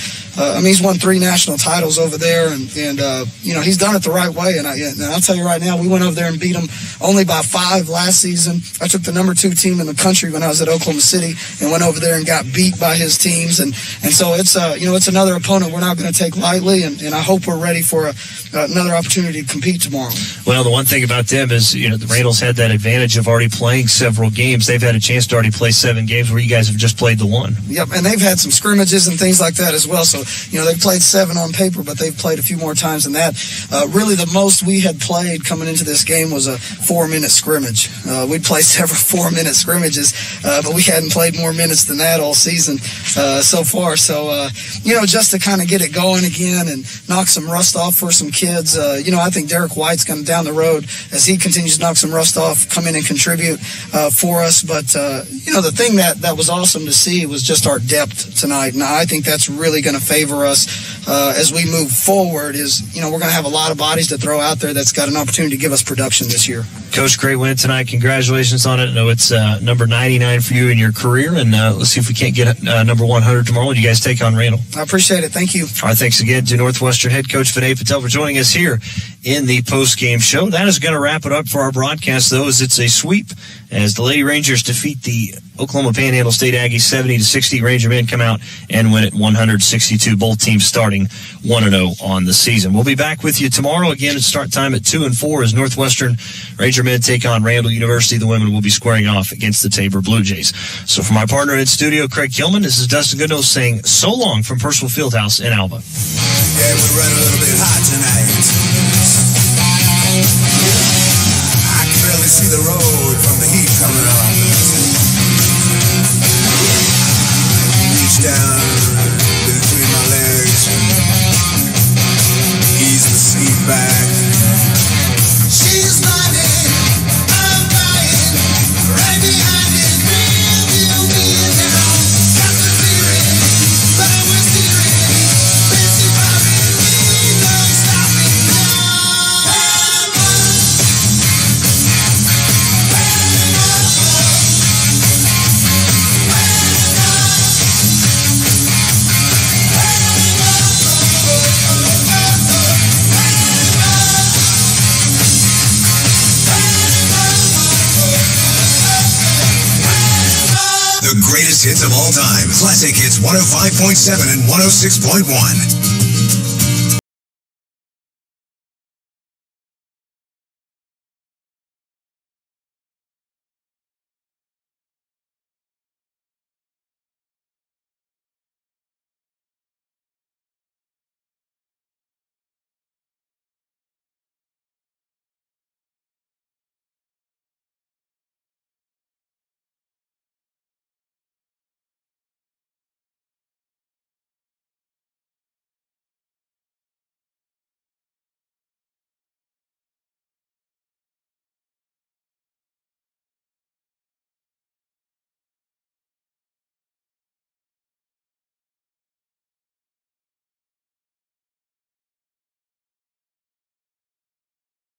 He's won 3 national titles over there, and he's done it the right way. And I'll tell you right now, we went over there and beat them only by 5 last season. I took the number 2 team in the country when I was at Oklahoma City and went over there and got beat by his teams. And so it's it's another opponent we're not going to take lightly, and I hope we're ready for another opportunity to compete tomorrow. Well, the one thing about them is, the Randall's had that advantage of already playing several games. They've had a chance to already play 7 games where you guys have just played the 1. Yep, and they've had some scrimmages and things like that as well. So So, they've played 7 on paper, but they've played a few more times than that. Really, the most we had played coming into this game was a 4-minute scrimmage. We'd played several 4-minute scrimmages, but we hadn't played more minutes than that all season so far. So, just to kind of get it going again and knock some rust off for some kids. I think Derek White's going to, down the road, as he continues to knock some rust off, come in and contribute for us. But, the thing that was awesome to see was just our depth tonight. And I think that's really going to favor us as we move forward is, we're going to have a lot of bodies to throw out there that's got an opportunity to give us production this year. Coach, great win tonight. Congratulations on it. I know it's number 99 for you in your career, and let's see if we can't get number 100 tomorrow when you guys take on Randall. I appreciate it. Thank you. All right, thanks again to Northwestern head coach Vinay Patel for joining us here in the post-game show. That is going to wrap it up for our broadcast, though, as it's a sweep as the Lady Rangers defeat the Oklahoma Panhandle State Aggies 70-60. Ranger men come out and win at 162. Both teams starting 1-0 on the season. We'll be back with you tomorrow. Again, at start time at 2 and 4 as Northwestern Ranger men take on Randall University. The women will be squaring off against the Tabor Blue Jays. So for my partner in studio, Craig Kilman, this is Dustin Goodnow saying so long from Percival Fieldhouse in Alva. Yeah, we're running a little bit hot tonight. I can barely see the road from the heat coming on. Reach down between my legs, ease the seat back. She's running, I'm dying, right behind it, real me down. Got the feeling, but we're steering, busy driving me, no stopping now. The greatest hits of all time. Classic Hits 105.7 and 106.1.